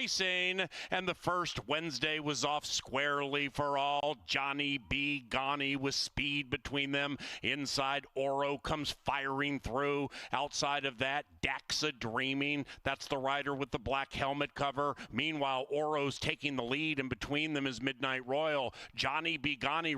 racing, and the first Wednesday was off squarely for all. Johnny B. Ghani with speed between them. Inside, Oro comes firing through. Outside of that, Daxa Dreaming. That's the rider with the black helmet cover. Meanwhile, Oro's taking the lead, and between them is Midnight Royal. Johnny B. Ghani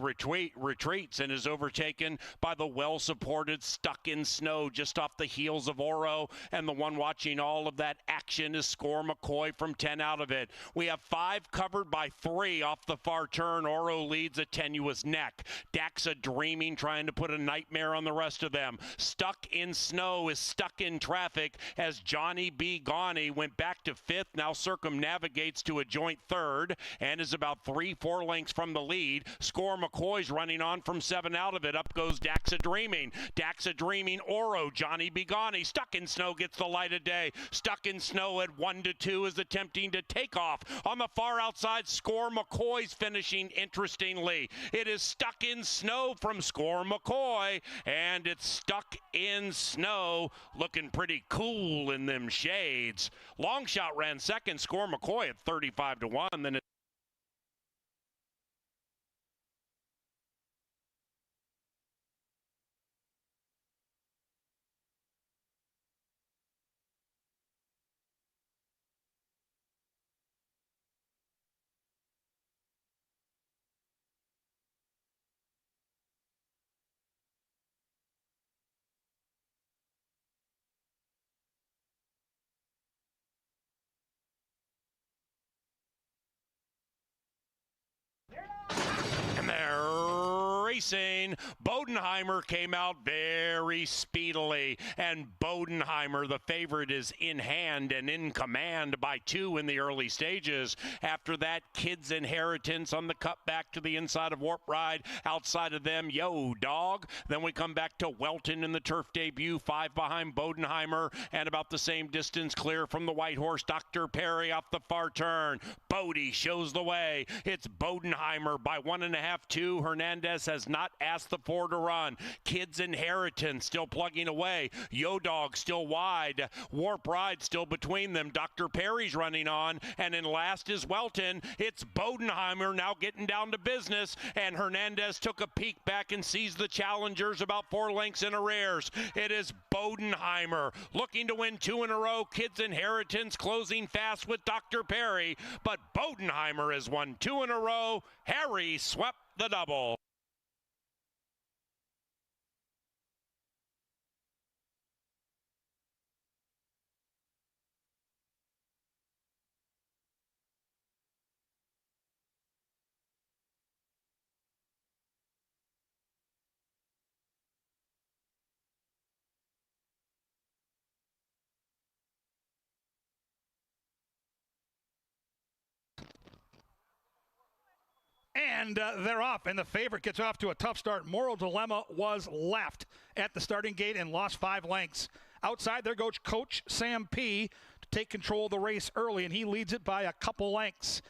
retreats and is overtaken by the well-supported Stuck in Snow just off the heels of Oro, and the one watching all of that action is Score McCoy from 10 out of it. We have 5 covered by 3 off the far turn. Oro leads a tenuous neck. Daxa Dreaming trying to put a nightmare on the rest of them. Stuck in Snow is stuck in traffic as Johnny B. Ghani went back to 5th, now circumnavigates to a joint 3rd and is about 3-4 lengths from the lead. Score McCoy's running on from 7 out of it. Up goes Daxa Dreaming. Daxa Dreaming, Oro, Johnny B. Ghani. Stuck in Snow gets the light of day. Stuck in Snow at 1-2 is attempting to take off. On the far outside, Score McCoy's finishing interestingly. It is Stuck in Snow from Score McCoy, and it's Stuck in Snow looking pretty cool in them shades. Long Shot ran second, Score McCoy at 35-1. Then and they're racing. Bodenheimer came out very speedily, and Bodenheimer, the favorite, is in hand and in command by 2 in the early stages. After that, Kids Inheritance on the cut back to the inside of Warp Ride. Outside of them, Yo Dog. Then we come back to Welton in the turf debut, 5 behind Bodenheimer, and about the same distance clear from the white horse, Dr. Perry off the far turn. Bodie shows the way. It's Bodenheimer by 1.5, 2. Hernandez has not asked the 4 to run. Kids Inheritance still plugging away. Yo Dog still wide. Warp Ride still between them. Dr. Perry's running on, and in last is Welton. It's Bodenheimer now getting down to business, and Hernandez took a peek back and sees the challengers about 4 lengths in arrears. It is Bodenheimer looking to win 2 in a row. Kids Inheritance closing fast with Dr. Perry, but Bodenheimer has won 2 in a row. Harry swept the double. And they're off, and the favorite gets off to a tough start. Moral Dilemma was left at the starting gate and lost 5 lengths. Outside, there goes Coach Sam P. to take control of the race early, and he leads it by a couple lengths.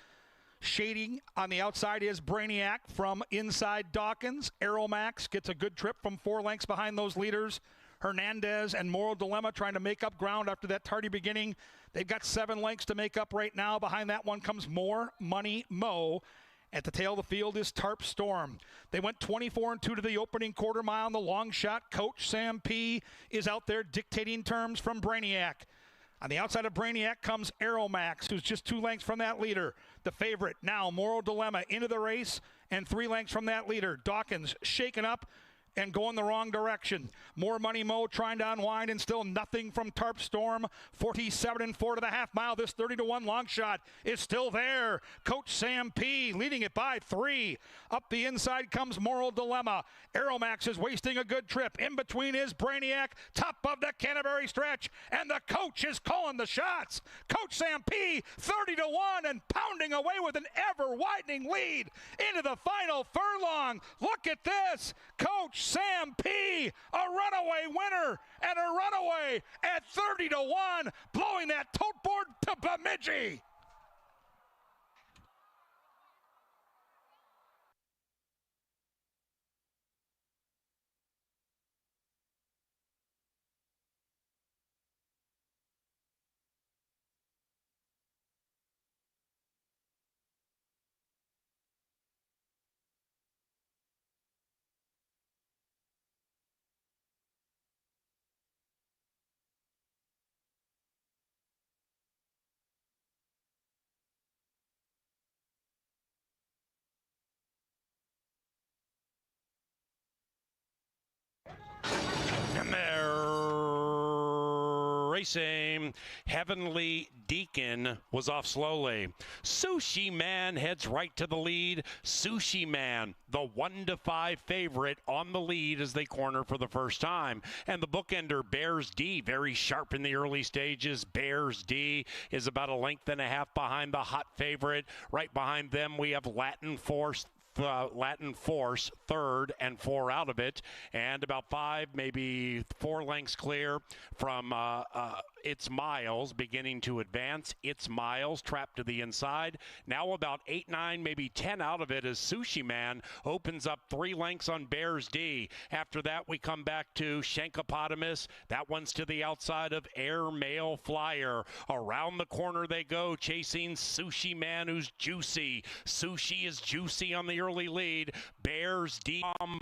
Shading on the outside is Brainiac from inside Dawkins. Aeromax gets a good trip from 4 lengths behind those leaders. Hernandez and Moral Dilemma trying to make up ground after that tardy beginning. They've got 7 lengths to make up right now. Behind that one comes More Money Mo. At the tail of the field is Tarp Storm. They went 24-2 to the opening quarter mile. And the long shot coach, Sam P., is out there dictating terms from Brainiac. On the outside of Brainiac comes Aeromax, who's just 2 lengths from that leader. The favorite now, Moral Dilemma, into the race, and 3 lengths from that leader. Dawkins shaken up and going the wrong direction. More Money Mo trying to unwind, and still nothing from Tarp Storm. 47-4 to the half mile. This 30-1 long shot is still there. Coach Sam P. leading it by 3. Up the inside comes Moral Dilemma. Aeromax is wasting a good trip. In between is Brainiac, top of the Canterbury stretch, and the coach is calling the shots. Coach Sam P. 30-1 and pounding away with an ever-widening lead into the final furlong. Look at this. Coach Sam P., a runaway winner, and a runaway at 30-1, blowing that tote board to Bemidji. racing. Heavenly Deacon was off slowly. Sushi Man heads right to the lead. Sushi Man, the 1-5 favorite on the lead as they corner for the first time. And the bookender, Bears D, very sharp in the early stages. Bears D is about a length and a half behind the hot favorite. Right behind them, we have Latin Force third and 4 out of it, and about 5, maybe 4 lengths clear from It's Miles beginning to advance. It's Miles trapped to the inside. Now about 8, 9, maybe 10 out of it as Sushi Man opens up 3 lengths on Bears D. After that, we come back to Shankopotamus. That one's to the outside of Air Mail Flyer. Around the corner they go, chasing Sushi Man, who's juicy. Sushi is juicy on the early lead. Bears D. Tom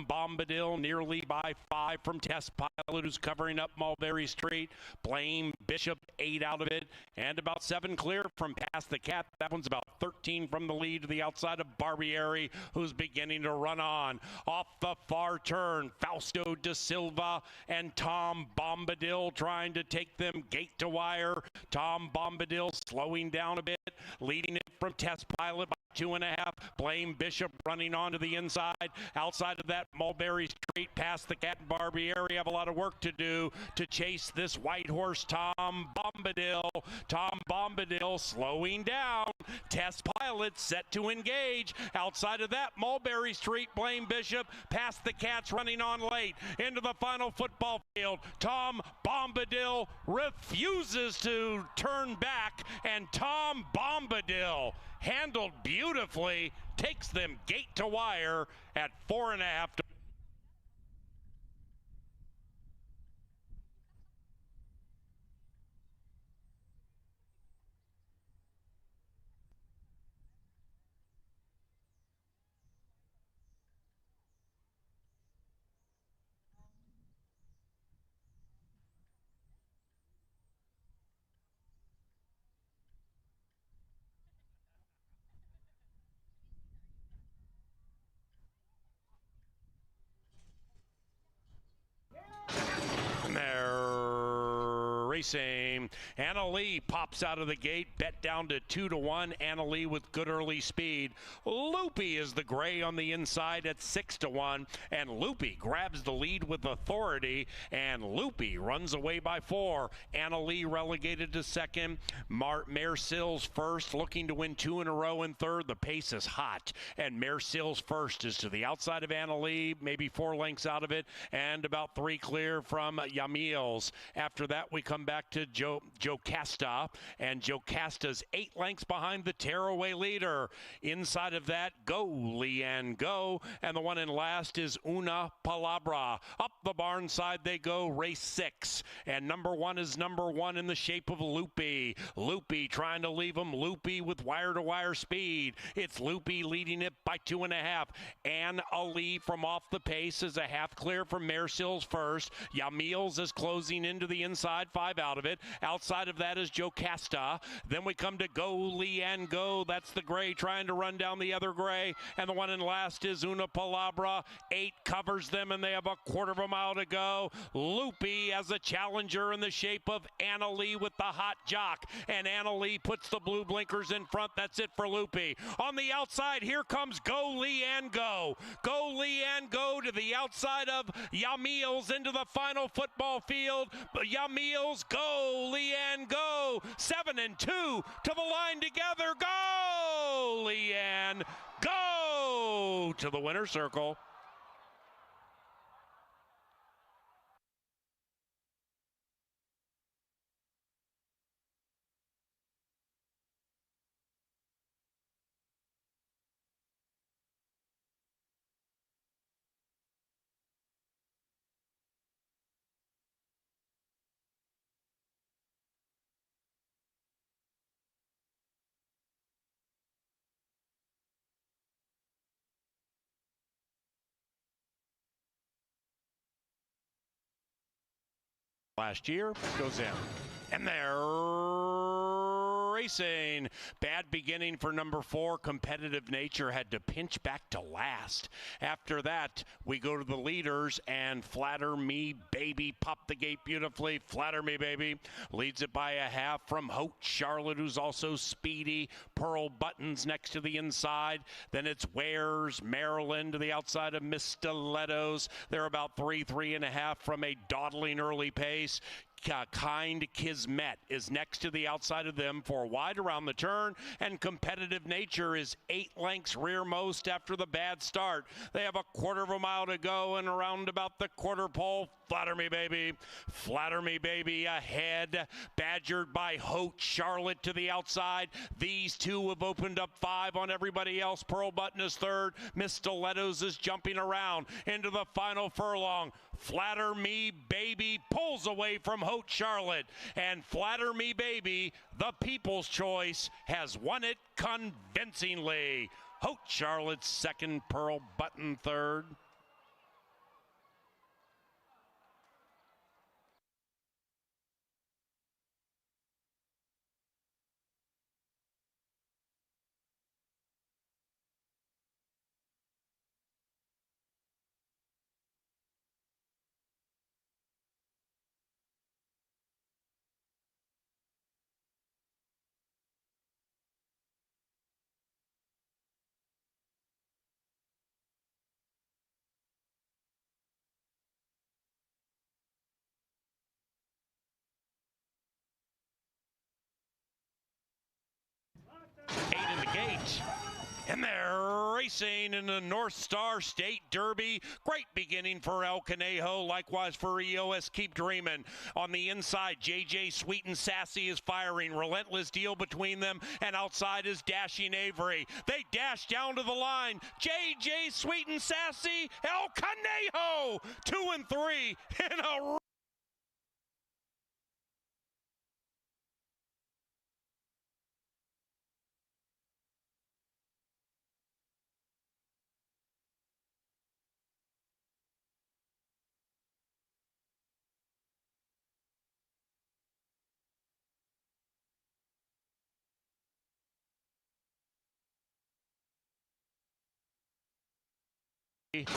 Bombadil nearly by 5 from Test Pilot, who's covering up Mulberry Street. Blame Bishop 8 out of it, and about 7 clear from Past the Cat. That one's about 13 from the lead to the outside of Barbieri, who's beginning to run on. Off the far turn, Fausto Da Silva and Tom Bombadil trying to take them gate to wire. Tom Bombadil slowing down a bit, leading it from Test Pilot by 2.5. Blame Bishop running onto the inside. Outside of that, Mulberry Street, Past the Cat and Barbieri have a lot of work to do to chase this white horse, Tom Bombadil. Tom Bombadil slowing down. Test Pilot set to engage. Outside of that, Mulberry Street, Blame Bishop, Past the Cats running on late. Into the final football field. Tom Bombadil refuses to turn back, and Tom Bombadil, handled beautifully, takes them gate to wire at 4.5 to racing. Anna Lee pops out of the gate, bet down to 2-1. Anna Lee with good early speed. Loopy is the gray on the inside at 6-1, and Loopy grabs the lead with authority, and Loopy runs away by 4. Anna Lee relegated to second. Mare Sills first, looking to win 2 in a row in third. The pace is hot, and Mare Sills first is to the outside of Anna Lee, maybe 4 lengths out of it, and about 3 clear from Yamils. After that, we come back to Jocasta, and Jocasta's 8 lengths behind the tearaway leader. Inside of that, Go Leanne Go, and the one in last is Una Palabra. Up the barn side they go, race 6, and number 1 is number 1 in the shape of Loopy. Loopy trying to leave him. Loopy with wire-to-wire speed. It's Loopy leading it by 2.5. Ann Ali from off the pace is a half clear from Mare Sills first. Yamils is closing into the inside, 5 out of it. Outside of that is Jocasta. Then we come to Go Leanne Go. That's the gray trying to run down the other gray. And the one in last is Una Palabra. 8 covers them, and they have a quarter of a mile to go. Loopy as a challenger in the shape of Anna Lee with the hot jock. And Anna Lee puts the blue blinkers in front. That's it for Loopy. On the outside, here comes Go Leanne Go. Go Leanne Go to the outside of Yamils into the final football field. Yamils, Go Leanne Go. 7 and 2 to the line together. Go Leanne Go to the winner's circle. Last year goes in. And there racing. Bad beginning for number 4, Competitive Nature, had to pinch back to last. After that, we go to the leaders, and Flatter Me Baby popped the gate beautifully. Flatter Me Baby leads it by a half from Hote Charlotte, who's also speedy. Pearl Buttons next to the inside. Then it's Wares, Maryland to the outside of Miss Stilettos. They're about 3.5 from a dawdling early pace. Kind Kismet is next to the outside of them for wide around the turn, and Competitive Nature is 8 lengths rearmost after the bad start. They have a quarter of a mile to go, and around about the quarter pole, Flatter Me Baby ahead, badgered by Hote Charlotte to the outside. These two have opened up 5 on everybody else. Pearl Button is third. Miss Stilettos is jumping around into the final furlong. Flatter Me Baby pulls away from Hote Charlotte, and Flatter Me Baby, the people's choice, has won it convincingly. Hote Charlotte second, Pearl Button third. Eight in the gate. And they're racing in the Northstar State Derby. Great beginning for El Conejo, likewise for EOS Keep Dreamin'. On the inside, JJ Sweet and Sassy is firing. Relentless Deal between them, and outside is Dashing Avery. They dash down to the line. JJ Sweet and Sassy, El Conejo, 2 and 3 in a and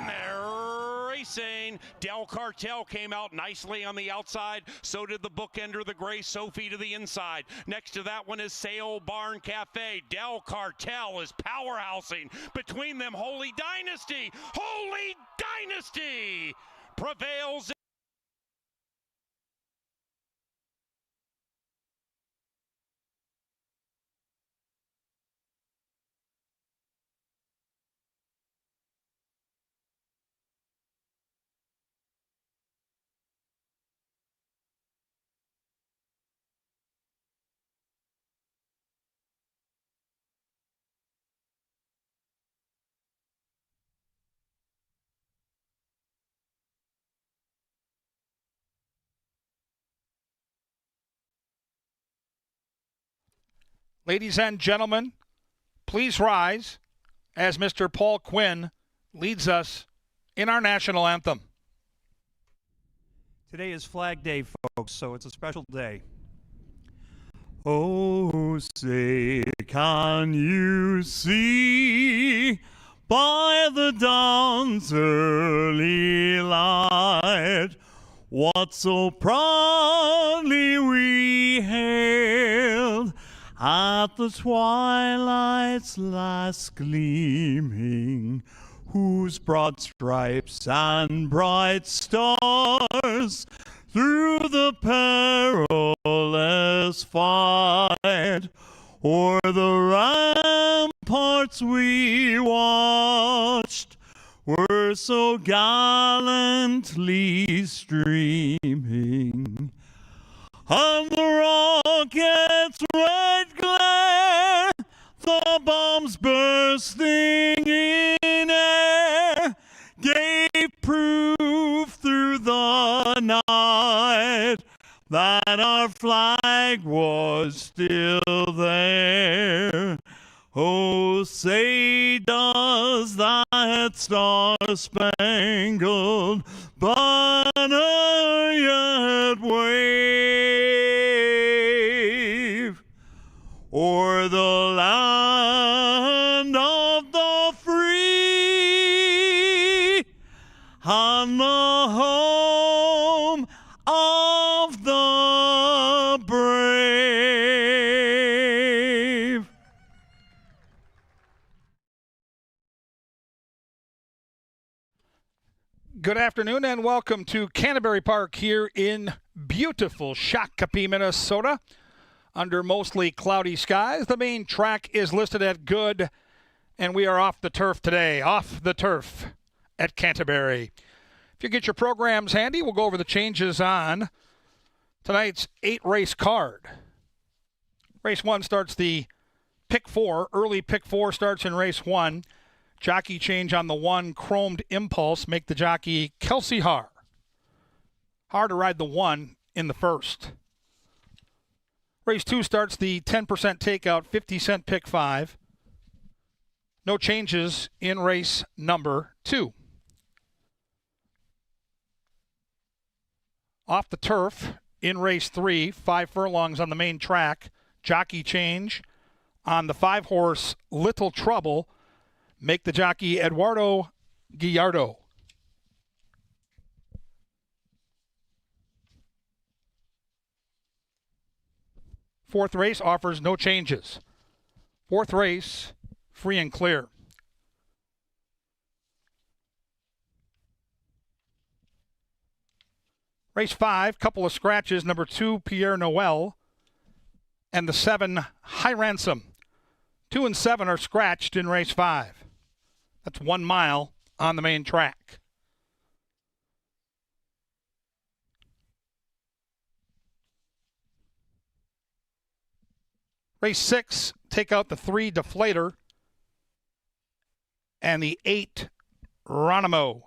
they're racing. Del Cartel came out nicely on the outside. So did the bookender, the Gray Sophie, to the inside. Next to that one is Sale Barn Cafe. Del Cartel is powerhousing. Between them, Holy Dynasty prevails. Ladies and gentlemen, please rise as Mr. Paul Quinn leads us in our national anthem. Today is Flag Day, folks, so it's a special day. Oh, say, can you see by the dawn's early light what so proudly we hailed at the twilight's last gleaming, whose broad stripes and bright stars through the perilous fight o'er the ramparts we watched were so gallantly streaming, and the rocket's red glare, the bombs bursting in air, gave proof through the night that our flag was still there. Oh, say does that star-spangled banner yet wave Good afternoon and welcome to Canterbury Park here in beautiful Shakopee, Minnesota. Under mostly cloudy skies, the main track is listed at good, and we are off the turf today. Off the turf at Canterbury. If you get your programs handy, we'll go over the changes on tonight's 8-race card. Race 1 starts the pick 4. Early pick 4 starts in race 1. Jockey change on the 1, Chromed Impulse, make the jockey Kelsey Haar. Haar to ride the 1 in the first. Race 2 starts the 10% takeout, 50-cent pick 5. No changes in race number 2. Off the turf in race 3, 5 furlongs on the main track. Jockey change on the 5-horse Little Trouble. Make the jockey Eduardo Gallardo. Fourth race offers no changes. Fourth race, free and clear. Race 5, couple of scratches. Number 2, Pierre Noel. And the 7, High Ransom. 2 and 7 are scratched in race 5. That's 1 mile on the main track. Race 6, take out the 3, Deflator, and the 8, Ronimo.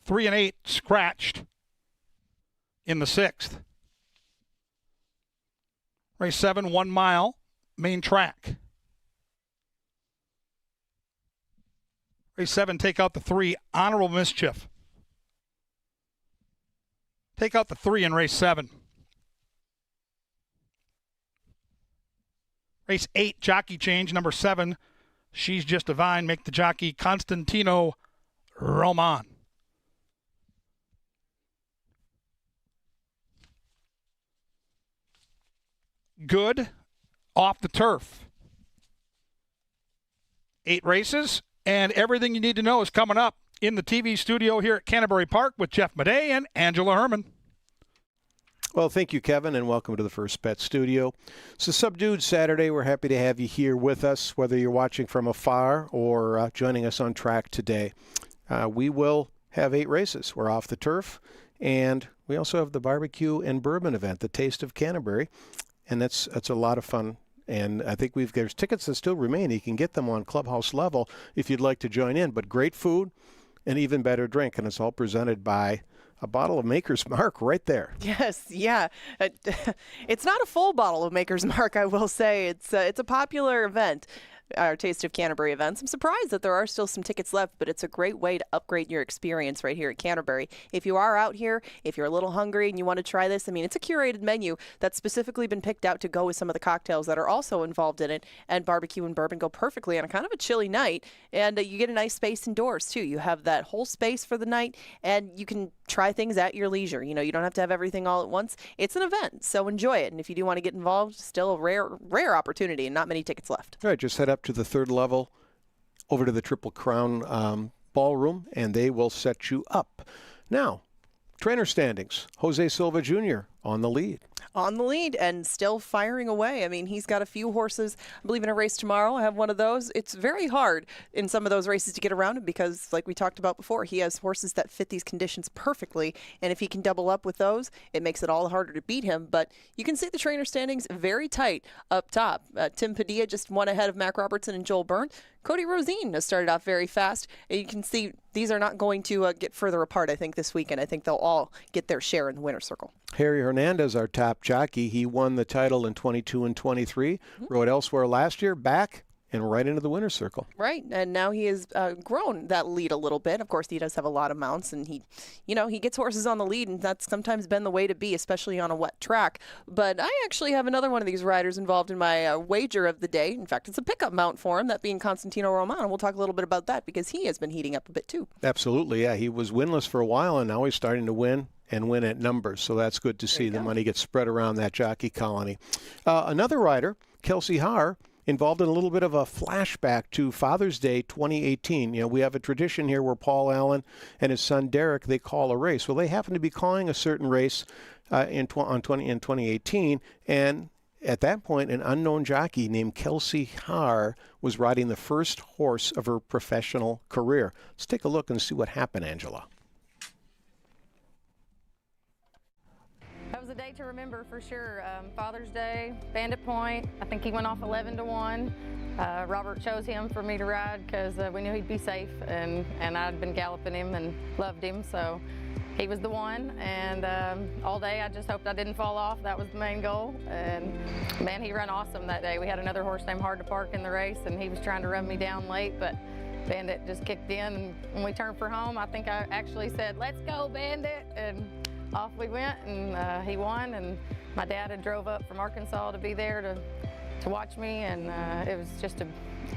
3 and 8 scratched in the 6th. Race 7, 1 mile, main track. Race 7, take out the 3, Honorable Mischief. Take out the 3 in race 7. Race 8, jockey change, number 7, She's Just Divine, make the jockey Constantino Roman. Good, off the turf. 8 races. And everything you need to know is coming up in the TV studio here at Canterbury Park with Jeff Madej and Angela Herman. Well, thank you, Kevin, and welcome to the First Bet Studio. It's a subdued Saturday. We're happy to have you here with us, whether you're watching from afar or joining us on track today. We will have 8 races. We're off the turf, and we also have the barbecue and bourbon event, the Taste of Canterbury, and that's a lot of fun. And I think there's tickets that still remain. You can get them on clubhouse level if you'd like to join in. But great food and even better drink. And it's all presented by a bottle of Maker's Mark right there. Yes, yeah. It's not a full bottle of Maker's Mark, I will say. It's a popular event. Our Taste of Canterbury events. I'm surprised that there are still some tickets left, but it's a great way to upgrade your experience right here at Canterbury. If you are out here, if you're a little hungry and you want to try this, I mean, it's a curated menu that's specifically been picked out to go with some of the cocktails that are also involved in it, and barbecue and bourbon go perfectly on a kind of a chilly night, and you get a nice space indoors, too. You have that whole space for the night, and you can try things at your leisure. You know, you don't have to have everything all at once. It's an event, so enjoy it, and if you do want to get involved, still a rare opportunity, and not many tickets left. All right, just head up to the 3rd level, over to the Triple Crown ballroom, and they will set you up. Now, trainer standings. Jose Silva Jr. on the lead. On the lead and still firing away. I mean, he's got a few horses. I believe in a race tomorrow. I have one of those. It's very hard in some of those races to get around him because, like we talked about before, he has horses that fit these conditions perfectly. And if he can double up with those, it makes it all the harder to beat him. But you can see the trainer standings very tight up top. Tim Padilla just won ahead of Mac Robertson and Joel Byrne. Cody Rosine has started off very fast. And you can see these are not going to get further apart, I think, this weekend. I think they'll all get their share in the winner's circle. Harry Hernandez, our top jockey, he won the title in 22 and 23, rode elsewhere last year, back and right into the winner's circle. Right, and now he has grown that lead a little bit. Of course, he does have a lot of mounts, and he gets horses on the lead, and that's sometimes been the way to be, especially on a wet track. But I actually have another one of these riders involved in my wager of the day. In fact, it's a pickup mount for him, that being Constantino Romano. We'll talk a little bit about that because he has been heating up a bit too. Absolutely, yeah. He was winless for a while, and now he's starting to win and win at numbers. So that's good to see. The money gets spread around that jockey colony. Another rider, Kelsey Haar, involved in a little bit of a flashback to Father's Day 2018. You know, we have a tradition here where Paul Allen and his son Derek, they call a race. Well, they happen to be calling a certain race in 2018, and at that point, an unknown jockey named Kelsey Haar was riding the first horse of her professional career. Let's take a look and see what happened, Angela. That was a day to remember for sure. Father's Day, Bandit Point. I think he went off 11-1. Robert chose him for me to ride because we knew he'd be safe, and I'd been galloping him and loved him, so he was the one. And all day I just hoped I didn't fall off. That was the main goal. And man, he ran awesome that day. We had another horse named Hard to Park in the race, and he was trying to run me down late, but Bandit just kicked in. And when we turned for home, I think I actually said, "Let's go, Bandit," and off we went, and he won. And my dad had drove up from Arkansas to be there to watch me, and it was just a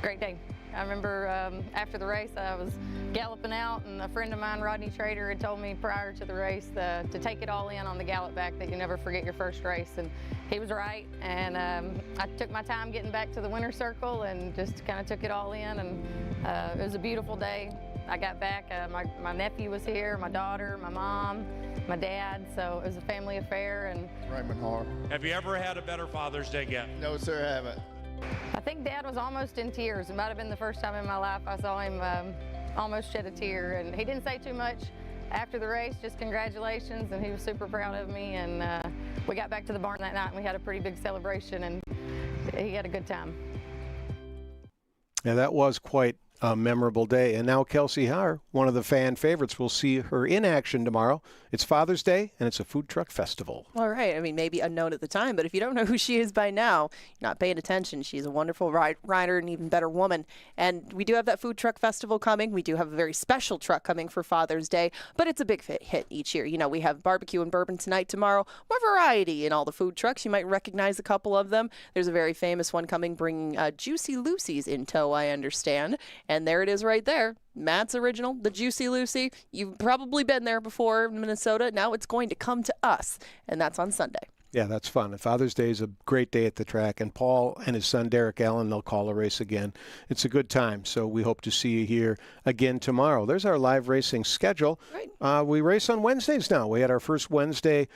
great day. I remember after the race, I was galloping out, and a friend of mine, Rodney Trader, had told me prior to the race to take it all in on the gallop back, that you never forget your first race, and he was right. And I took my time getting back to the winner's circle and just kind of took it all in, and it was a beautiful day. I got back, my nephew was here, my daughter, my mom, my dad, so it was a family affair. And Raymond Har. Have you ever had a better Father's Day yet? No, sir, I haven't. I think Dad was almost in tears. It might have been the first time in my life I saw him almost shed a tear, and he didn't say too much after the race, just congratulations, and he was super proud of me. And we got back to the barn that night, and we had a pretty big celebration, and he had a good time. Yeah, that was quite a memorable day. And now Kelsey Haar, one of the fan favorites, will see her in action tomorrow. It's Father's Day, and it's a food truck festival. All right. I mean, maybe unknown at the time, but if you don't know who she is by now, you're not paying attention. She's a wonderful rider and even better woman. And we do have that food truck festival coming. We do have a very special truck coming for Father's Day, but it's a big hit each year. You know, we have barbecue and bourbon tonight, tomorrow. More variety in all the food trucks. You might recognize a couple of them. There's a very famous one coming, bringing Juicy Lucy's in tow, I understand. And there it is right there. Matt's original, the Juicy Lucy. You've probably been there before in Minnesota. Now it's going to come to us, and that's on Sunday. Yeah, that's fun. Father's Day is a great day at the track, and Paul and his son Derek Allen, they'll call a race again. It's a good time, so we hope to see you here again tomorrow. There's our live racing schedule. Right. We race on Wednesdays now. We had our first Wednesday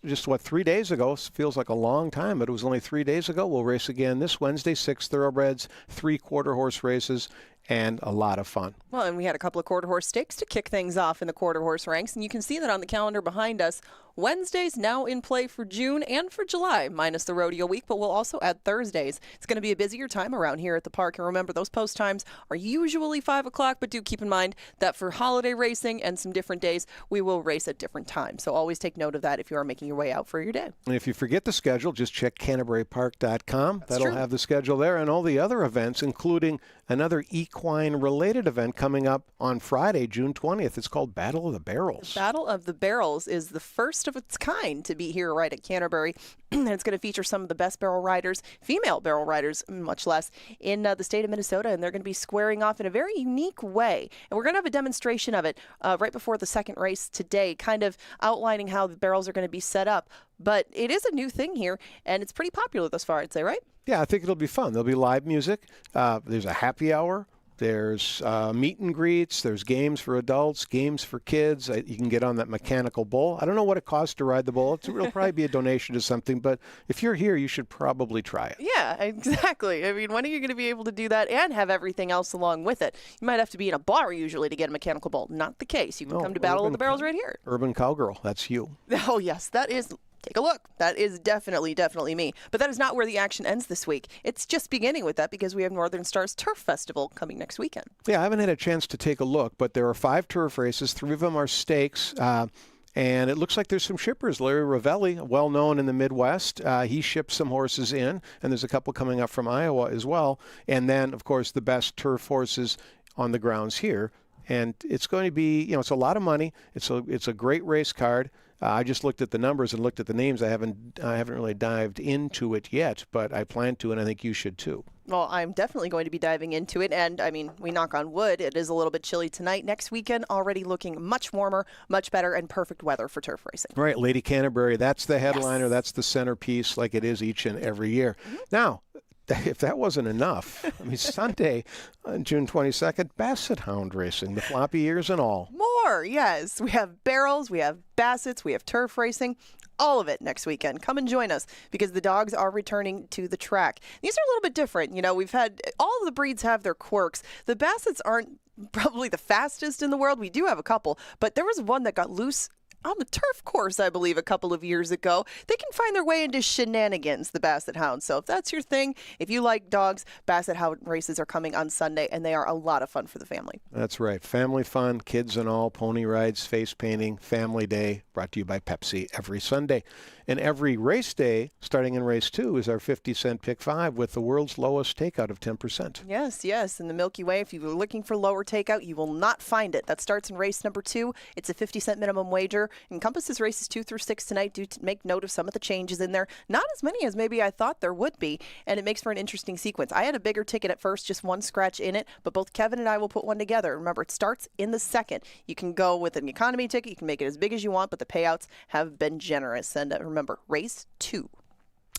just 3 days ago. It feels like a long time, but it was only 3 days ago. We'll race again this Wednesday, 6 thoroughbreds, 3 quarter-horse races, and a lot of fun. Well, and we had a couple of quarter-horse stakes to kick things off in the quarter-horse ranks, and you can see that on the calendar behind us. Wednesdays now in play for June and for July, minus the rodeo week, but we'll also add Thursdays. It's going to be a busier time around here at the park, and remember, those post times are usually 5 o'clock, but do keep in mind that for holiday racing and some different days, we will race at different times. So always take note of that if you are making your way out for your day. And if you forget the schedule, just check CanterburyPark.com. That'll true. Have the schedule there and all the other events, including another equine-related event coming up on Friday, June 20th. It's called Battle of the Barrels. The Battle of the Barrels is the first of its kind to be here right at Canterbury. And it's going to feature some of the best barrel riders, female barrel riders, much less, in the state of Minnesota. And they're going to be squaring off in a very unique way. And we're going to have a demonstration of it right before the second race today, kind of outlining how the barrels are going to be set up. But it is a new thing here, and it's pretty popular thus far, I'd say, right? Yeah, I think it'll be fun. There'll be live music. There's a happy hour. There's meet and greets. There's games for adults, games for kids. You can get on that mechanical bull. I don't know what it costs to ride the bull. It'll probably be a donation to something, but if you're here, you should probably try it. Yeah, exactly. I mean, when are you going to be able to do that and have everything else along with it? You might have to be in a bar usually to get a mechanical bull. Not the case. You can come to Battle of the Barrels right here. Urban Cowgirl, that's you. Oh, yes, that is... Take a look. That is definitely me. But that is not where the action ends this week. It's just beginning with that because we have Northern Star's Turf Festival coming next weekend. Yeah, I haven't had a chance to take a look, but there are 5 turf races. 3 of them are stakes. And it looks like there's some shippers. Larry Ravelli, well known in the Midwest, he shipped some horses in, and there's a couple coming up from Iowa as well. And then, of course, the best turf horses on the grounds here. And it's going to be, it's a lot of money. It's a great race card. I just looked at the numbers and looked at the names. I haven't really dived into it yet, but I plan to, and I think you should too. Well, I'm definitely going to be diving into it, and I mean, we knock on wood. It is a little bit chilly tonight. Next weekend, already looking much warmer, much better, and perfect weather for turf racing. Right, Lady Canterbury, that's the headliner. Yes. That's the centerpiece like it is each and every year. Mm-hmm. Now, if that wasn't enough, I mean, Sunday on June 22nd, Basset Hound Racing, the floppy ears and all. More, yes. We have barrels, we have bassets, we have turf racing. All of it next weekend. Come and join us because the dogs are returning to the track. These are a little bit different. You know, we've had all of the breeds have their quirks. The bassets aren't probably the fastest in the world. We do have a couple, but there was one that got loose on the turf course, I believe, a couple of years ago. They can find their way into shenanigans, the Basset Hounds. So if that's your thing, if you like dogs, Basset Hound races are coming on Sunday, and they are a lot of fun for the family. That's right. Family fun, kids and all, pony rides, face painting, family day, brought to you by Pepsi every Sunday. And every race day, starting in race 2, is our 50-cent pick 5 with the world's lowest takeout of 10%. Yes, yes. In the Milky Way, if you were looking for lower takeout, you will not find it. That starts in race number 2. It's a 50-cent minimum wager. Encompasses races 2 through 6 tonight. Do make note of some of the changes in there. Not as many as maybe I thought there would be, and it makes for an interesting sequence. I had a bigger ticket at first, just one scratch in it, but both Kevin and I will put one together. Remember, it starts in the second. You can go with an economy ticket. You can make it as big as you want, but the payouts have been generous. And remember, race 2.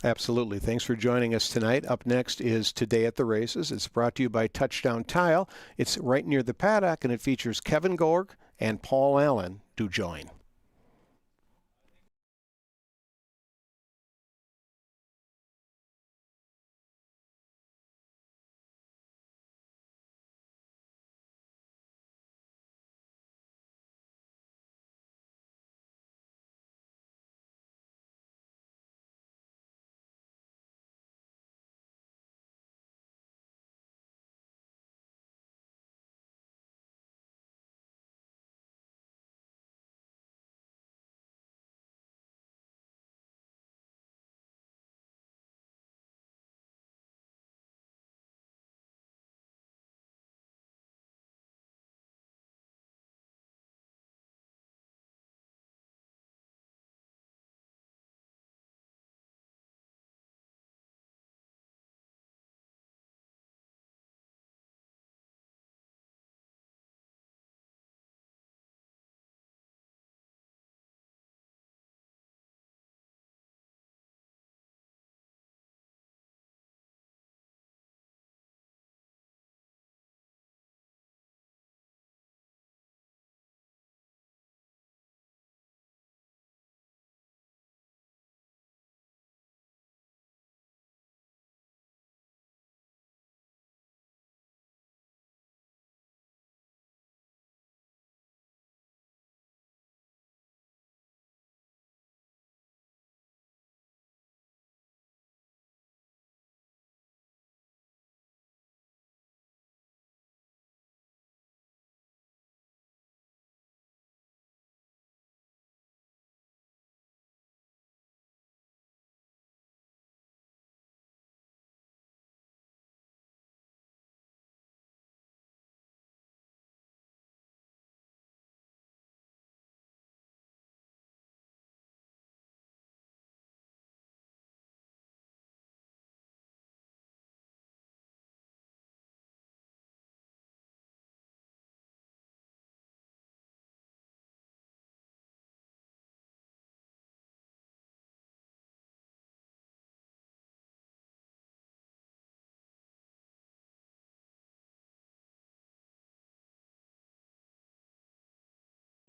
Absolutely. Thanks for joining us tonight. Up next is Today at the Races. It's brought to you by Touchdown Tile. It's right near the paddock, and it features Kevin Gorg and Paul Allen. Do join.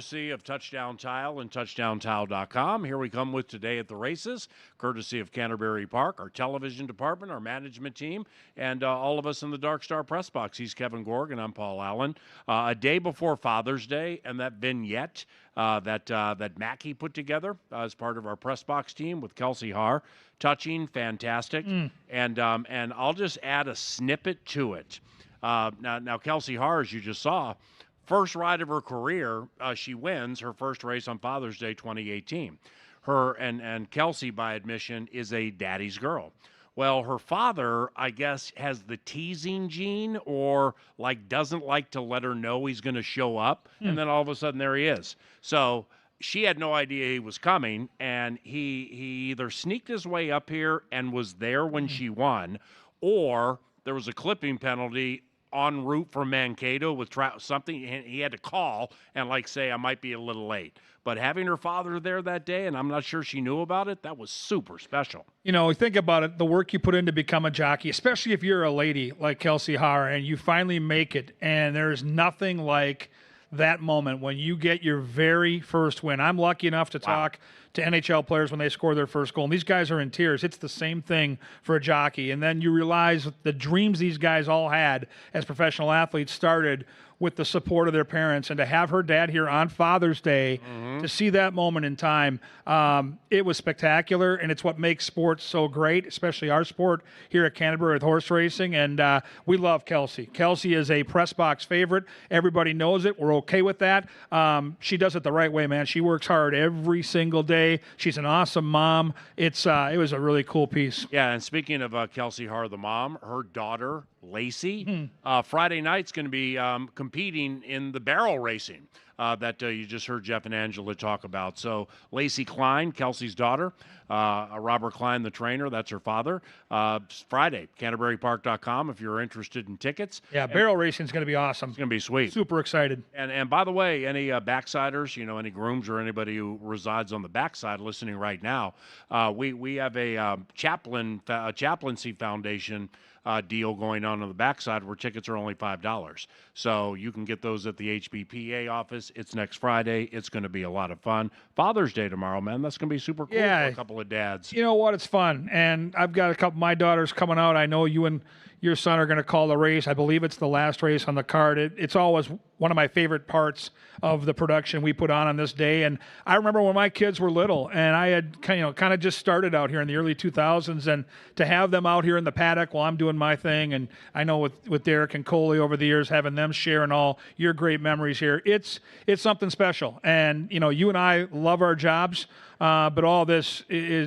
Courtesy of Touchdown Tile and TouchdownTile.com. Here we come with Today at the Races, courtesy of Canterbury Park, our television department, our management team, and all of us in the Dark Star press box. He's Kevin Gorg, and I'm Paul Allen. A day before Father's Day, and that vignette that Mackie put together as part of our press box team with Kelsey Haar, touching, fantastic. And I'll just add a snippet to it. Now Kelsey Haar, as you just saw, first ride of her career, she wins her first race on Father's Day 2018. Her and Kelsey, by admission, is a daddy's girl. Well, her father, I guess, has the teasing gene or like doesn't like to let her know he's going to show up. And then all of a sudden there he is. So she had no idea he was coming, and he either sneaked his way up here and was there when she won, or there was a clipping penalty en route from Mankato with something. He had to call and say, I might be a little late. But having her father there that day, and I'm not sure she knew about it, that was super special. Think about it, the work you put in to become a jockey, especially if you're a lady like Kelsey Haar and you finally make it, and there's nothing like that moment when you get your very first win. I'm lucky enough to talk to NHL players when they score their first goal, and these guys are in tears. It's the same thing for a jockey. And then you realize the dreams these guys all had as professional athletes started with the support of their parents, and to have her dad here on Father's Day, to see that moment in time, it was spectacular, and it's what makes sports so great, especially our sport here at Canterbury with horse racing, and we love Kelsey. Kelsey is a press box favorite. Everybody knows it. We're okay with that. She does it the right way, man. She works hard every single day. She's an awesome mom. It was a really cool piece. Yeah, and speaking of Kelsey Haar, the mom, her daughter, Lacey, Friday night's going to be competing in the barrel racing that you just heard Jeff and Angela talk about. So Lacey Klein, Kelsey's daughter, Robert Klein, the trainer, that's her father. Friday, CanterburyPark.com if you're interested in tickets. Yeah, barrel racing is going to be awesome. It's going to be sweet. Super excited. And by the way, any backsiders, any grooms or anybody who resides on the backside listening right now, we have a chaplaincy foundation deal going on the backside where tickets are only $5. So you can get those at the HBPA office. It's next Friday. It's going to be a lot of fun. Father's Day tomorrow, man. That's going to be super cool for a couple of dads. You know what? It's fun. And I've got a couple of my daughters coming out. I know you and your son are going to call the race. I believe it's the last race on the card. It's always one of my favorite parts of the production we put on this day. And I remember when my kids were little, and I had kind of just started out here in the early 2000s, and to have them out here in the paddock while I'm doing my thing, and I know with Derek and Coley over the years, having them share in all your great memories here, it's something special. And you and I love our jobs. But all this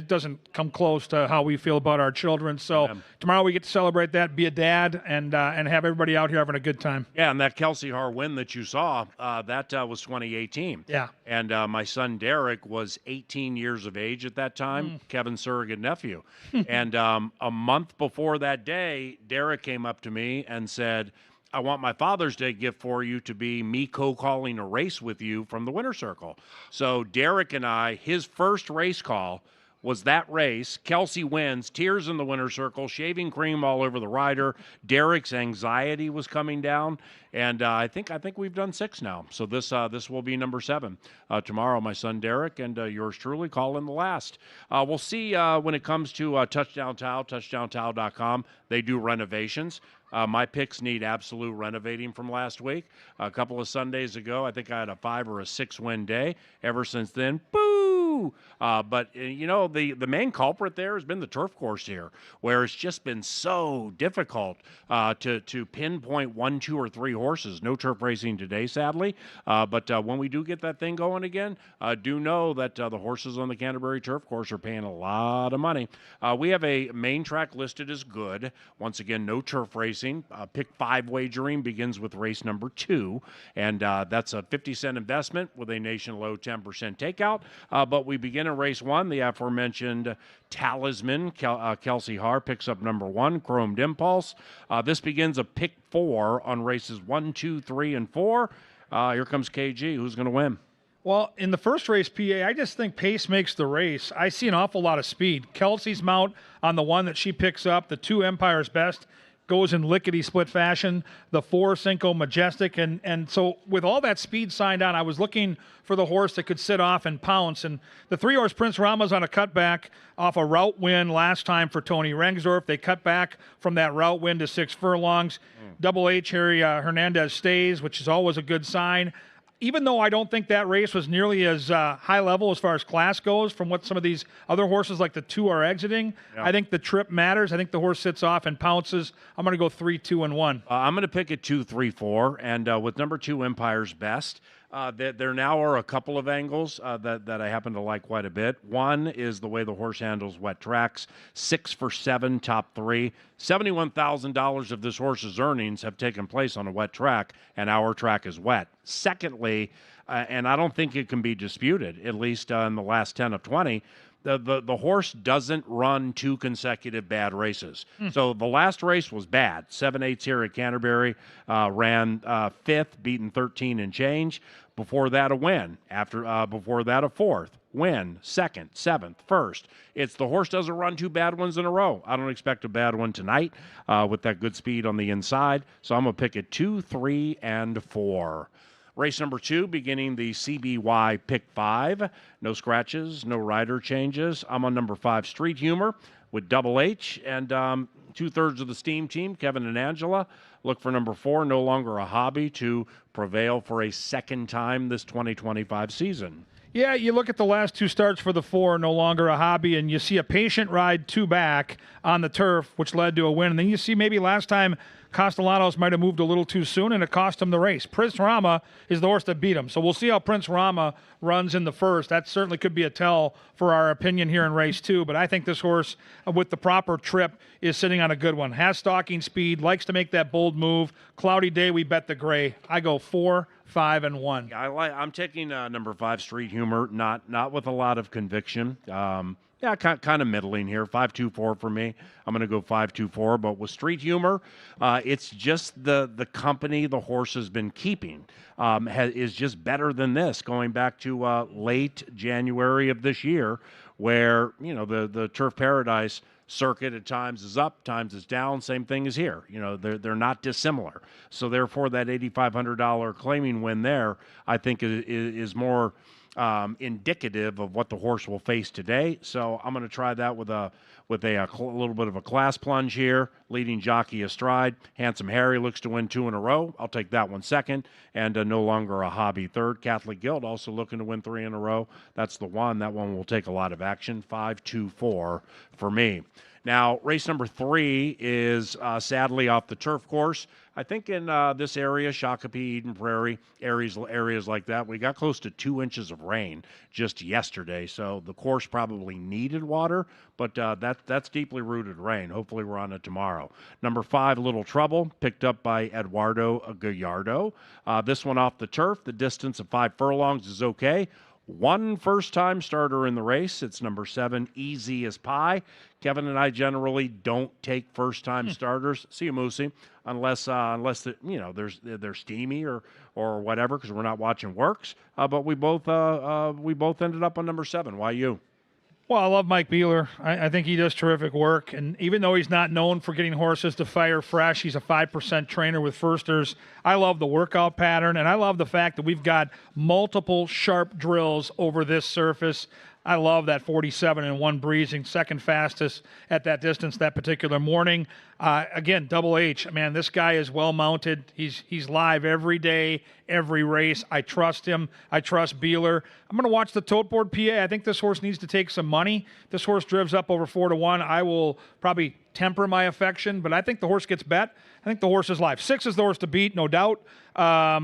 doesn't come close to how we feel about our children. So tomorrow we get to celebrate that, be a dad, and have everybody out here having a good time. Yeah, and that Kelsey Haar win that you saw, that was 2018. Yeah. And my son Derek was 18 years of age at that time, Kevin's surrogate nephew. And a month before that day, Derek came up to me and said, I want my Father's Day gift for you to be me co-calling a race with you from the winner's circle. So Derek and I, his first race call was that race. Kelsey wins, tears in the winner's circle, shaving cream all over the rider. Derek's anxiety was coming down, and I think we've done 6 now. So this will be number 7 tomorrow. My son Derek and yours truly call in the last. We'll see when it comes to Touchdown Towel, touchdowntowel.com. They do renovations. My picks need absolute renovating from last week. A couple of Sundays ago, I think I had a 5 or a 6 win day. Ever since then, boo! But the main culprit there has been the turf course here, where it's just been so difficult to pinpoint 1, 2, or 3 horses. No turf racing today, sadly. But when we do get that thing going again, do know that the horses on the Canterbury turf course are paying a lot of money. We have a main track listed as good. Once again, no turf racing. Pick 5 wagering begins with race number 2, and that's a 50-cent investment with a nation low 10% takeout. But we begin in race 1. The aforementioned Talisman, Kelsey Haar, picks up number 1, Chromed Impulse. This begins a pick 4 on races 1, 2, 3, and 4. Here comes KG. Who's going to win? Well, in the first race, PA, I just think pace makes the race. I see an awful lot of speed. Kelsey's mount on the one that she picks up, the 2 Empire's Best, goes in lickety-split fashion, the 4 Cinco Majestic, and so with all that speed signed on, I was looking for the horse that could sit off and pounce, and the 3-horse Prince Rama's on a cutback off a route win last time for Tony Rengsdorf. They cut back from that route win to 6 furlongs. Double H Harry Hernandez stays, which is always a good sign. Even though I don't think that race was nearly as high level as far as class goes from what some of these other horses like the 2 are exiting, I think the trip matters. I think the horse sits off and pounces. I'm going to go 3, 2, and 1. I'm going to pick a 2, 3, 4, and with number 2 Empire's Best. There now are a couple of angles that I happen to like quite a bit. One is the way the horse handles wet tracks. 6 for 7, top 3. $71,000 of this horse's earnings have taken place on a wet track, and our track is wet. Secondly, and I don't think it can be disputed, at least in the last 10 of 20, the horse doesn't run 2 consecutive bad races. So the last race was bad. 7/8 here at Canterbury, ran 5th, beaten 13 and change. Before that, a win. Before that, a 4th win, 2nd, 7th, 1st. It's the horse doesn't run 2 bad ones in a row. I don't expect a bad one tonight with that good speed on the inside. So I'm gonna pick it 2, 3, and 4. Race number 2, beginning the CBY Pick 5. No scratches, no rider changes. I'm on number 5, Street Humor, with Double H. And 2/3 of the Steam team, Kevin and Angela, look for number 4, No Longer a Hobby, to prevail for a second time this 2025 season. Yeah, you look at the last 2 starts for the 4, No Longer a Hobby, and you see a patient ride 2 back on the turf, which led to a win. And then you see maybe last time Castellanos might have moved a little too soon, and it cost him the race. Prince Rama is the horse that beat him. So we'll see how Prince Rama runs in the first. That certainly could be a tell for our opinion here in race 2. But I think this horse, with the proper trip, is sitting on a good one. Has stalking speed, likes to make that bold move. Cloudy day, we bet the gray. I go 4, 5, and 1. I'm taking number 5, Street Humor, not with a lot of conviction. Yeah, kind of middling here. 5-2-4 for me. I'm going to go 5-2-4. But with Street Humor, it's just the company the horse has been keeping is just better than this. Going back to late January of this year, where the Turf Paradise circuit at times is up, times is down. Same thing as here. They're not dissimilar. So therefore, that $8,500 claiming win there, I think, is more indicative of what the horse will face today. So I'm going to try that with a little bit of a class plunge here. Leading Jockey Astride. Handsome Harry looks to win 2 in a row. I'll take that one second. And No Longer a Hobby third. Catholic Guild also looking to win 3 in a row. That's the one. That one will take a lot of action. 5-2-4 for me. Now, race number 3 is sadly off the turf course. I think in this area, Shakopee, Eden Prairie, areas like that, we got close to 2 inches of rain just yesterday. So the course probably needed water, but that's deeply rooted rain. Hopefully we're on it tomorrow. Number 5, Little Trouble, picked up by Eduardo Gallardo. This one off the turf. The distance of 5 furlongs is okay. 1 first-time starter in the race. It's number 7, Easy as Pie. Kevin and I generally don't take first-time starters. See you, Moosey, unless they're steamy or whatever, because we're not watching works. But we both ended up on number 7. Why you? Well, I love Mike Beeler. I think he does terrific work. And even though he's not known for getting horses to fire fresh, he's a 5% trainer with firsters. I love the workout pattern, and I love the fact that we've got multiple sharp drills over this surface. I love that 47-1 breezing, second fastest at that distance that particular morning. Again, Double H, man, this guy is well mounted. He's live every day, every race. I trust him. I trust Beeler. I'm going to watch the tote board PA. I think this horse needs to take some money. This horse drifts up over 4-1. I will probably temper my affection, but I think the horse gets bet. I think the horse is live. 6 is the horse to beat, no doubt.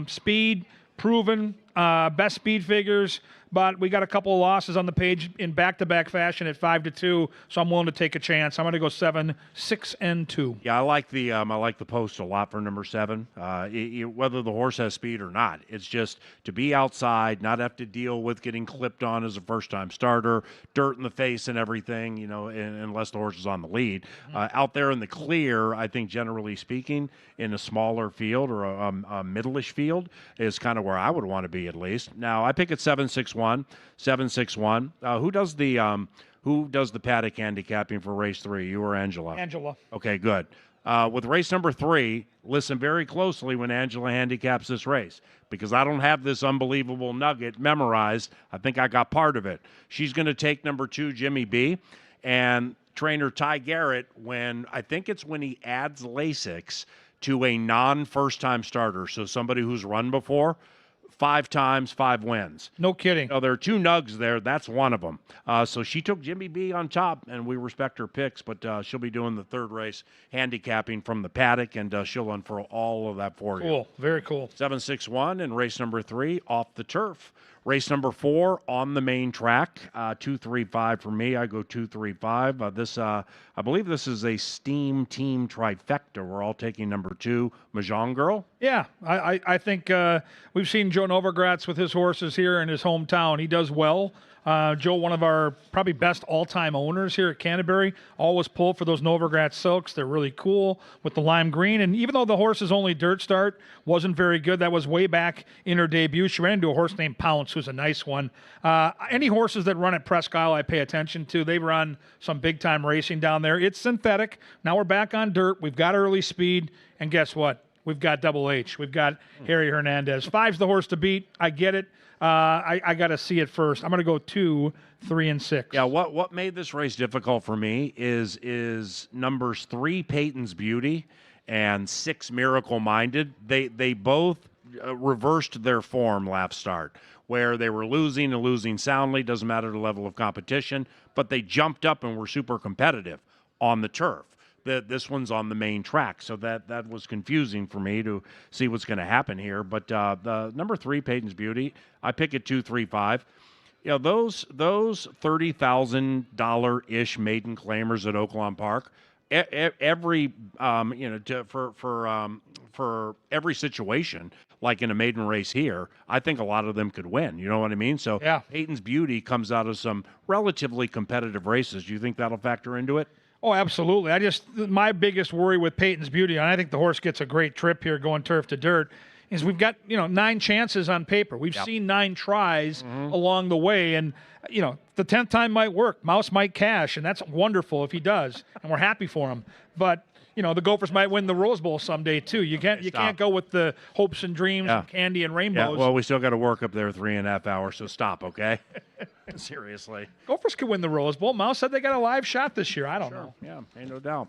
Speed, proven, best speed figures. But we got a couple of losses on the page in back-to-back fashion at 5-2, so I'm willing to take a chance. I'm going to go 7, 6, and 2. Yeah, I like the post a lot for number 7. Whether the horse has speed or not, it's just to be outside, not have to deal with getting clipped on as a first-time starter, dirt in the face and everything. Unless the horse is on the lead. Out there in the clear, I think generally speaking, in a smaller field or a middle-ish field is kind of where I would want to be at least. Now I pick at 7-6-1. 7-6-1. Who does the paddock handicapping for race 3? You or Angela? Angela. Okay, good. With race number 3, listen very closely when Angela handicaps this race, because I don't have this unbelievable nugget memorized. I think I got part of it. She's going to take number 2, Jimmy B, and trainer Ty Garrett when he adds Lasix to a non-first-time starter, so somebody who's run before. 5 times, 5 wins. No kidding. There are 2 nugs there. That's one of them. So she took Jimmy B on top, and we respect her picks, but she'll be doing the 3rd race handicapping from the paddock, and she'll unfurl all of that for you. Cool. Very cool. 7-6-1 and race number 3 off the turf. Race number 4 on the main track. 2-3-5 for me. I go 2-3-5. I believe this is a Steam team trifecta. We're all taking number 2, Mahjong Girl. Yeah, I think we've seen Joe Novogratz with his horses here in his hometown. He does well. Joe, one of our probably best all-time owners here at Canterbury, always pull for those Novogratz Silks. They're really cool with the lime green. And even though the horse's only dirt start wasn't very good, that was way back in her debut. She ran into a horse named Pounce, who's a nice one. Any horses that run at Presque Isle, I pay attention to. They run some big-time racing down there. It's synthetic. Now we're back on dirt. We've got early speed. And guess what? We've got Double H. We've got Harry Hernandez. 5's the horse to beat. I get it. I got to see it first. I'm going to go 2, 3, and 6. Yeah, what made this race difficult for me is numbers 3, Peyton's Beauty, and 6, Miracle Minded. They both reversed their form last start, where they were losing and losing soundly. Doesn't matter the level of competition, but they jumped up and were super competitive on the turf. This one's on the main track, so that was confusing for me to see what's going to happen here. But the number 3, Peyton's Beauty, I pick it 2, 3, 5. You know, those $30,000-ish maiden claimers at Oaklawn Park, every for every situation, like in a maiden race here, I think a lot of them could win. You know what I mean? So yeah. Peyton's Beauty comes out of some relatively competitive races. Do you think that'll factor into it? Oh, absolutely. My biggest worry with Peyton's Beauty, and I think the horse gets a great trip here going turf to dirt, is we've got, 9 chances on paper. We've seen 9 tries along the way, and, the 10th time might work. Mouse might cash, and that's wonderful if he does, and we're happy for him. But, the Gophers might win the Rose Bowl someday, too. You can't go with the hopes and dreams and candy and rainbows. Yeah, well, we still got to work up there 3.5 hours, so stop, okay? Seriously. Gophers could win the Rose Bowl. Mouse said they got a live shot this year. I don't know. Yeah, ain't no doubt.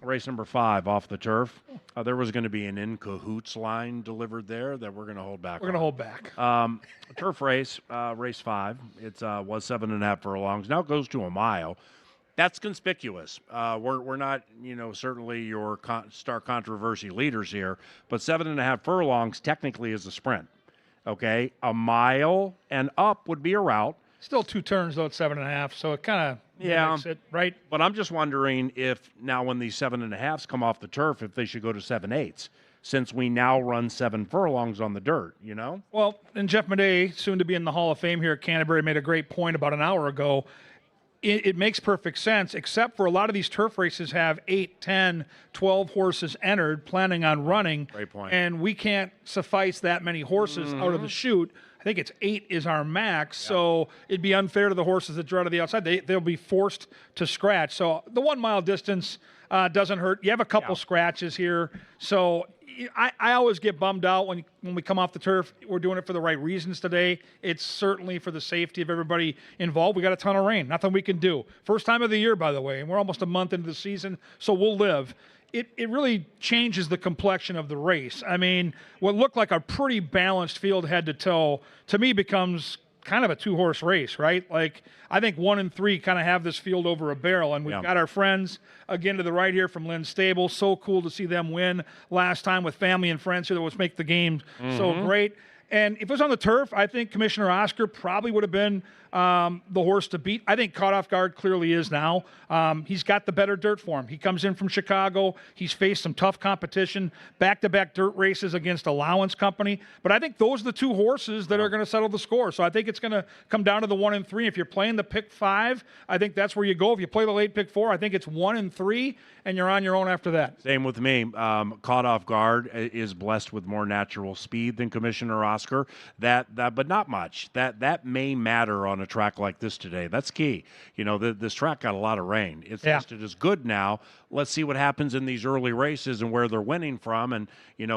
Race number 5 off the turf. There was going to be an in cahoots line delivered there that we're going to hold back. We're going to hold back. Turf race, race 5. It was 7.5 furlongs. Now it goes to a mile. That's conspicuous. We're not, certainly your star controversy leaders here, but 7.5 furlongs technically is a sprint. Okay, a mile and up would be a route. Still 2 turns though at 7.5, so it kind of makes it right. But I'm just wondering if now when these 7.5s come off the turf, if they should go to 7/8, since we now run 7 furlongs on the dirt. Well, and Jeff Madej, soon to be in the Hall of Fame here at Canterbury, made a great point about an hour ago. It makes perfect sense, except for a lot of these turf races have 8, 10, 12 horses entered, planning on running. Great point. And we can't suffice that many horses out of the chute. I think it's 8 is our max, so it'd be unfair to the horses that draw to the outside. They'll be forced to scratch. So the 1 mile distance doesn't hurt. You have a couple scratches here, so I always get bummed out when we come off the turf. We're doing it for the right reasons today. It's certainly for the safety of everybody involved. We got a ton of rain. Nothing we can do. First time of the year, by the way, and we're almost a month into the season, so we'll live. It really changes the complexion of the race. I mean, what looked like a pretty balanced field head to toe, to me becomes kind of a 2-horse race, right? Like, I think 1 and 3 kind of have this field over a barrel, and we've got our friends again to the right here from Lynn's Stable. So cool to see them win last time with family and friends here that was make the game so great. And if it was on the turf, I think Commissioner Oscar probably would have been the horse to beat. I think Caught Off Guard clearly is now. He's got the better dirt for him. He comes in from Chicago. He's faced some tough competition, back-to-back dirt races against Allowance Company. But I think those are the 2 horses that are going to settle the score. So I think it's going to come down to the 1 and 3. If you're playing the pick 5, I think that's where you go. If you play the late pick 4, I think it's 1 and 3, and you're on your own after that. Same with me. Caught Off Guard is blessed with more natural speed than Commissioner Oscar. But not much. That may matter on a track like this today. That's key. This track got a lot of rain. It's listed as good now. Let's see what happens in these early races and where they're winning from, and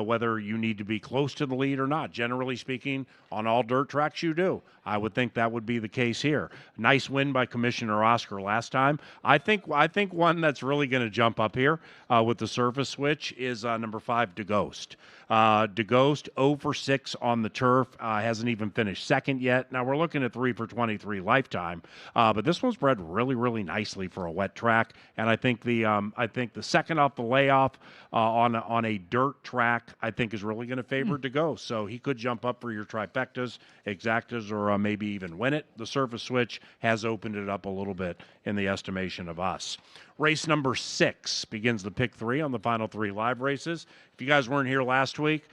whether you need to be close to the lead or not. Generally speaking, on all dirt tracks you do. I would think that would be the case here. Nice win by Commissioner Oscar last time. I think one that's really going to jump up here with the surface switch is number 5, DeGhost. DeGhost 0 for 6 on the turf, hasn't even finished second yet. Now we're looking at 3 for 23 lifetime, but this one's bred really, really nicely for a wet track. And I think the second off the layoff on a dirt track, I think is really going to favor DeGhost. So he could jump up for your trifectas, exactas, or maybe even win it. The surface switch has opened it up a little bit in the estimation of us. Race number 6 begins the pick 3 on the final 3 live races. If you guys weren't here last week,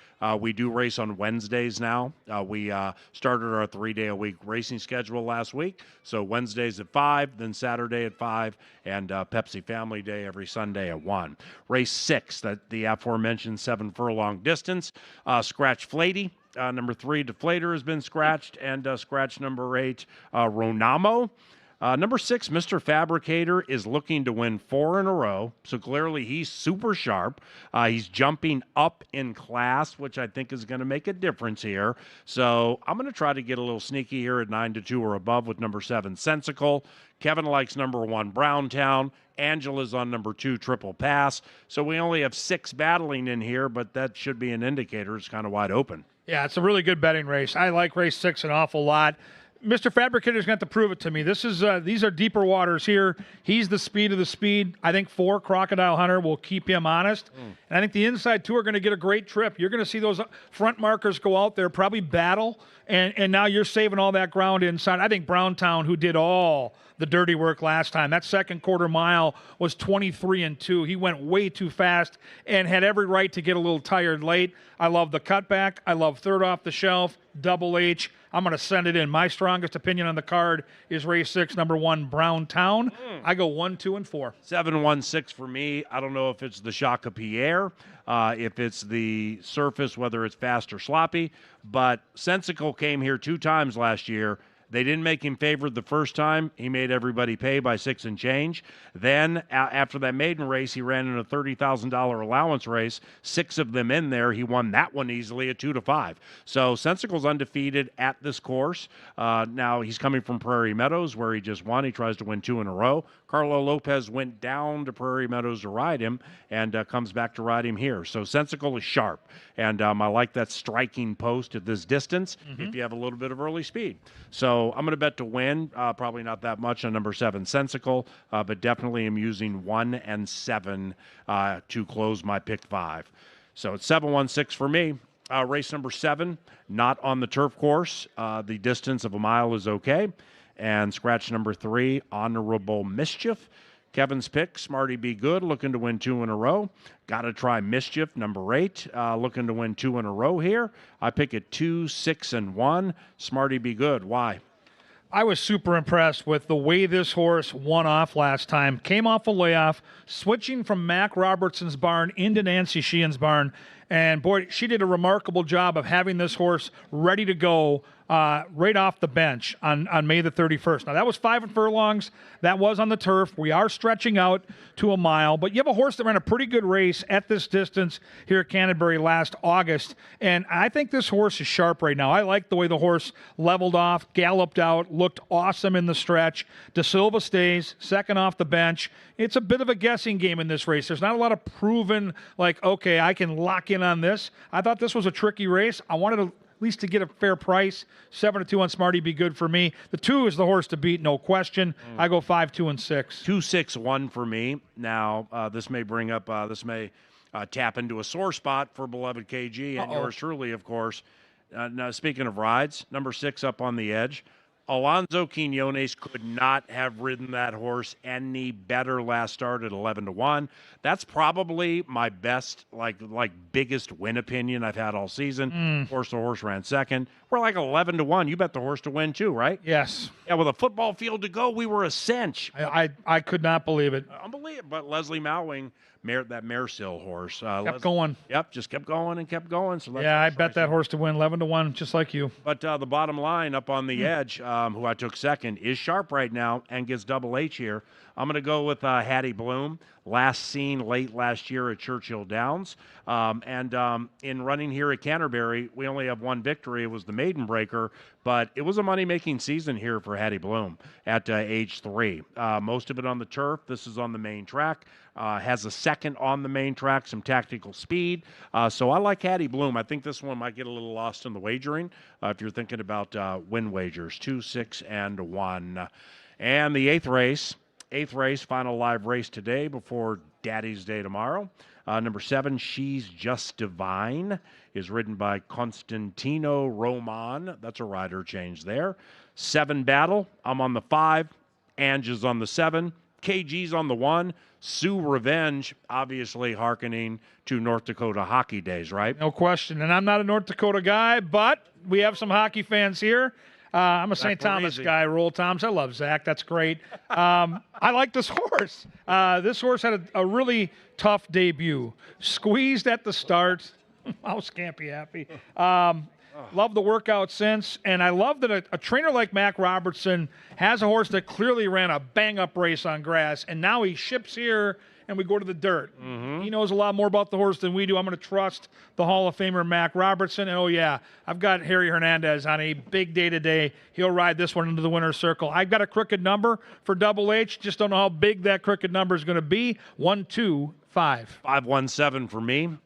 we do race on Wednesdays now. We started our 3-day-a-week racing schedule last week. So Wednesdays at 5, then Saturday at 5, and Pepsi Family Day every Sunday at 1. Race 6, the aforementioned 7-furlong distance. Scratch Flatey. Number 3, Deflator, has been scratched, and scratch number 8, Ronamo. Number 6, Mr. Fabricator, is looking to win 4 in a row, so clearly he's super sharp. He's jumping up in class, which I think is going to make a difference here. So I'm going to try to get a little sneaky here at 9-2 or above with number 7, Sensical. Kevin likes number 1, Browntown. Angela's on number 2, Triple Pass. So we only have 6 battling in here, but that should be an indicator. It's kind of wide open. Yeah, it's a really good betting race. I like race 6 an awful lot. Mr. Fabricator's going to have to prove it to me. These are deeper waters here. He's the speed of the speed. I think 4, Crocodile Hunter, will keep him honest. And I think the inside 2 are going to get a great trip. You're going to see those front markers go out there, probably battle, and now you're saving all that ground inside. I think Browntown, who did all the dirty work last time, that second quarter mile was 23-2. He went way too fast and had every right to get a little tired late. I love the cutback. I love third off the shelf, Double H. I'm going to send it in. My strongest opinion on the card is race 6, number 1, Browntown. I go 1, 2, and 4. 7, 1, 6 for me. I don't know if it's the Shaka Pierre, if it's the surface, whether it's fast or sloppy, but Sensical came here 2 times last year. They didn't make him favored the first time. He made everybody pay by 6 and change. Then, after that maiden race, he ran in a $30,000 allowance race. 6 of them in there. He won that one easily at 2-5. So Sensical's undefeated at this course. Now, he's coming from Prairie Meadows, where he just won. He tries to win 2 in a row. Carlo Lopez went down to Prairie Meadows to ride him and comes back to ride him here. So Sensical is sharp, and I like that striking post at this distance if you have a little bit of early speed. So I'm going to bet to win, probably not that much on number 7, Sensical, but definitely am using 1 and 7 to close my pick 5. So it's 7, 1, 6 for me. Race number 7, not on the turf course. The distance of a mile is okay. And scratch number 3, Honorable Mischief. Kevin's pick, Smarty Be Good, looking to win 2 in a row. Got to try Mischief, number 8, looking to win 2 in a row here. I pick it 2, 6, and 1. Smarty Be Good. Why? I was super impressed with the way this horse won off last time. Came off a layoff, switching from Mac Robertson's barn into Nancy Sheehan's barn. And, boy, she did a remarkable job of having this horse ready to go right off the bench on May the 31st. Now, that was 5 furlongs. That was on the turf. We are stretching out to a mile. But you have a horse that ran a pretty good race at this distance here at Canterbury last August. And I think this horse is sharp right now. I like the way the horse leveled off, galloped out, looked awesome in the stretch. De Silva stays, second off the bench. It's a bit of a guessing game in this race. There's not a lot of proven, like, okay, I can lock in on this. I thought this was a tricky race. I wanted to at least to get a fair price. 7-2 on Smarty Be Good for me. The 2 is the horse to beat, no question. I go 5, 2, and 6. 2, 6, 1 for me. Now, this may bring up, tap into a sore spot for beloved KG and yours truly, of course. Now, speaking of rides, number 6 up on the edge. Alonzo Quinones could not have ridden that horse any better last start at 11-1. That's probably my best, like biggest win opinion I've had all season. Of course, the horse ran second. We're like 11-1. You bet the horse to win too, right? Yes. Yeah, with a football field to go, we were a cinch. I could not believe it. Unbelievable. But Leslie Mowing, that Maresill horse. Kept going. Yep, just kept going and kept going. So yeah, I bet that horse to win 11-1, just like you. But the bottom line up on the edge, who I took second, is sharp right now and gets Double H here. I'm going to go with Hattie Bloom, last seen late last year at Churchill Downs. In running here at Canterbury, we only have one victory. It was the Maiden Breaker, but it was a money-making season here for Hattie Bloom at age 3. Most of it on the turf. This is on the main track. Has a second on the main track, some tactical speed. So I like Hattie Bloom. I think this one might get a little lost in the wagering if you're thinking about win wagers. 2, 6, and 1. And the eighth race, final live race today before Daddy's Day tomorrow. Number 7, She's Just Divine, is ridden by Constantino Roman. That's a rider change there. 7 Battle, I'm on the 5. Ange is on the 7. kgs on the 1. Sioux Revenge, obviously hearkening to North Dakota hockey days, right? No question. And I'm not a North Dakota guy, but we have some hockey fans here. I'm a St. Thomas guy, Roll Toms. I love Zach. That's great. I like this horse. This horse had a really tough debut. Squeezed at the start. How Scampy happy. Love the workout since. And I love that a trainer like Mac Robertson has a horse that clearly ran a bang-up race on grass, and now he ships here and we go to the dirt. He knows a lot more about the horse than we do. I'm going to trust the Hall of Famer Mac Robertson. And, oh, yeah, I've got Harry Hernandez on a big day today. He'll ride this one into the winner's circle. I've got a crooked number for Double H. Just don't know how big that crooked number is going to be. 1, 2, 5. 517 for me.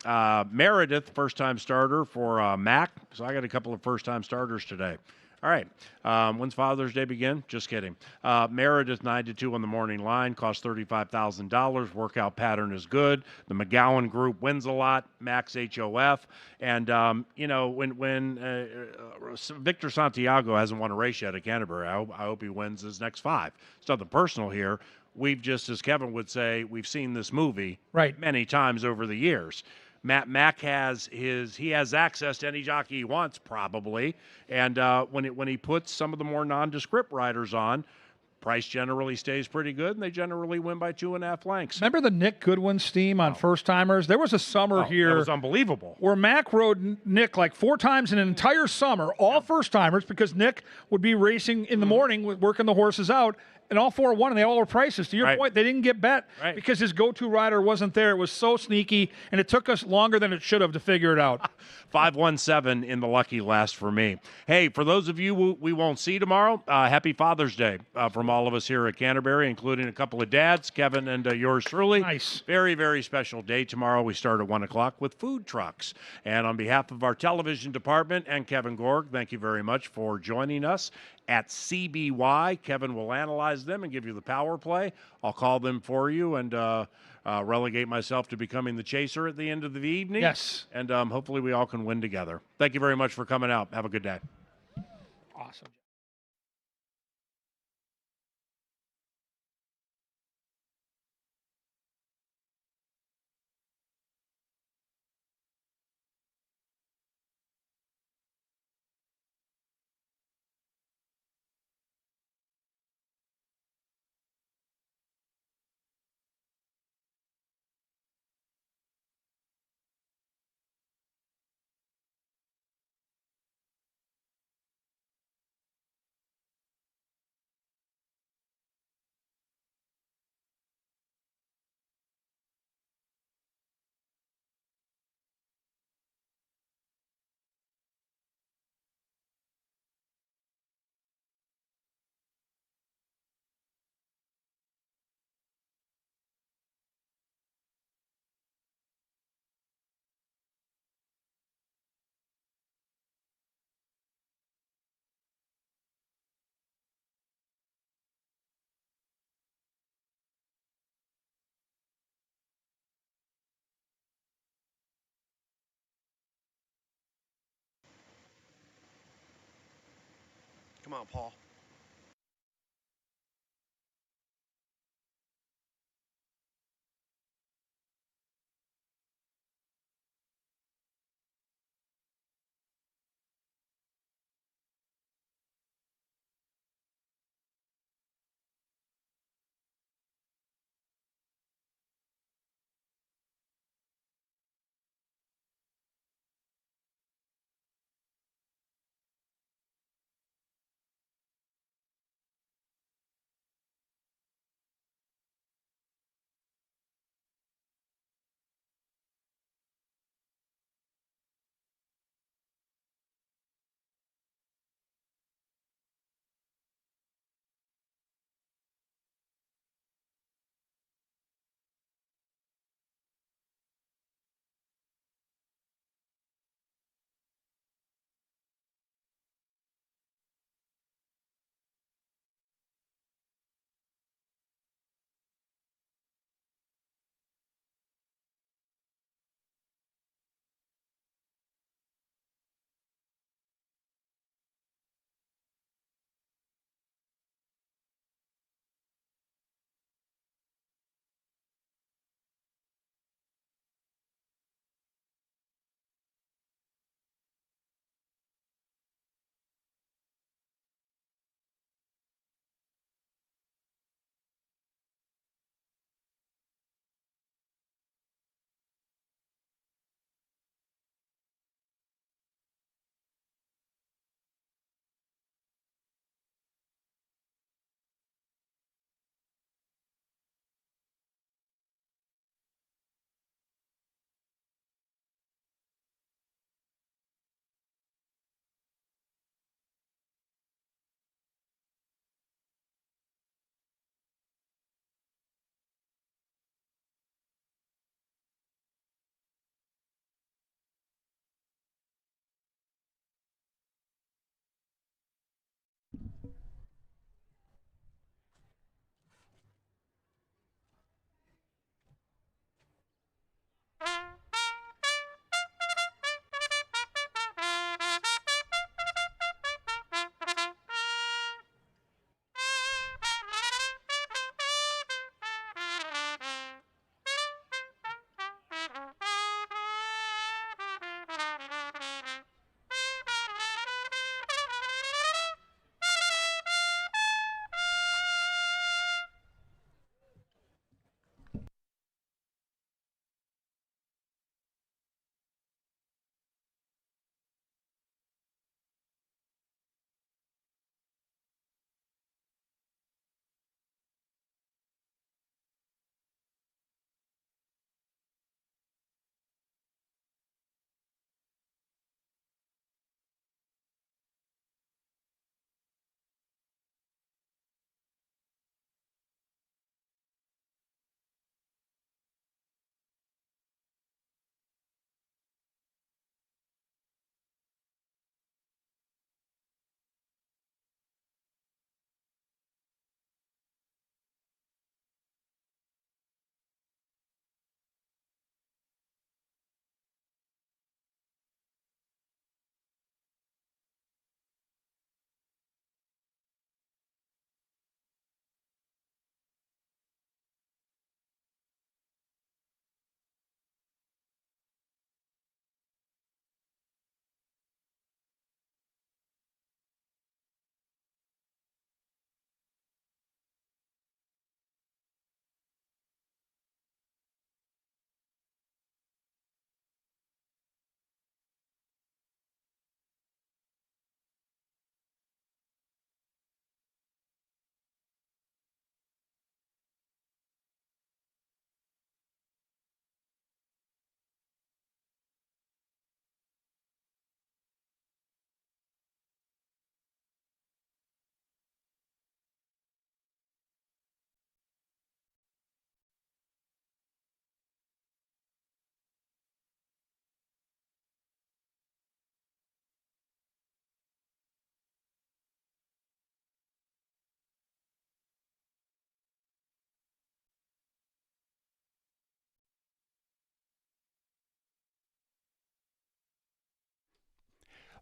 Meredith, first-time starter for Mac. So I got a couple of first-time starters today. All right. When's Father's Day begin? Just kidding. Meredith, 9 to 2 on the morning line, cost $35,000. Workout pattern is good. The McGowan group wins a lot. Max HOF. And, when Victor Santiago hasn't won a race yet at Canterbury, I hope he wins his next 5. It's nothing personal here. We've just, as Kevin would say, we've seen this movie many times over the years. Mac has access to any jockey he wants, probably. And when he puts some of the more nondescript riders on, price generally stays pretty good, and they generally win by 2.5 lengths. Remember the Nick Goodwin steam on first timers? There was a summer here. That was unbelievable. Where Mac rode Nick like 4 times in an entire summer, all first timers, because Nick would be racing in the morning, working the horses out. And all 4 won, and they all were prices. To your point, they didn't get bet because his go-to rider wasn't there. It was so sneaky, and it took us longer than it should have to figure it out. 517 in the lucky last for me. Hey, for those of you we won't see tomorrow, happy Father's Day from all of us here at Canterbury, including a couple of dads, Kevin and yours truly. Nice. Very, very special day tomorrow. We start at 1 o'clock with food trucks. And on behalf of our television department and Kevin Gorg, thank you very much for joining us at CBY. Kevin will analyze them and give you the power play. I'll call them for you and relegate myself to becoming the chaser at the end of the evening. Yes. And hopefully we all can win together. Thank you very much for coming out. Have a good day. Awesome. Come on, Paul.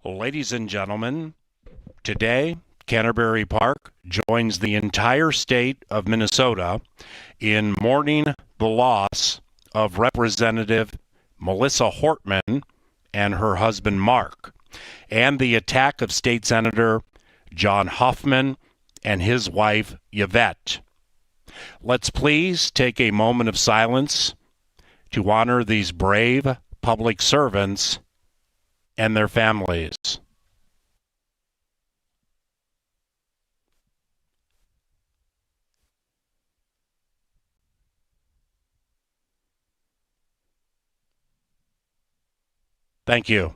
Ladies and gentlemen, today Canterbury Park joins the entire state of Minnesota in mourning the loss of Representative Melissa Hortman and her husband Mark, and the attack of State Senator John Huffman and his wife Yvette. Let's please take a moment of silence to honor these brave public servants and their families. Thank you.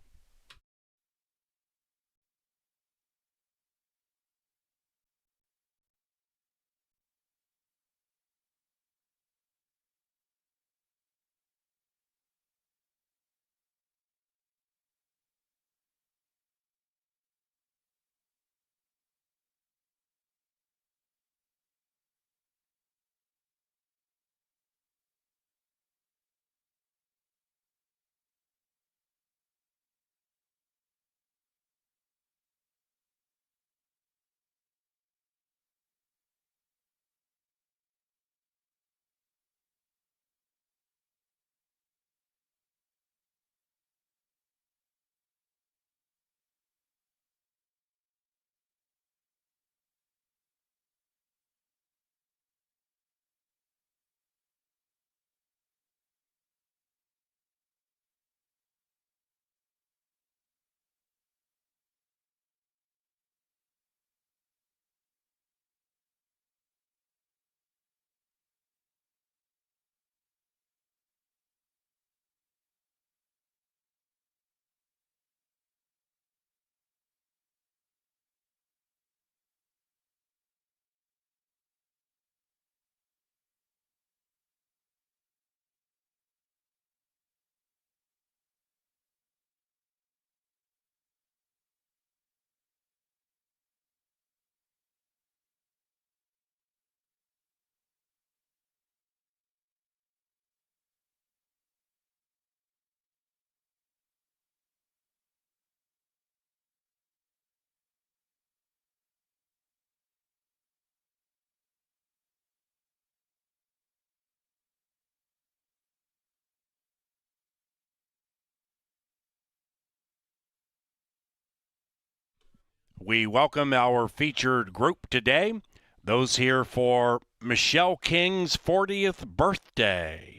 We welcome our featured group today, those here for Michelle King's 40th birthday.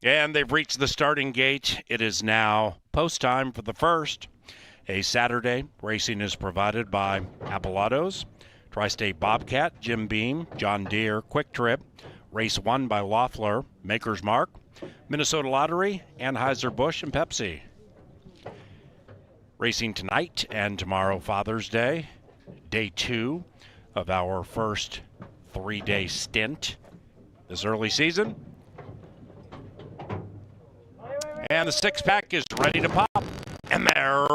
And they've reached the starting gate. It is now post time for the first. A Saturday racing is provided by Appalatos, Tri-State Bobcat, Jim Beam, John Deere, Quick Trip, Race 1 by Loeffler, Maker's Mark, Minnesota Lottery, Anheuser-Busch, and Pepsi. Racing tonight and tomorrow, Father's Day, day 2 of our first 3-day stint this early season. And the six-pack is ready to pop. And they're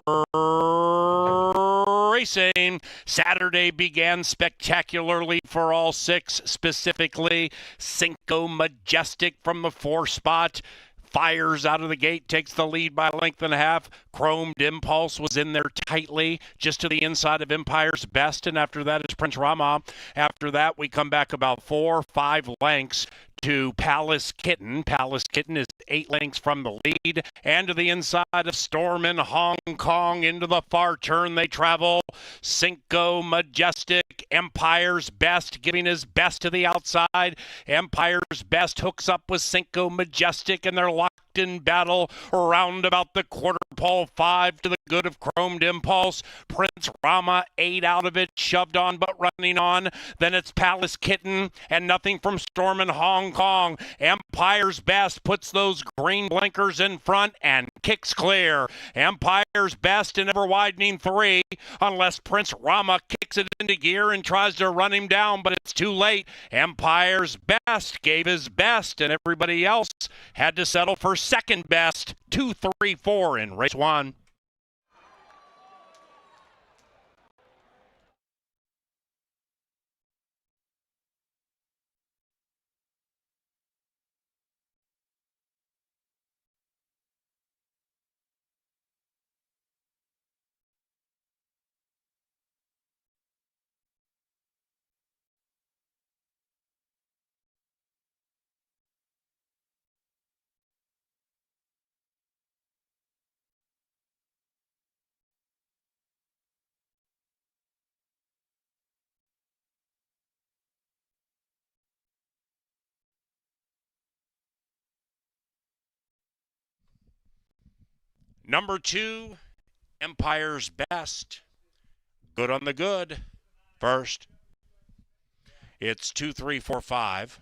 racing. Saturday began spectacularly for all 6, specifically Cinco Majestic from the 4 spot. Fires out of the gate, takes the lead by a length and a half. Chromed Impulse was in there tightly, just to the inside of Empire's Best, and after that is Prince Rama. After that, we come back about 4-5 lengths to Palace Kitten. Palace Kitten is 8 lengths from the lead, and to the inside of Storm in Hong Kong. Into the far turn they travel. Cinco Majestic, Empire's Best, giving his best to the outside. Empire's Best hooks up with Cinco Majestic, and they're locked in battle around about the quarter pole. 5 to the good of Chromed Impulse. Prince Rama 8 out of it, shoved on but running on. Then it's Palace Kitten and nothing from Storm in Hong Kong. Empire's Best puts those green blinkers in front and kicks clear. Empire's Best in ever widening 3, unless Prince Rama kicks it into gear and tries to run him down, but it's too late. Empire's Best gave his best, and everybody else had to settle for second best. 2, 3, 4 in race 1. Number 2, Empire's Best. Good on the good. First. It's 2, 3, 4, 5.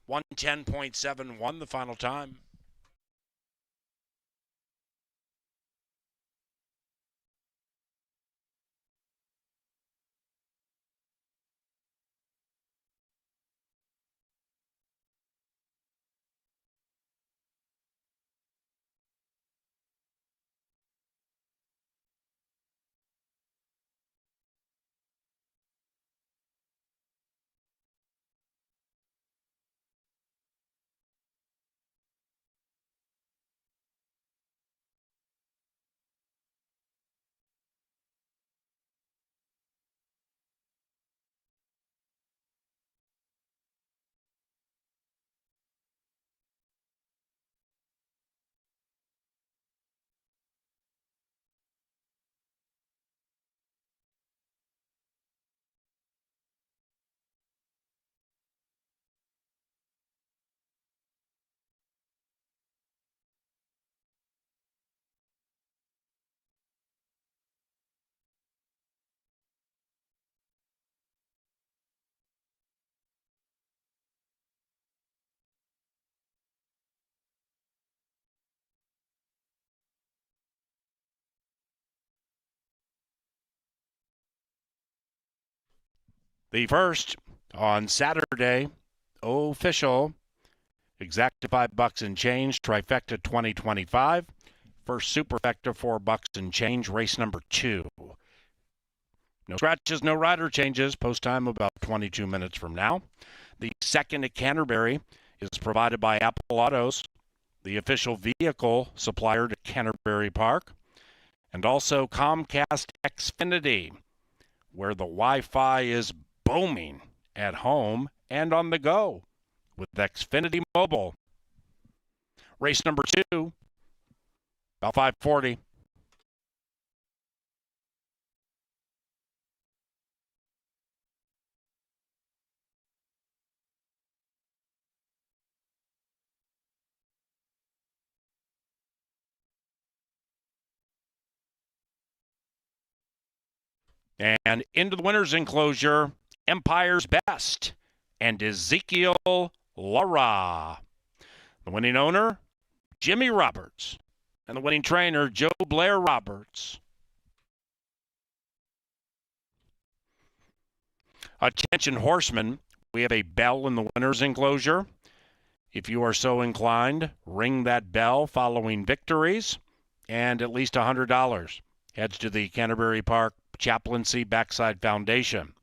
110.71 the final time. The first on Saturday, official, exacta $5 and change, trifecta 2025. First superfecta $4 and change, race number 2. No scratches, no rider changes. Post time about 22 minutes from now. The second at Canterbury is provided by Appalatos, the official vehicle supplier to Canterbury Park, and also Comcast Xfinity, where the Wi-Fi is booming at home and on the go with Xfinity Mobile. Race number 2, about 5:40. And into the winner's enclosure, Empire's Best and Ezekiel Lara. The winning owner, Jimmy Roberts. And the winning trainer, Joe Blair Roberts. Attention horsemen, we have a bell in the winner's enclosure. If you are so inclined, ring that bell following victories, and at least $100 heads to the Canterbury Park Chaplaincy Backside Foundation.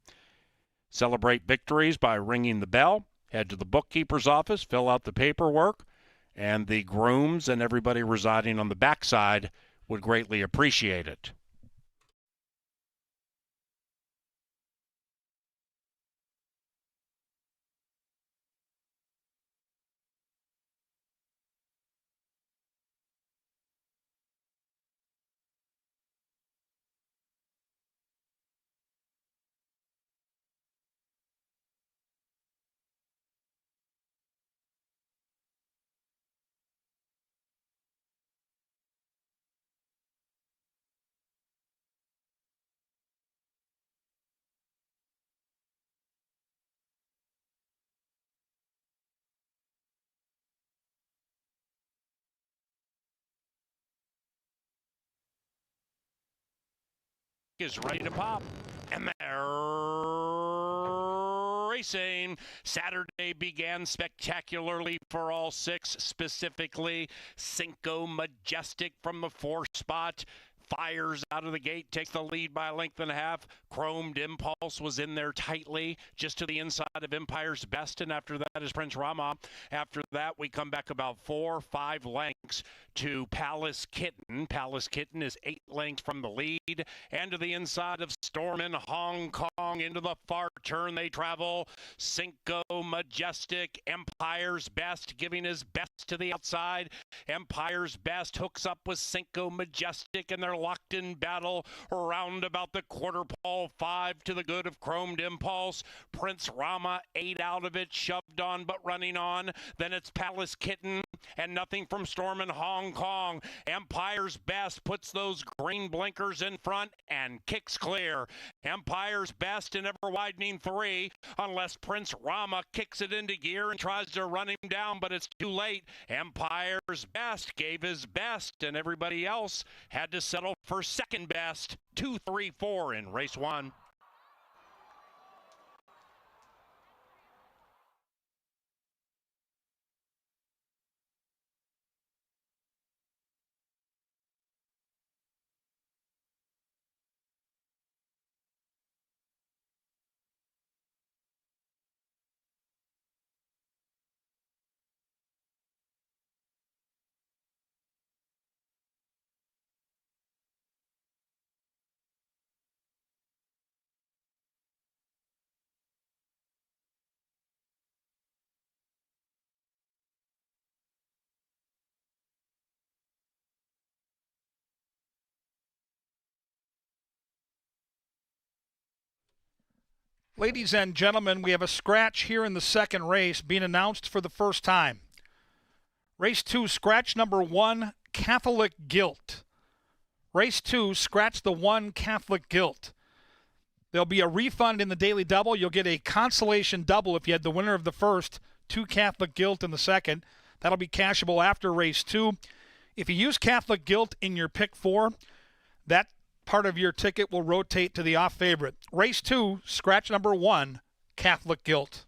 Celebrate victories by ringing the bell. Head to the bookkeeper's office, fill out the paperwork, and the grooms and everybody residing on the backside would greatly appreciate it. Is ready to pop, and they're racing. Saturday began spectacularly for all six, specifically Cinco Majestic from the 4th spot. Fires out of the gate, takes the lead by a length and a half. Chromed Impulse was in there tightly, just to the inside of Empire's Best, and after that is Prince Rama. After that, we come back about 4 or 5 lengths to Palace Kitten. Palace Kitten is 8 lengths from the lead, and to the inside of Storm in Hong Kong. Into the far turn they travel. Cinco Majestic, Empire's Best, giving his best to the outside. Empire's Best hooks up with Cinco Majestic, and they're locked in battle around about the quarter pole. 5 to the good of Chromed Impulse. Prince Rama 8 out of it, shoved on but running on. Then it's Palace Kitten and nothing from Storm in Hong Kong. Empire's Best puts those green blinkers in front and kicks clear. Empire's Best in ever widening 3, unless Prince Rama kicks it into gear and tries to run him down, but it's too late. Empire's Best gave his best, and everybody else had to settle for second best. 2, 3, 4 in race 1. Ladies and gentlemen, we have a scratch here in the second race being announced for the first time. Race 2, scratch number 1, Catholic Guilt. Race 2, scratch the 1, Catholic Guilt. There'll be a refund in the daily double. You'll get a consolation double if you had the winner of the first, 2 Catholic Guilt in the second. That'll be cashable after race 2. If you use Catholic Guilt in your pick 4, that part of your ticket will rotate to the off favorite. Race 2, scratch number 1, Catholic Guilt.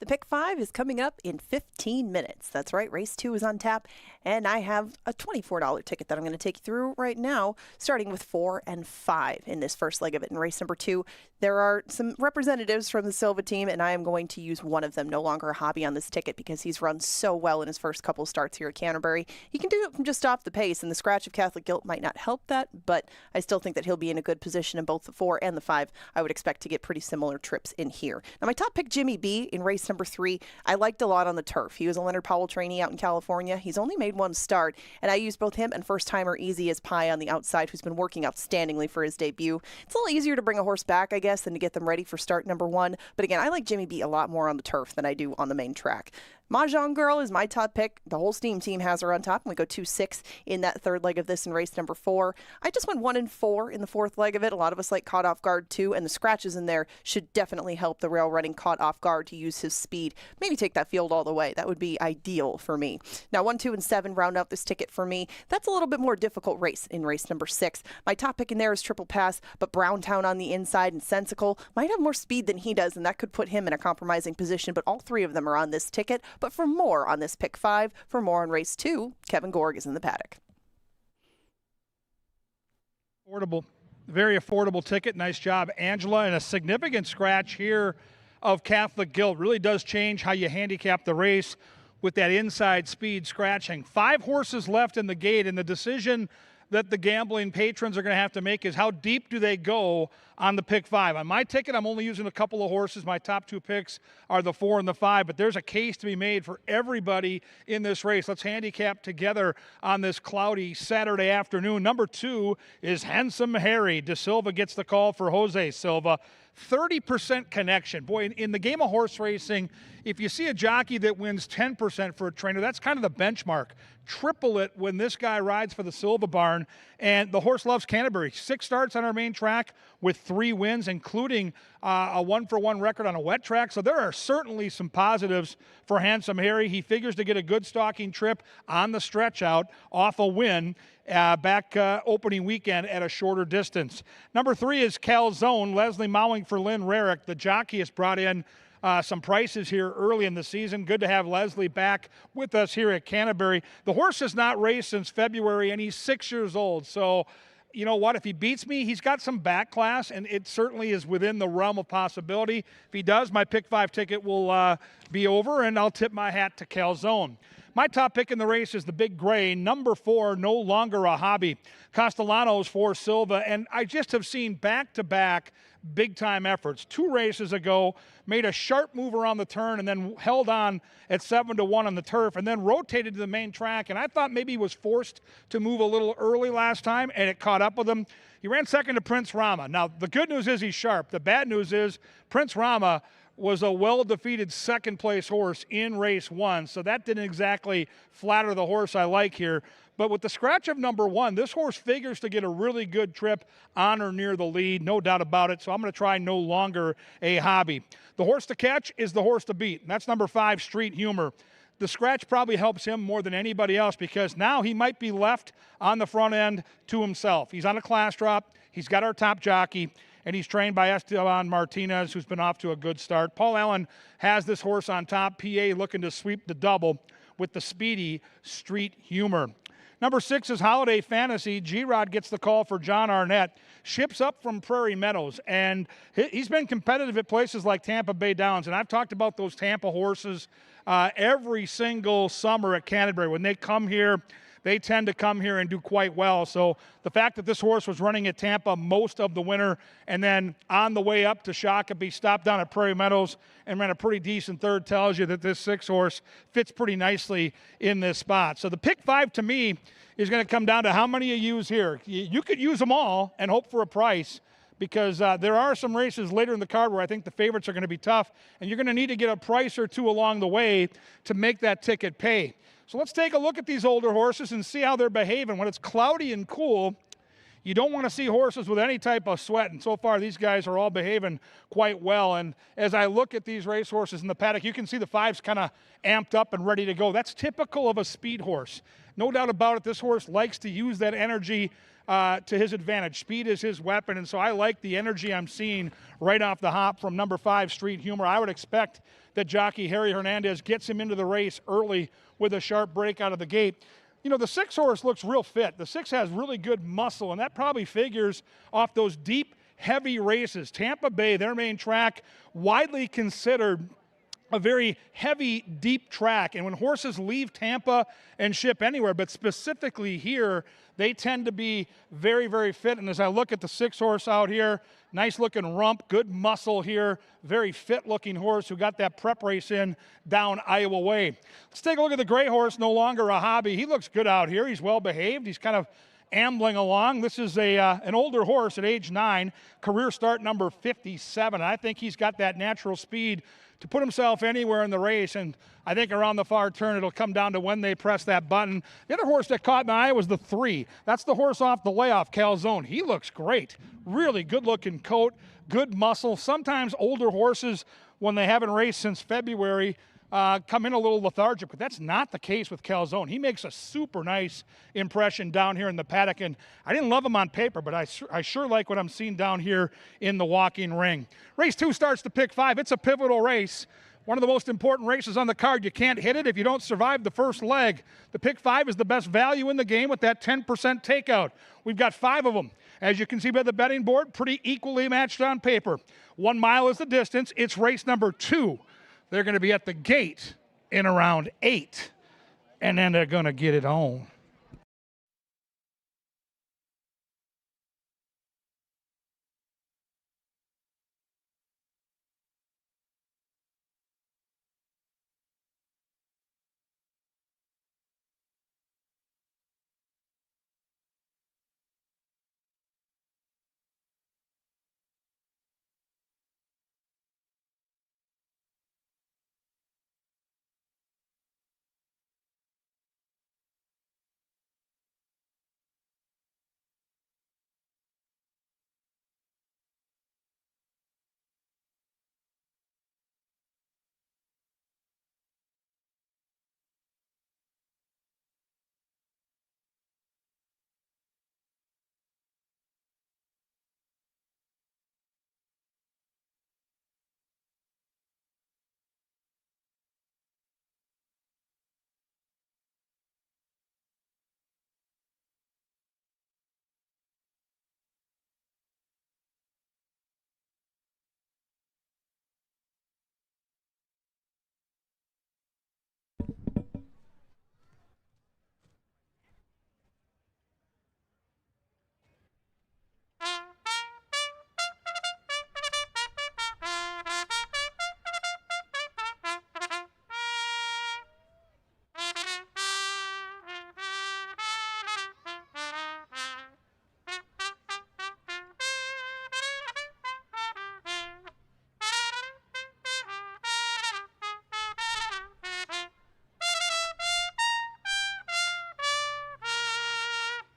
The pick 5 is coming up in 15 minutes. That's right, race 2 is on tap, and I have a $24 ticket that I'm going to take you through right now, starting with 4 and 5 in this first leg of it. In race number 2, there are some representatives from the Silva team, and I am going to use one of them. No longer a hobby on this ticket because he's run so well in his first couple starts here at Canterbury. He can do it from just off the pace, and the scratch of Catholic Guilt might not help that, but I still think that he'll be in a good position in both the 4 and the 5. I would expect to get pretty similar trips in here. Now, my top pick, Jimmy B, in race number 3, I liked a lot on the turf. He was a Leonard Powell trainee out in California. He's only made one start, and I used both him and first-timer Easy as Pie on the outside, who's been working outstandingly for his debut. It's a little easier to bring a horse back, I guess, than to get them ready for start number 1. But again, I like Jimmy B a lot more on the turf than I do on the main track. Mahjong Girl is my top pick. The whole Steam team has her on top, and we go 2-6 in that third leg of this in race number 4. I just went 1 and 4 in the fourth leg of it. A lot of us like Caught Off Guard too, and the scratches in there should definitely help the rail running Caught Off Guard to use his speed. Maybe take that field all the way. That would be ideal for me. Now 1, 2, and 7 round out this ticket for me. That's a little bit more difficult race in race number 6. My top pick in there is Triple Pass, but Browntown on the inside and Sensical might have more speed than he does, and that could put him in a compromising position, but all 3 of them are on this ticket. But for more on this pick 5, for more on race 2, Kevin Gorg is in the paddock. Affordable, very affordable ticket. Nice job, Angela. And a significant scratch here of Catholic Guilt. Really does change how you handicap the race with that inside speed scratching. 5 horses left in the gate, and the decision that the gambling patrons are going to have to make is how deep do they go on the pick 5. On my ticket, I'm only using a couple of horses. My top 2 picks are the 4 and the 5, but there's a case to be made for everybody in this race. Let's handicap together on this cloudy Saturday afternoon. Number 2 is Handsome Harry. De Silva gets the call for Jose Silva. 30% connection. Boy, in the game of horse racing, if you see a jockey that wins 10% for a trainer, that's kind of the benchmark. Triple it when this guy rides for the Silva barn, and the horse loves Canterbury. 6 starts on our main track with 3 wins, including a 1-for-1 record on a wet track. So there are certainly some positives for Handsome Harry. He figures to get a good stalking trip on the stretch out off a win back opening weekend at a shorter distance. Number 3 is Calzone. Leslie Mowing for Lynn Rarick. The jockey has brought in some prices here early in the season. Good to have Leslie back with us here at Canterbury. The horse has not raced since February, and he's 6 years old. So, you know what? If he beats me, he's got some back class, and it certainly is within the realm of possibility. If he does, my pick 5 ticket will be over, and I'll tip my hat to Calzone. My top pick in the race is the Big Gray, number 4, no longer a hobby. Castellanos for Silva, and I just have seen back-to-back big-time efforts. 2 races ago, made a sharp move around the turn and then held on at 7-1 on the turf and then rotated to the main track, and I thought maybe he was forced to move a little early last time, and it caught up with him. He ran second to Prince Rama. Now, the good news is he's sharp. The bad news is Prince Rama was a well-defeated second-place horse in race 1, so that didn't exactly flatter the horse I like here. But with the scratch of number 1, this horse figures to get a really good trip on or near the lead, no doubt about it, so I'm going to try no longer a hobby. The horse to catch is the horse to beat, and that's number 5, Street Humor. The scratch probably helps him more than anybody else because now he might be left on the front end to himself. He's on a class drop. He's got our top jockey, and he's trained by Esteban Martinez, who's been off to a good start. Paul Allen has this horse on top. PA looking to sweep the double with the speedy Street Humor. Number 6 is Holiday Fantasy. G-Rod gets the call for John Arnett. Ships up from Prairie Meadows, and he's been competitive at places like Tampa Bay Downs, and I've talked about those Tampa horses every single summer at Canterbury. When they come here, they tend to come here and do quite well. So the fact that this horse was running at Tampa most of the winter and then on the way up to Shakopee, stopped down at Prairie Meadows and ran a pretty decent third tells you that this 6 horse fits pretty nicely in this spot. So the pick 5 to me is going to come down to how many you use here. You could use them all and hope for a price because there are some races later in the card where I think the favorites are going to be tough, and you're going to need to get a price or 2 along the way to make that ticket pay. So let's take a look at these older horses and see how they're behaving. When it's cloudy and cool, You don't want to see horses with any type of sweat, and so far these guys are all behaving quite well. And as I look at these racehorses in the paddock, you can see the 5's kind of amped up and ready to go. That's typical of a speed horse. No doubt about it, this horse likes to use that energy to his advantage. Speed is his weapon, and so I like the energy I'm seeing right off the hop from number 5, Street Humor. I would expect that jockey Harry Hernandez gets him into the race early with a sharp break out of the gate. You know, the 6 horse looks real fit. The 6 has really good muscle, and that probably figures off those deep, heavy races. Tampa Bay, their main track, widely considered a very heavy, deep track. And when horses leave Tampa and ship anywhere, but specifically here, they tend to be very, very fit. And as I look at the 6 horse out here, nice looking rump, good muscle here, very fit looking horse who got that prep race in down Iowa way. Let's take a look at the gray horse, no longer a hobby. He looks good out here. He's well behaved. He's kind of ambling along. This is an older horse at age 9, career start number 57. I think he's got that natural speed to put himself anywhere in the race, and I think around the far turn it'll come down to when they press that button. The other horse that caught my eye was the 3. That's the horse off the layoff, Calzone. He looks great. Really good-looking coat, good muscle. Sometimes older horses, when they haven't raced since February, come in a little lethargic, but that's not the case with Calzone. He makes a super nice impression down here in the paddock, and I didn't love him on paper, but I sure like what I'm seeing down here in the walking ring. Race 2 starts to pick 5. It's a pivotal race. One of the most important races on the card. You can't hit it if you don't survive the first leg. The pick 5 is the best value in the game with that 10% takeout. We've got 5 of them. As you can see by the betting board, pretty equally matched on paper. 1 mile is the distance. It's race number 2. They're going to be at the gate in around 8, and then they're going to get it on.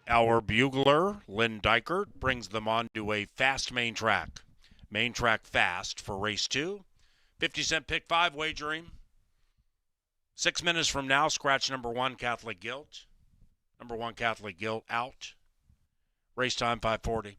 Our bugler, Lynn Dykert, brings them on to a fast main track. Main track fast for race 2. 50-cent pick 5 wagering. 6 minutes from now, scratch number 1, Catholic Guilt. Number 1, Catholic Guilt out. Race time 5:40.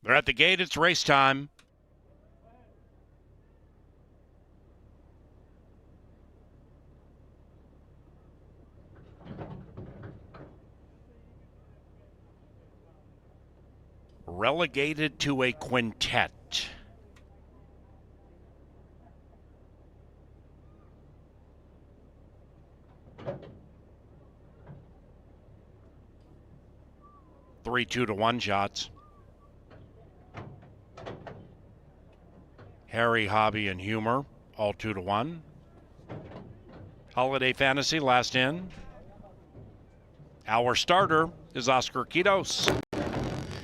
They're at the gate. It's race time. Relegated to a quintet. Three 2-to-1 shots. Harry, Hobby, and Humor, all 2-to-1. Holiday Fantasy, last in. Our starter is Oscar Quitos.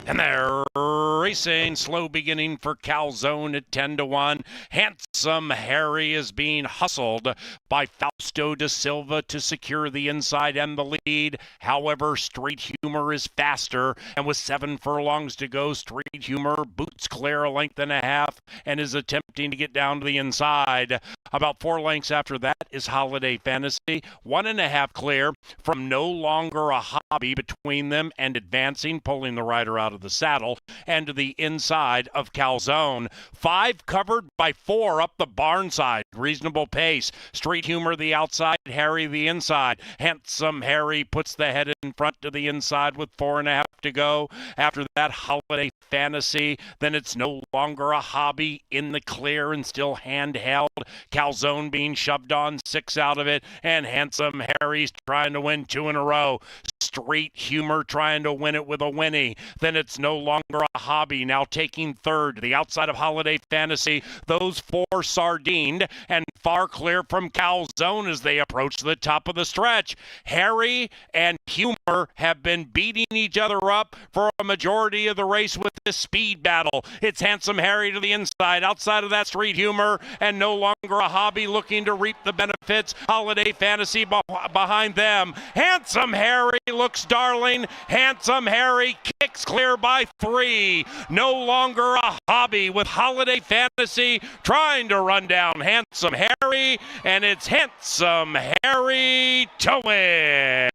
And they're racing. Slow beginning for Calzone at 10-to-1. Handsome Harry is being hustled by Fausto da Silva to secure the inside and the lead. However, Street Humor is faster, and with 7 furlongs to go, Street Humor boots clear a length and a half and is attempting to get down to the inside. About 4 lengths after that is Holiday Fantasy. 1.5 clear from No Longer a Hobby between them and advancing, pulling the rider out of the saddle and to the inside of Calzone. 5 covered by 4 up the barn side. Reasonable pace. Street Humor the outside, Harry the inside. Handsome Harry puts the head in front to the inside with 4.5 to go. After that, Holiday Fantasy. Then it's No Longer a Hobby in the clear and still handheld. Calzone being shoved on 6 out of it, and Handsome Harry's trying to win 2 in a row. Street Humor trying to win it with a Winnie. Then it's No Longer a Hobby now taking third. The outside of Holiday Fantasy. Those 4 sardined and far clear from Calzone as they approach the top of the stretch. Harry and Humor have been beating each other up for a majority of the race with this speed battle. It's Handsome Harry to the inside. Outside of that, Street Humor and No Longer a Hobby looking to reap the benefits. Holiday Fantasy behind them. Handsome Harry looks darling. Handsome Harry kicks clear by 3. No Longer a Hobby with Holiday Fantasy trying to run down Handsome Harry, and it's Handsome Harry to win.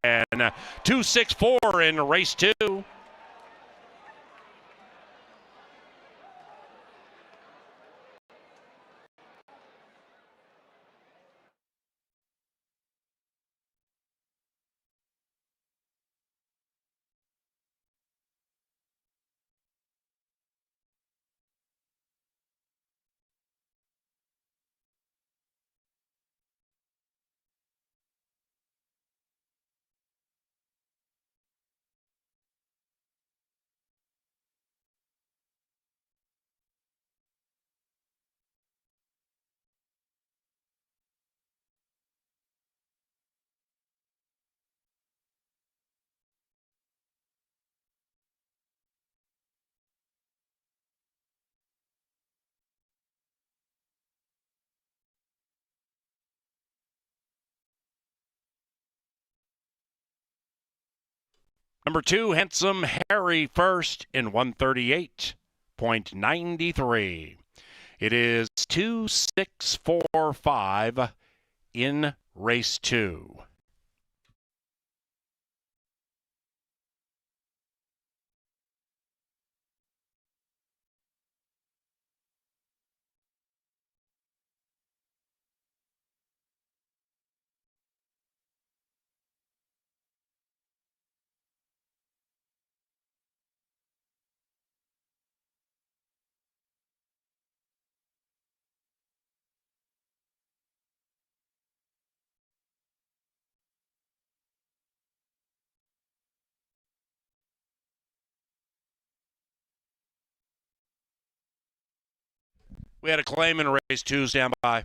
2-6-4 in race 2. Number 2, Handsome Harry first in 138.93. It is 2-6-4-5 in race 2. We had a claim in race 2. Stand by.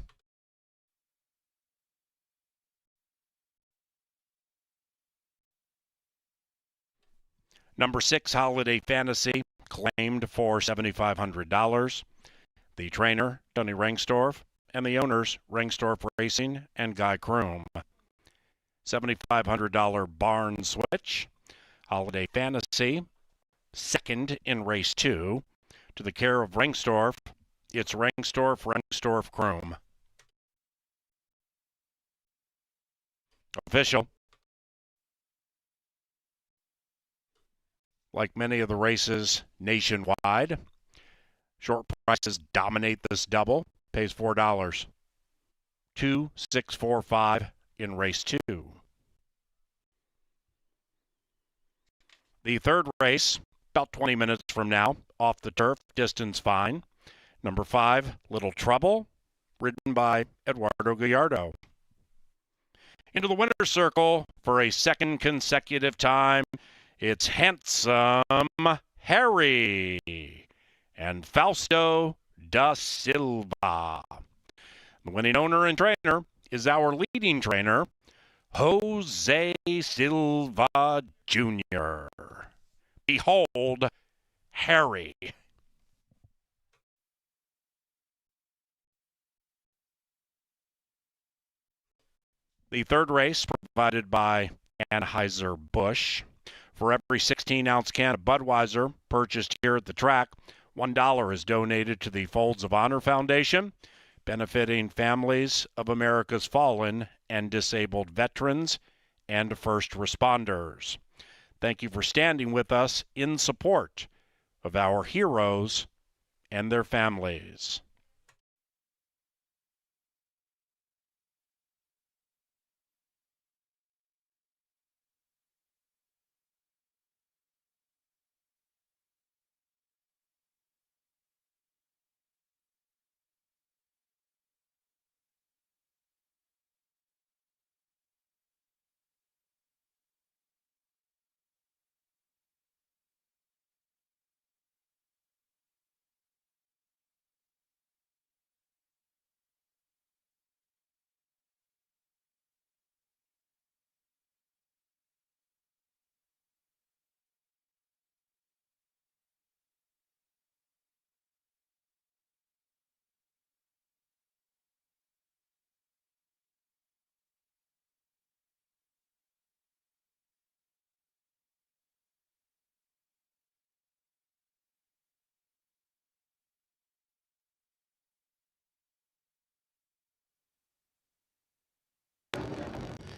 Number 6, Holiday Fantasy, claimed for $7,500. The trainer, Tony Rengstorff, and the owners, Rengstorff Racing and Guy Kroom. $7,500 barn switch. Holiday Fantasy, second in race 2. To the care of Rengstorff, it's Rengstorff, Kroom. Official. Like many of the races nationwide, Short prices dominate this double. Pays $4. 2-6-4-5 in race 2. The third race, about 20 minutes from now, off the turf, distance fine. Number 5, Little Trouble, ridden by Eduardo Gallardo. Into the winner's circle for a second consecutive time, it's Handsome Harry and Fausto da Silva. The winning owner and trainer is our leading trainer, Jose Silva Jr. Behold, Harry. The third race provided by Anheuser-Busch. For every 16-ounce can of Budweiser purchased here at the track, $1 is donated to the Folds of Honor Foundation, benefiting families of America's fallen and disabled veterans and first responders. Thank you for standing with us in support of our heroes and their families.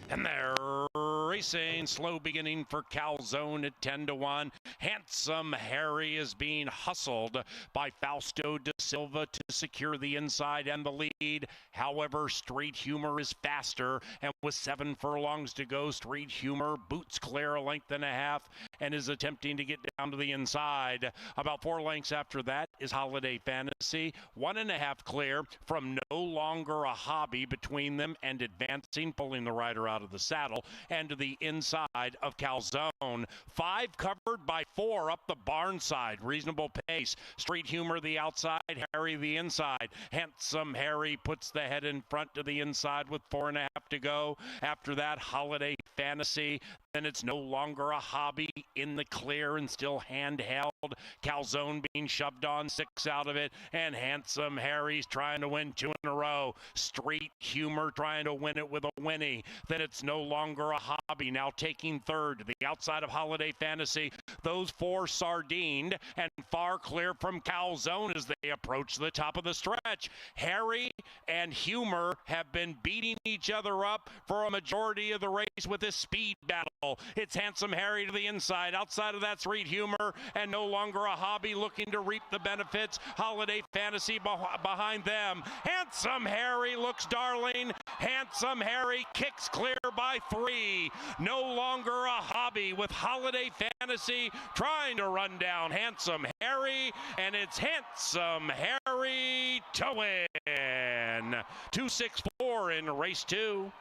And they're racing. Slow beginning for Calzone at 10-1. Handsome Harry is being hustled by Fausto da Silva to secure the inside and the lead. However, Street Humor is faster, and with 7 furlongs to go, Street Humor boots clear a length and a half and is attempting to get down to the inside. About 4 lengths after that is Holiday Fantasy. 1.5 clear from No Longer a Hobby between them and Advancing, pulling the rider out of the saddle and to the inside of Calzone. 5 covered by 4 up the barn side. Reasonable pace. Street Humor the outside, Harry the inside. Handsome Harry puts the head in front to the inside with 4.5 to go. After that, Holiday Fantasy. Then it's No Longer a Hobby in the clear and still handheld. Calzone being shoved on 6 out of it, and Handsome Harry's trying to win 2 in a row. Street Humor trying to win it with a whinny. Then it's No Longer a Hobby now taking third to the outside of Holiday Fantasy. Those 4 sardined and far clear from Calzone as they approach the top of the stretch. Harry and Humor have been beating each other up for a majority of the race with this speed battle. It's Handsome Harry to the inside. Outside of that, Street Humor and No Longer a Hobby looking to reap the benefits. Holiday Fantasy behind them. Handsome Harry looks darling. Handsome Harry kicks clear by 3. No Longer a Hobby with Holiday Fantasy trying to run down Handsome Harry, and it's Handsome Harry to win. 2-6-4 in race 2.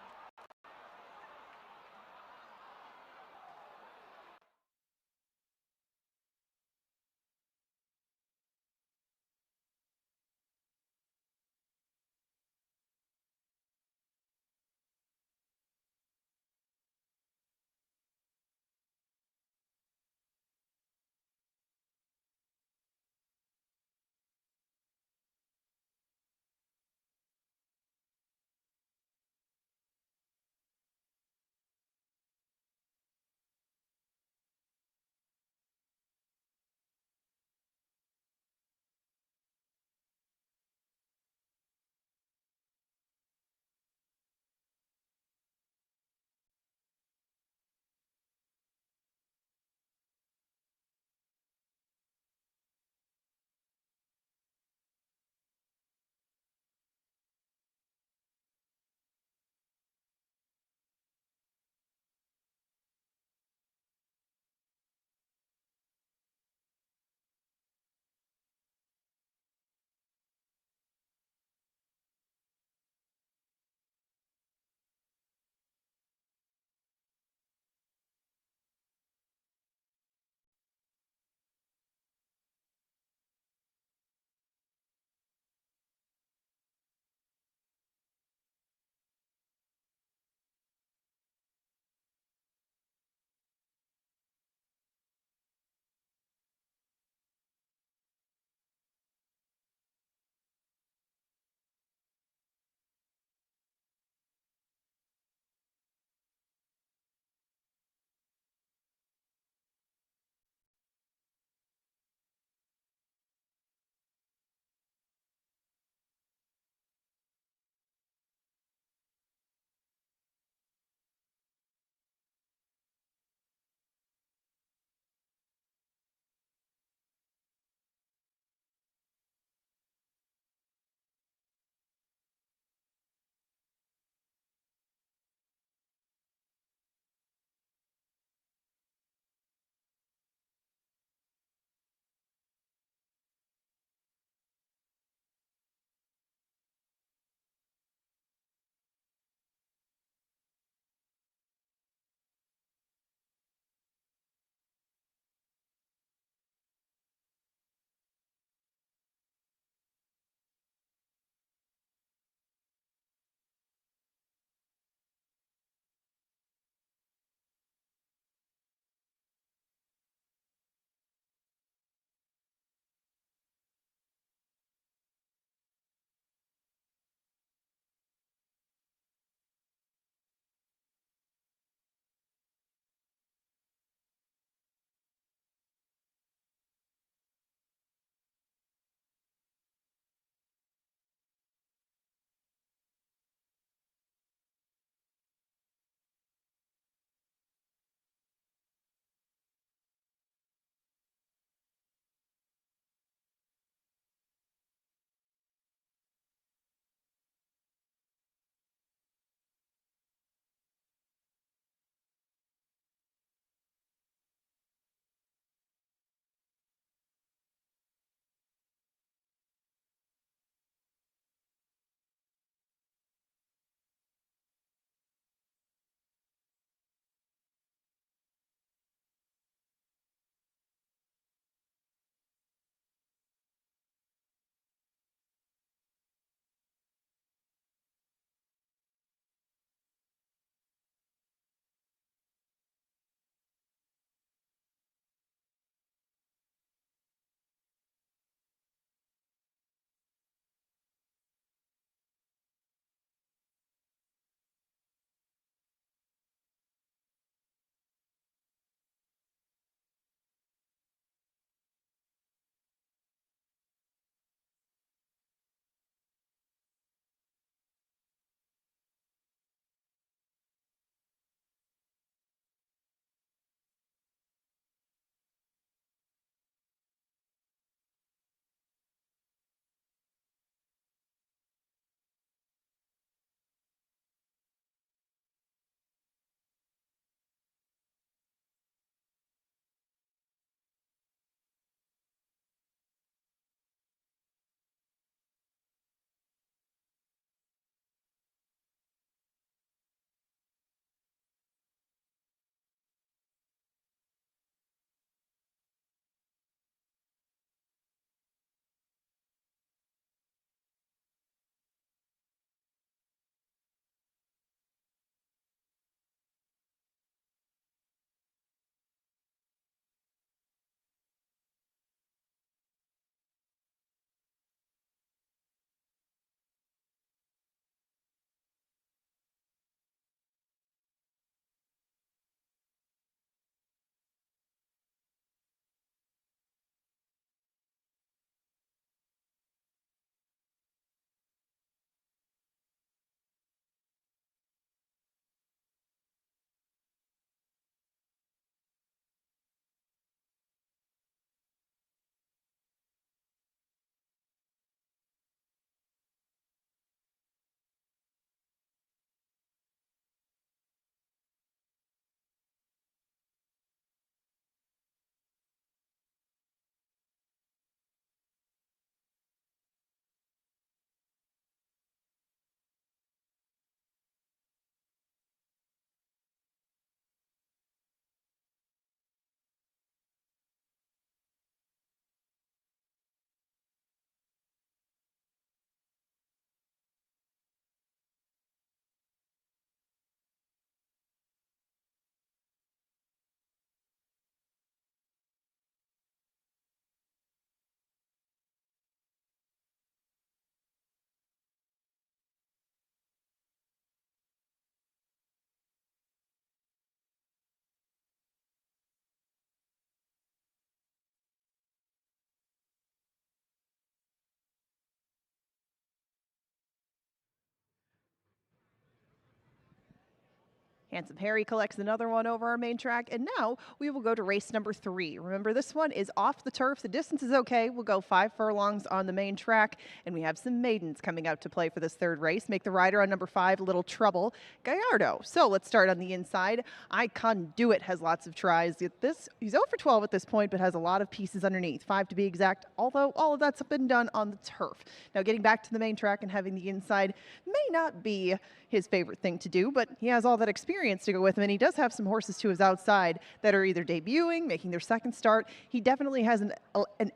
Handsome Harry collects another one over our main track. And now we will go to race number 3. Remember, this one is off the turf. The distance is okay. We'll go 5 furlongs on the main track. And we have some maidens coming out to play for this third race. Make the rider on number 5, Little Trouble, Gallardo. So let's start on the inside. I Conduit has lots of tries. He's 0 for 12 at this point, but has a lot of pieces underneath. 5 to be exact, although all of that's been done on the turf. Now getting back to the main track and having the inside may not be his favorite thing to do, but he has all that experience to go with him, and he does have some horses to his outside that are either debuting, making their second start. He definitely has an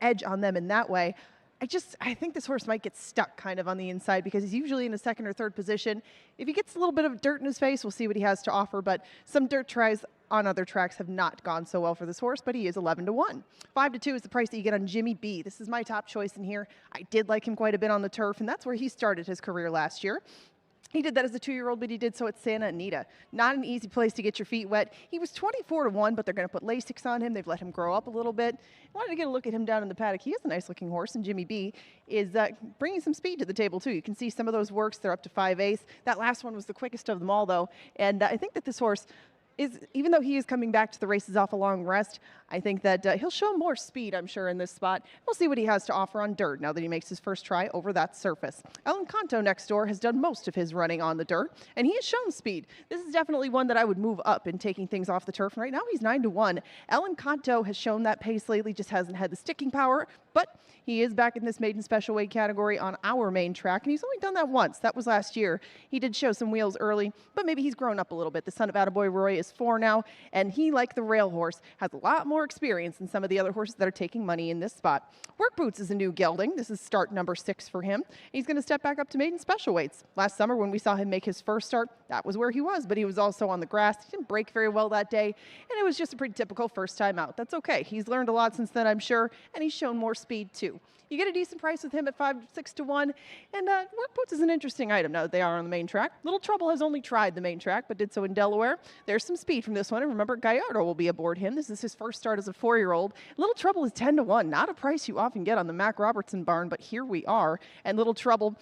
edge on them in that way. I think this horse might get stuck kind of on the inside because he's usually in a second or third position. If he gets a little bit of dirt in his face, we'll see what he has to offer, but some dirt tries on other tracks have not gone so well for this horse, but he is 11 to 1. 5 to 2 is the price that you get on Jimmy B. This is my top choice in here. I did like him quite a bit on the turf, and that's where he started his career last year. He did that as a 2-year-old, but he did so at Santa Anita. Not an easy place to get your feet wet. He was 24 to 1, but they're going to put Lasix on him. They've let him grow up a little bit. I wanted to get a look at him down in the paddock. He is a nice-looking horse, and Jimmy B is bringing some speed to the table, too. You can see some of those works. They're up to 5/8. That last one was the quickest of them all, though, and I think that this horse even though he is coming back to the races off a long rest, I think that he'll show more speed, I'm sure, in this spot. We'll see what he has to offer on dirt now that he makes his first try over that surface. El Encanto next door has done most of his running on the dirt, and he has shown speed. This is definitely one that I would move up in taking things off the turf. And right now he's 9 to 1. El Encanto has shown that pace lately, just hasn't had the sticking power, but he is back in this maiden special weight category on our main track, and he's only done that once. That was last year. He did show some wheels early, but maybe he's grown up a little bit. The son of Attaboy Roy is 4 now, and he, like the rail horse, has a lot more experience than some of the other horses that are taking money in this spot. Work Boots is a new gelding. This is start number 6 for him. He's going to step back up to maiden special weights. Last summer when we saw him make his first start, that was where he was, but he was also on the grass. He didn't break very well that day, and it was just a pretty typical first time out. That's okay. He's learned a lot since then, I'm sure, and he's shown more speed too. You get a decent price with him at 6 to 1, and Work Boots is an interesting item now that they are on the main track. Little Trouble has only tried the main track, but did so in Delaware. There's some speed from this one, and remember, Gallardo will be aboard him. This is his first start as a 4-year-old. Little Trouble is 10 to 1, not a price you often get on the Mac Robertson barn, but here we are, and Little Trouble,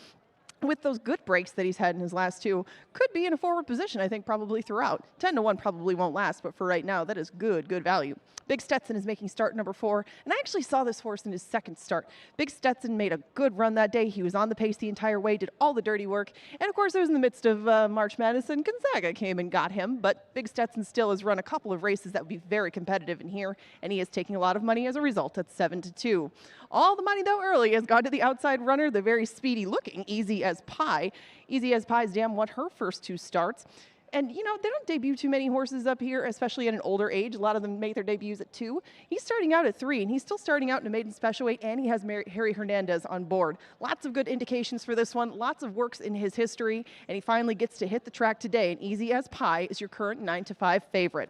with those good breaks that he's had in his last 2, could be in a forward position, I think, probably throughout. 10 to 1 probably won't last, but for right now, that is good value. Big Stetson is making start number 4, and I actually saw this horse in his second start. Big Stetson made a good run that day. He was on the pace the entire way, did all the dirty work, and of course, it was in the midst of March Madness, and Gonzaga came and got him, but Big Stetson still has run a couple of races that would be very competitive in here, and he is taking a lot of money as a result at 7 to 2. All the money, though, early has gone to the outside runner, the very speedy-looking Easy as Pie. Easy as Pie's dam won her first 2 starts. And, you know, they don't debut too many horses up here, especially at an older age. A lot of them make their debuts at 2. He's starting out at 3, and he's still starting out in a maiden special weight, and he has Harry Hernandez on board. Lots of good indications for this one, lots of works in his history, and he finally gets to hit the track today, and Easy as Pie is your current 9 to 5 favorite.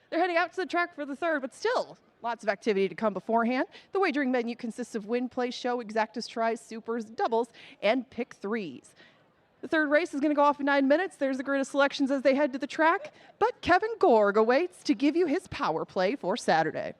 They're heading out to the track for the third, but still, lots of activity to come beforehand. The wagering menu consists of win, play, show, exactas, tries, supers, doubles, and pick 3s. The third race is going to go off in 9 minutes. There's the grid of selections as they head to the track. But Kevin Gorg awaits to give you his power play for Saturday.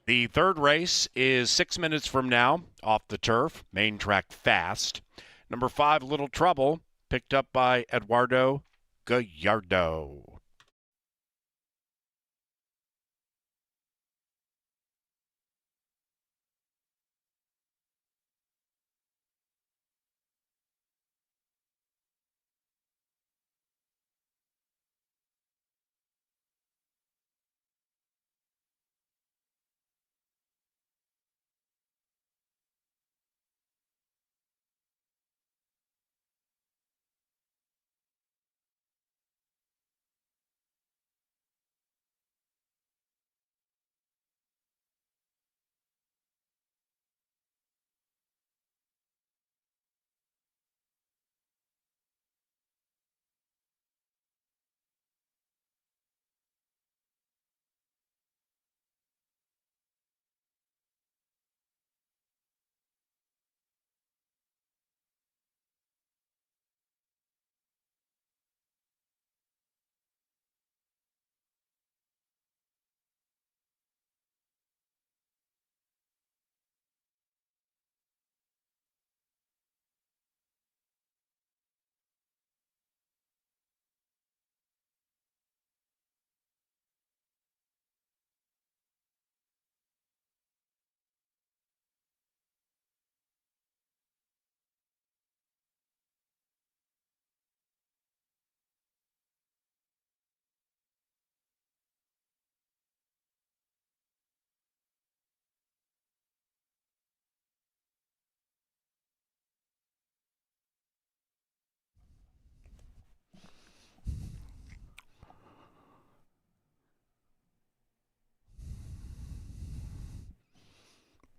The third race is 6 minutes from now off the turf, main track fast. Number 5, Little Trouble, picked up by Eduardo Gallardo.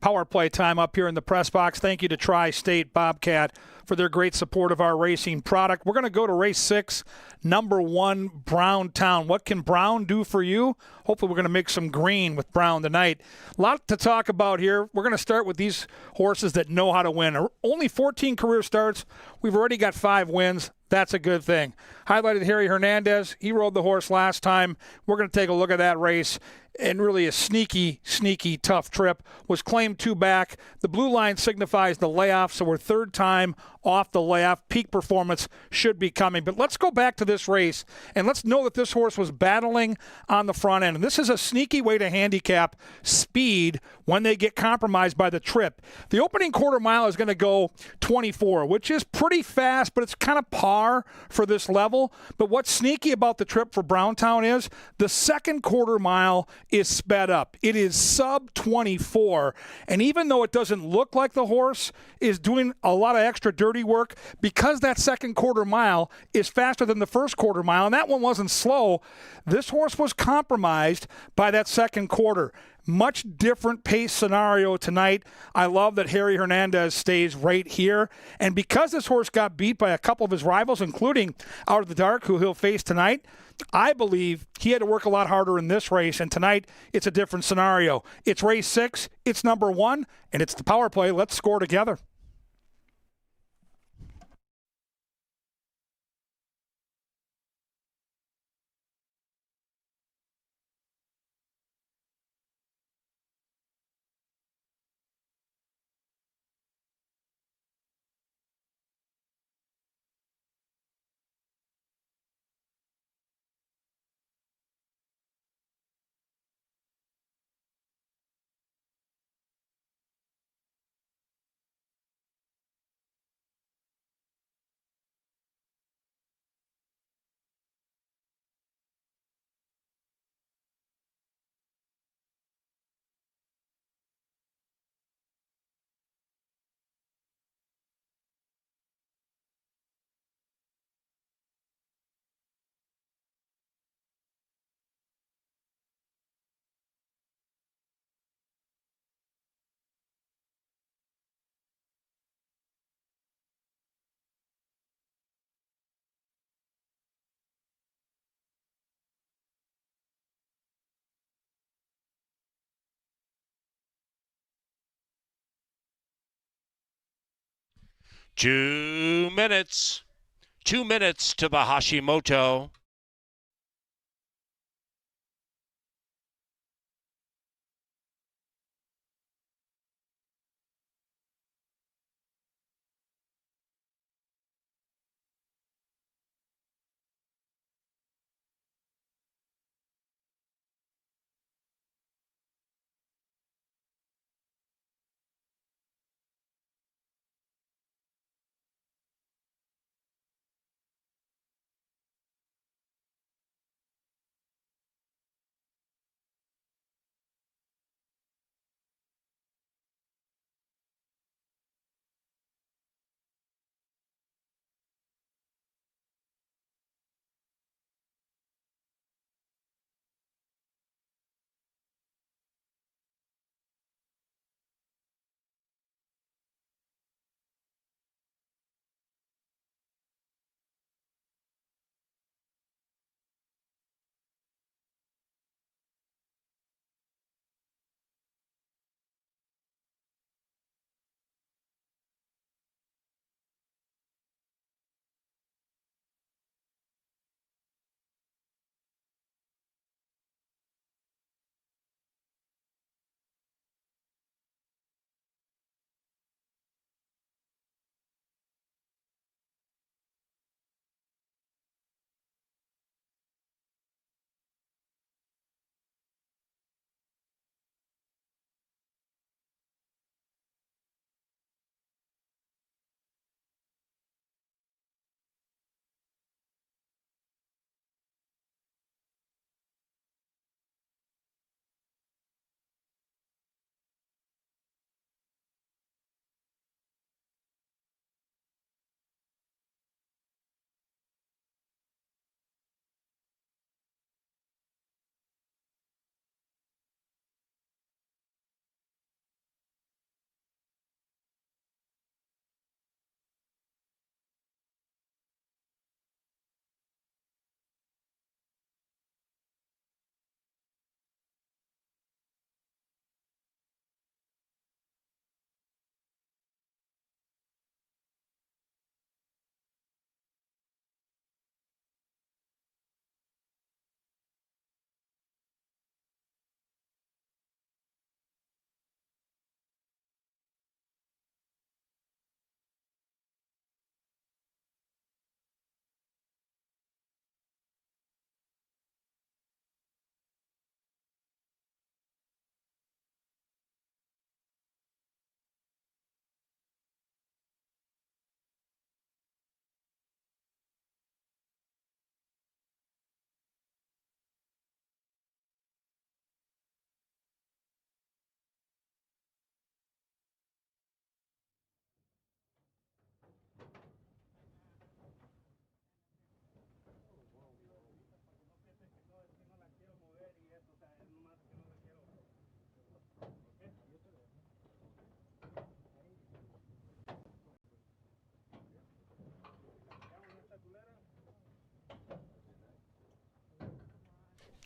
Power play time up here in the press box. Thank you to Tri-State Bobcat for their great support of our racing product. We're going to go to race 6, number 1, Browntown. What can Brown do for you? Hopefully we're going to make some green with Brown tonight. A lot to talk about here. We're going to start with these horses that know how to win. Only 14 career starts. We've already got 5 wins. That's a good thing. Highlighted Harry Hernandez. He rode the horse last time. We're going to take a look at that race. And really a sneaky, tough trip. Was claimed 2 back. The blue line signifies the layoff, so we're 3rd time off the layoff. Peak performance should be coming. But let's go back to this race, and let's know that this horse was battling on the front end. And this is a sneaky way to handicap speed when they get compromised by the trip. The opening quarter mile is going to go 24, which is pretty fast, but it's kind of par for this level. But what's sneaky about the trip for Browntown is the second quarter mile is sped up. It is sub 24, and even though it doesn't look like the horse is doing a lot of extra dirty work, because that second quarter mile is faster than the first quarter mile, and that one wasn't slow, this horse was compromised by that second quarter. Much different pace scenario tonight. I love that Harry Hernandez stays right here. And because this horse got beat by a couple of his rivals, including Out of the Dark, who he'll face tonight, I believe he had to work a lot harder in this race. And tonight, it's a different scenario. It's race 6, it's number 1, and it's the power play. Let's score together. Two minutes to the Hashimoto.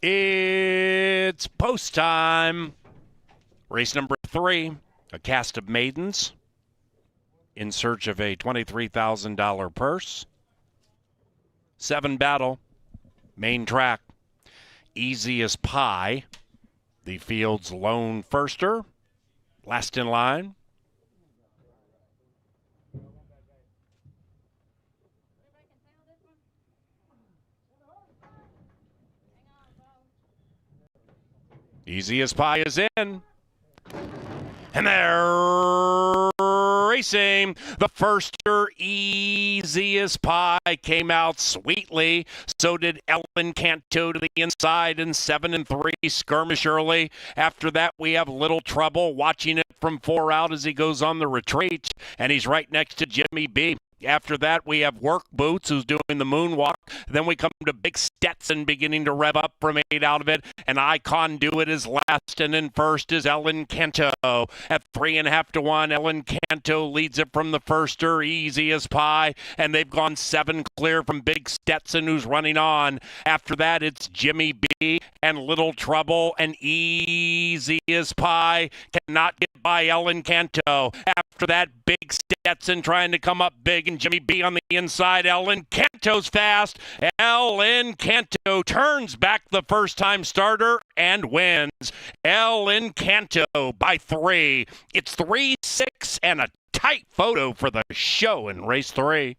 It's post time. Race number 3, a cast of maidens in search of a $23,000 purse. 7 battle, main track, easy as pie. The field's lone firster, last in line. Easy as pie is in. And they're racing. The firster, easy as pie, came out sweetly. So did Ellen Canto to the inside in 7 and 3, skirmish early. After that, we have little trouble watching it from 4 out as he goes on the retreat. And he's right next to Jimmy B. After that, we have Work Boots, who's doing the moonwalk. Then we come to Big Stetson beginning to rev up from 8 out of it. And Icon Do It is last, and in first is Ellen Canto. At 3.5 to 1, Ellen Canto leads it from the firster, easy as pie. And they've gone 7 clear from Big Stetson, who's running on. After that, it's Jimmy B and Little Trouble, and easy as pie cannot get by Ellen Canto. After that, Big Stetson trying to come up big, and Jimmy B on the inside. Ellen Canto's fast. Ellen Canto turns back the first-time starter and wins. Ellen Canto by 3. It's 3-6 and a tight photo for the show in race 3.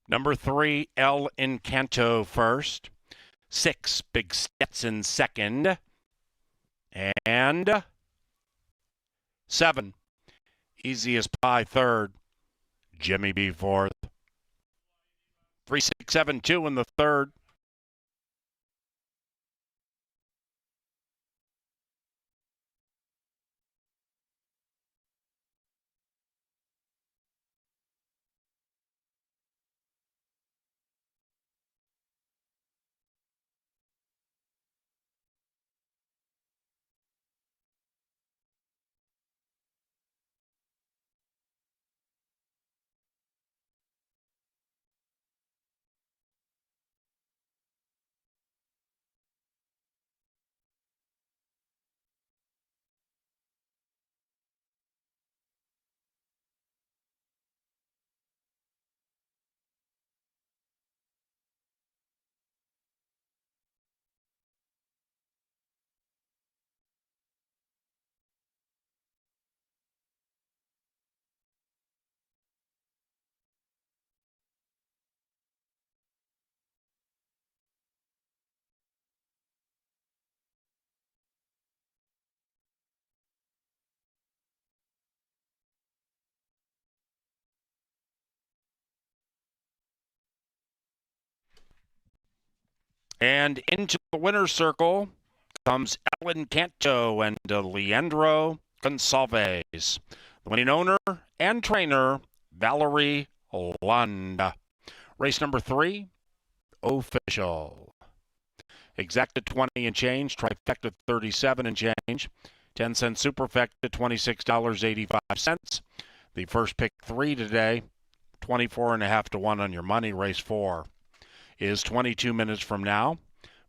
Number 3, El Encanto first. 6, Big Stetson second. And 7, Easy as Pie third. Jimmy B fourth. 3, 6, 7, 2 in the third. And into the winner's circle comes Ellen Canto and Leandro Gonsalves. The winning owner and trainer, Valerie Landa. Race number 3, official. Exacta 20 and change, trifecta 37 and change, 10-cent superfecta $26.85. The first pick 3 today, 24.5 to 1 on your money, race 4. is 22 minutes from now.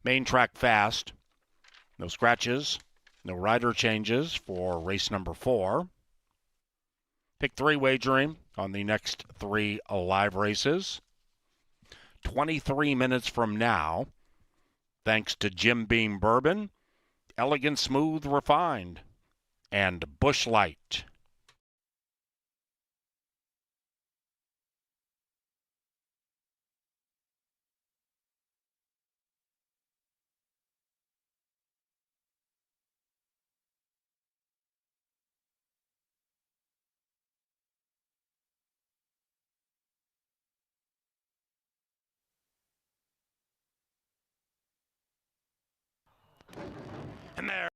Main track fast. No scratches, no rider changes for race number 4. Pick 3 wagering on the next 3 live races. 23 minutes from now, thanks to Jim Beam Bourbon, Elegant Smooth Refined, and Busch Light. And they're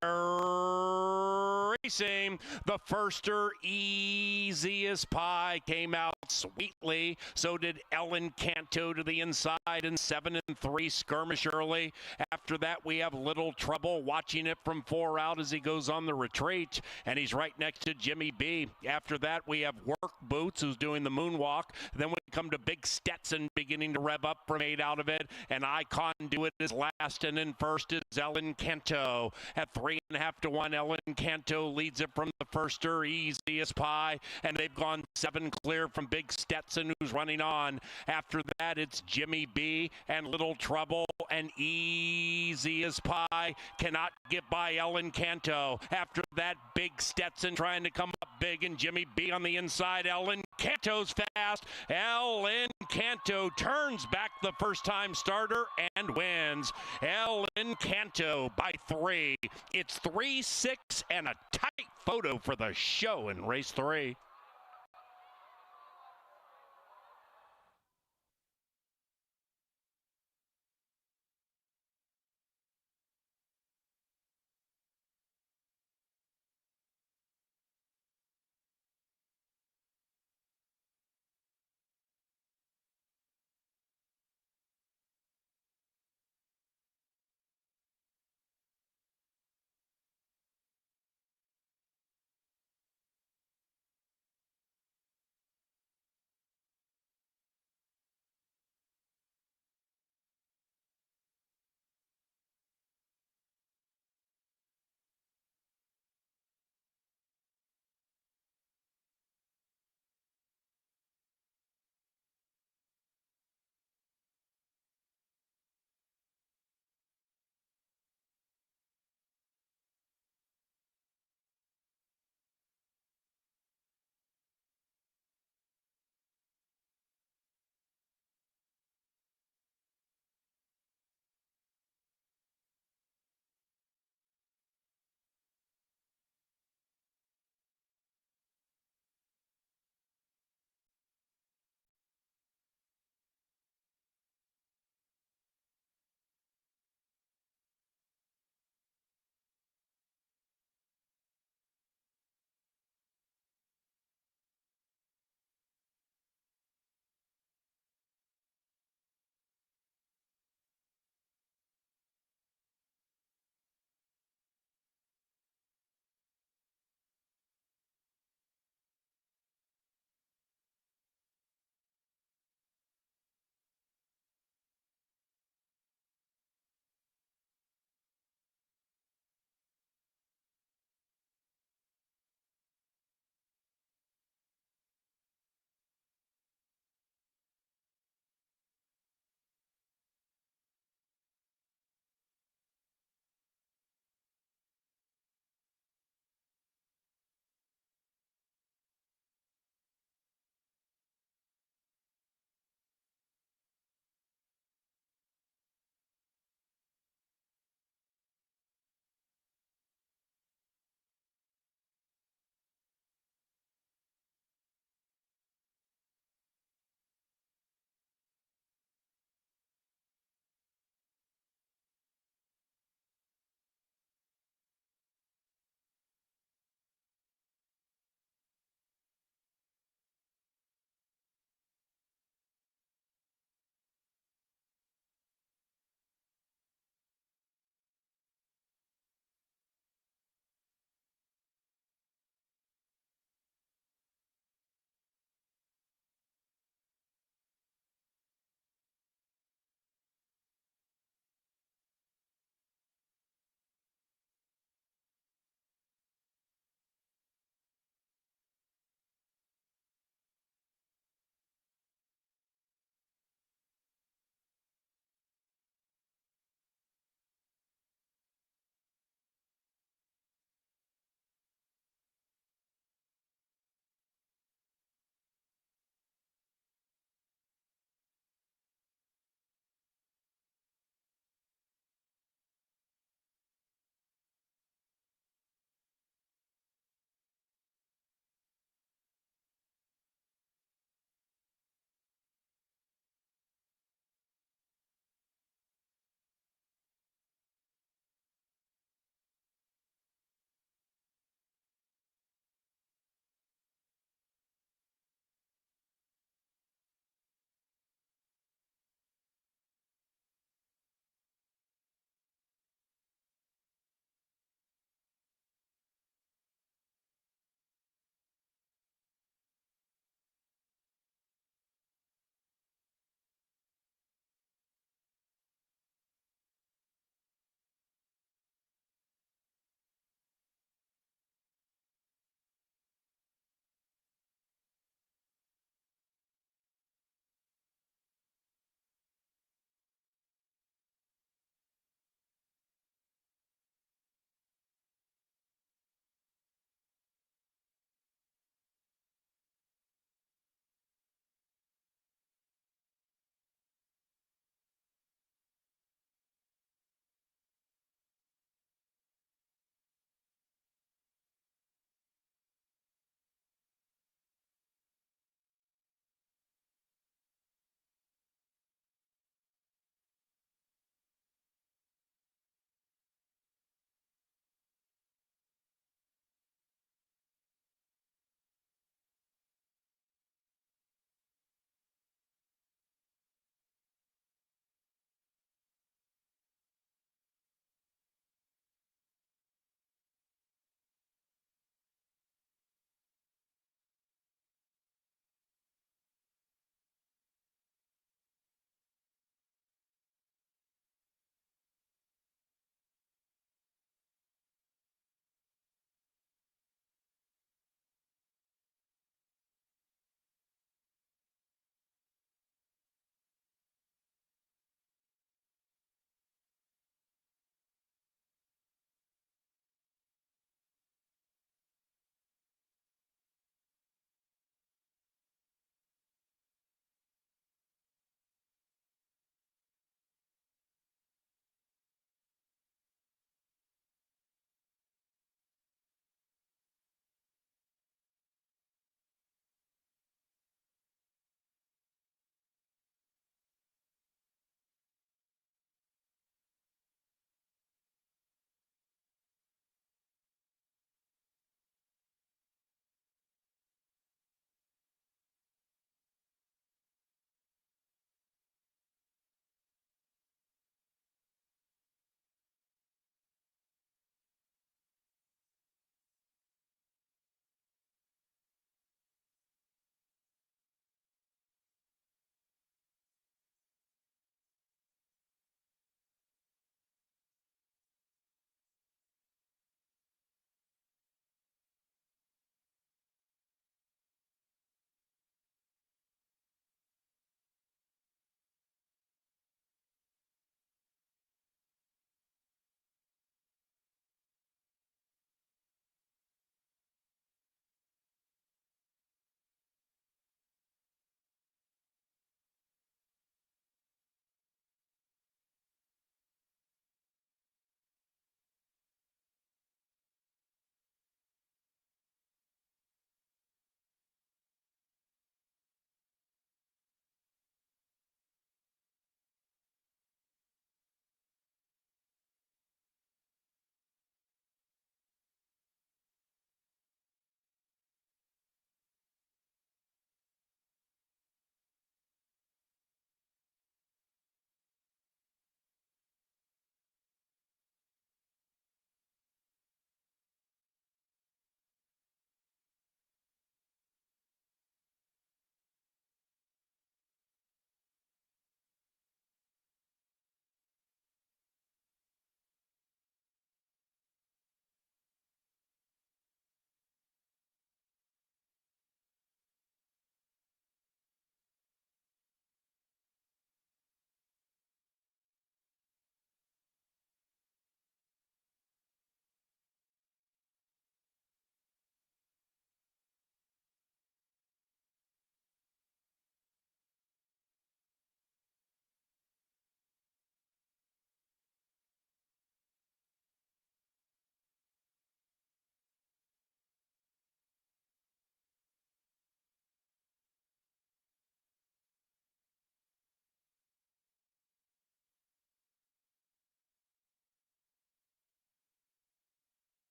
racing. The firster, Easiest Pie, came out sweetly. So did Ellen Canto to the inside in 7-3 skirmish early. After that, we have Little Trouble watching it from 4 out as he goes on the retreat. And he's right next to Jimmy B. After that, we have Work Boots, who's doing the moonwalk. Then we come to Big Stetson beginning to rev up from 8 out of it. And Icon Conduit is last, and in first is Ellen Canto. At 3.5 to 1, Ellen Canto leads it from the firster, Easiest Pie, and they've gone 7 clear from Big Stetson, who's running on. After that, it's Jimmy B and Little Trouble, and Easiest Pie cannot get by Ellen Canto. After that, Big Stetson trying to come up big, and Jimmy B on the inside. Ellen Canto's fast. Ellen Canto turns back the first-time starter and wins. Ellen Canto by 3. It's 3-6 and a tight photo for the show in race 3.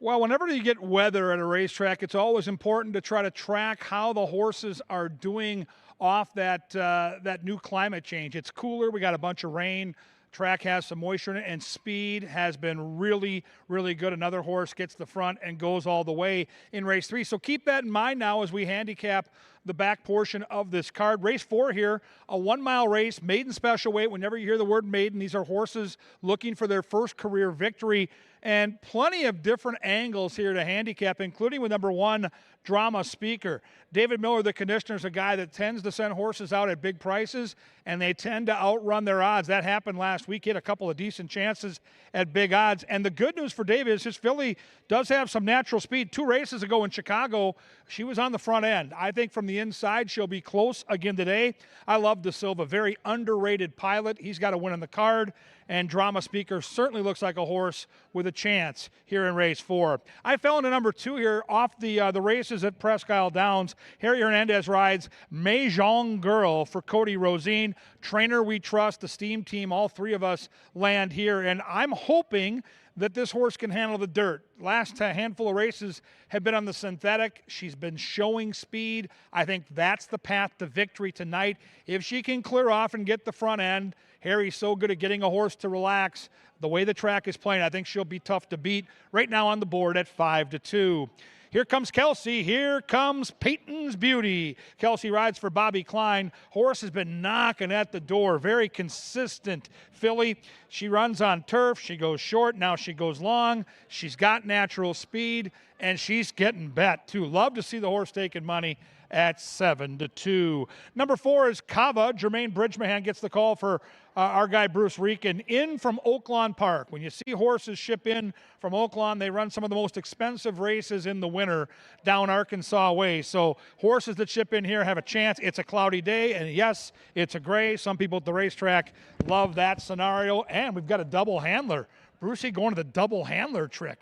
Well, whenever you get weather at a racetrack, it's always important to try to track how the horses are doing off that new climate change. It's cooler. We got a bunch of rain. Track has some moisture in it, and speed has been really, really good. Another horse gets the front and goes all the way in race 3. So keep that in mind now as we handicap the back portion of this card. Race 4 here, a 1-mile race, maiden special weight. Whenever you hear the word maiden, these are horses looking for their first career victory, and plenty of different angles here to handicap, including with number 1, Drama Speaker. David Miller, the conditioner, is a guy that tends to send horses out at big prices, and they tend to outrun their odds. That happened last week. He had a couple of decent chances at big odds. And the good news for David is his filly does have some natural speed. 2 races ago in Chicago, she was on the front end. I think from the inside, she'll be close again today. I love De Silva, very underrated pilot. He's got a win on the card. And Drama Speaker certainly looks like a horse with a chance here in race 4. I fell into number 2 here off the races at Presque Isle Downs. Harry Hernandez rides Mahjong Girl for Cody Rosine. Trainer we trust, the Steam team, all 3 of us land here. And I'm hoping that this horse can handle the dirt. Last handful of races have been on the synthetic. She's been showing speed. I think that's the path to victory tonight. If she can clear off and get the front end, Harry's so good at getting a horse to relax. The way the track is playing, I think she'll be tough to beat. Right now on the board at 5-2. Here comes Kelsey. Here comes Peyton's Beauty. Kelsey rides for Bobby Klein. Horse has been knocking at the door. Very consistent filly. She runs on turf. She goes short. Now she goes long. She's got natural speed, and she's getting bet, too. Love to see the horse taking money at 7-2. Number 4 is Kava. Jermaine Bridgemahan gets the call for our guy Bruce Rieken in from Oaklawn Park. When you see horses ship in from Oaklawn, they run some of the most expensive races in the winter down Arkansas way. So horses that ship in here have a chance. It's a cloudy day, and yes, it's a gray. Some people at the racetrack love that scenario. And we've got a double handler. Brucey going to the double handler trick.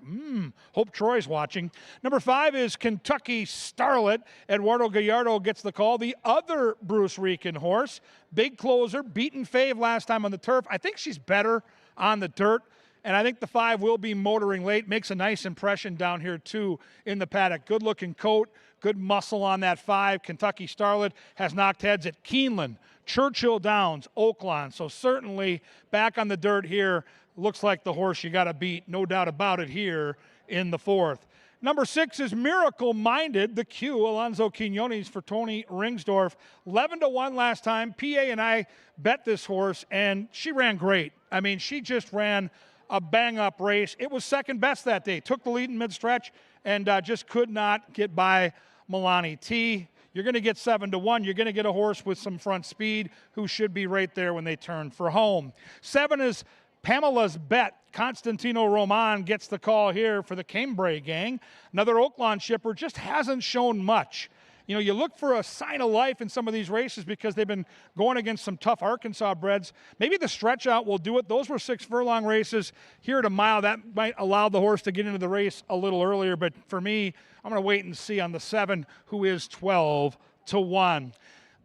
Hope Troy's watching. Number 5 is Kentucky Starlet. Eduardo Gallardo gets the call. The other Bruce Rieken horse. Big closer, beaten fave last time on the turf. I think she's better on the dirt. And I think the 5 will be motoring late. Makes a nice impression down here, too, in the paddock. Good-looking coat, good muscle on that 5. Kentucky Starlet has knocked heads at Keeneland, Churchill Downs, Oaklawn. So certainly back on the dirt here. Looks like the horse you got to beat, no doubt about it, here in the 4th. Number 6 is Miracle Minded, the Q, Alonzo Quinones for Tony Ringsdorf. 11-1 last time. PA and I bet this horse, and she ran great. I mean, she just ran a bang-up race. It was second best that day. Took the lead in mid-stretch and just could not get by Milani T. You're going to get 7-1. You're going to get a horse with some front speed who should be right there when they turn for home. 7 is Pamela's Bet. Constantino Roman gets the call here for the Cambrai gang. Another Oaklawn shipper, just hasn't shown much. You know, you look for a sign of life in some of these races because they've been going against some tough Arkansas breds. Maybe the stretch out will do it. Those were 6 furlong races. Here at a mile, that might allow the horse to get into the race a little earlier. But for me, I'm going to wait and see on the 7, who is 12-1.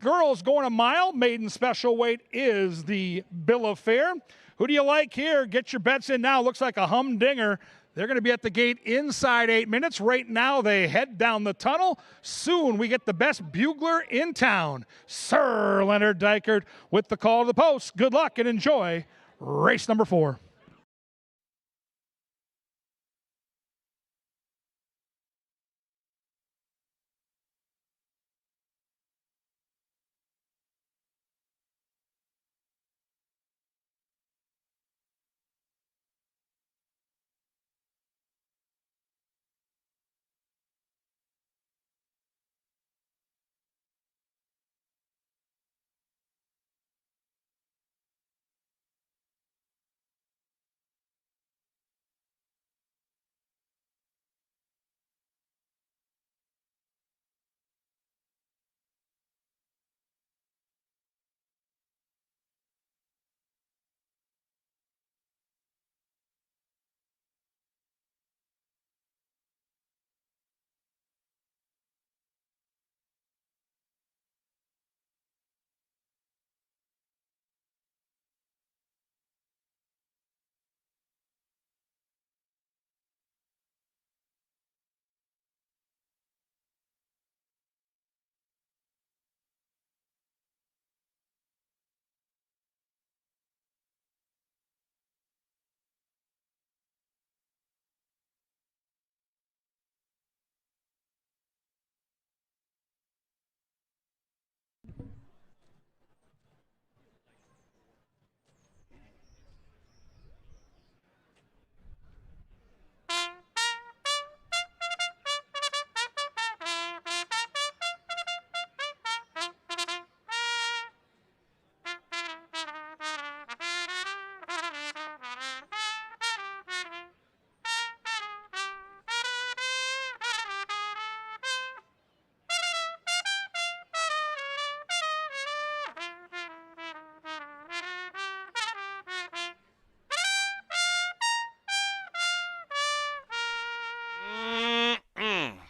Girls going a mile. Maiden special weight is the bill of fare. Who do you like here? Get your bets in now. Looks like a humdinger. They're going to be at the gate inside 8 minutes. Right now, they head down the tunnel. Soon, we get the best bugler in town, Sir Leonard Dykert, with the call to the post. Good luck and enjoy race number 4.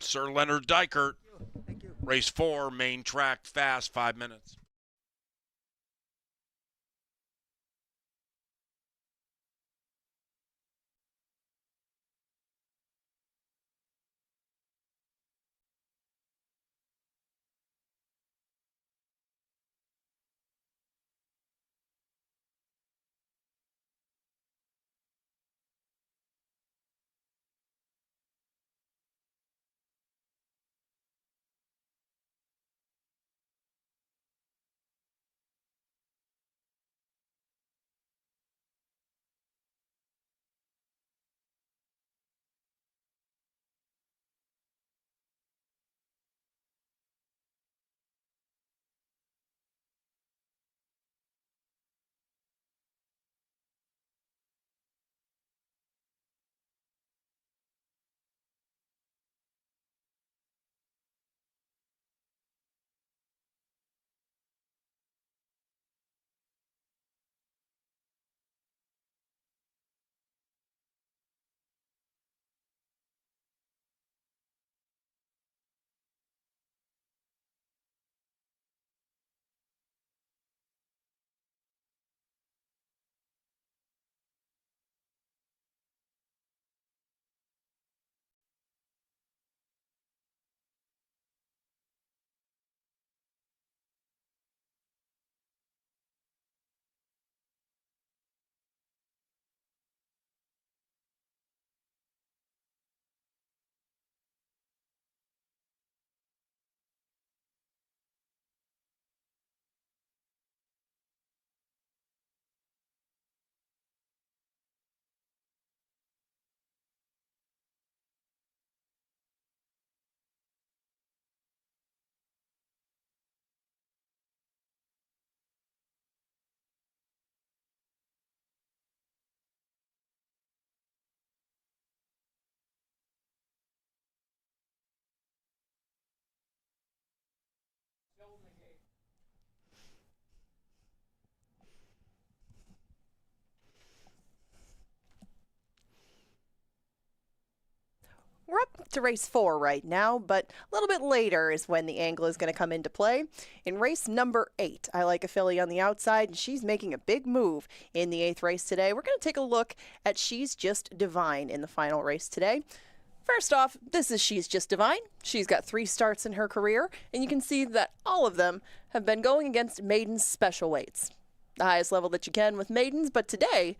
Sir Leonard Dykert. Race 4, main track, fast, 5 minutes. We're up to race 4 right now, but a little bit later is when the angle is going to come into play. In race number 8, I like a filly on the outside, and she's making a big move in the 8th race today. We're going to take a look at She's Just Divine in the final race today. First off, this is She's Just Divine. She's got 3 starts in her career, and you can see that all of them have been going against maidens special weights. The highest level that you can with maidens, but today,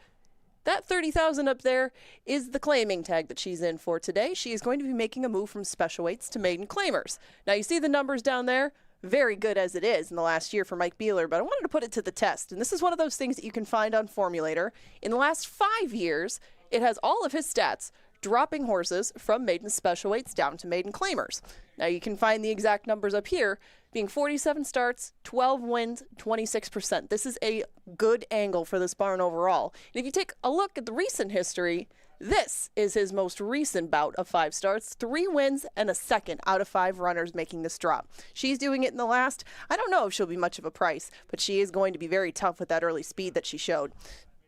that 30,000 up there is the claiming tag that she's in for today. She is going to be making a move from special weights to maiden claimers. Now you see the numbers down there, very good as it is in the last year for Mike Beeler, but I wanted to put it to the test. And this is one of those things that you can find on Formulator. In the last 5 years, it has all of his stats dropping horses from maiden special weights down to maiden claimers. Now you can find the exact numbers up here, being 47 starts, 12 wins, 26%. This is a good angle for this barn overall. And if you take a look at the recent history, this is his most recent bout of 5 starts, 3 wins and a second out of 5 runners making this drop. She's doing it in the last. I don't know if she'll be much of a price, but she is going to be very tough with that early speed that she showed.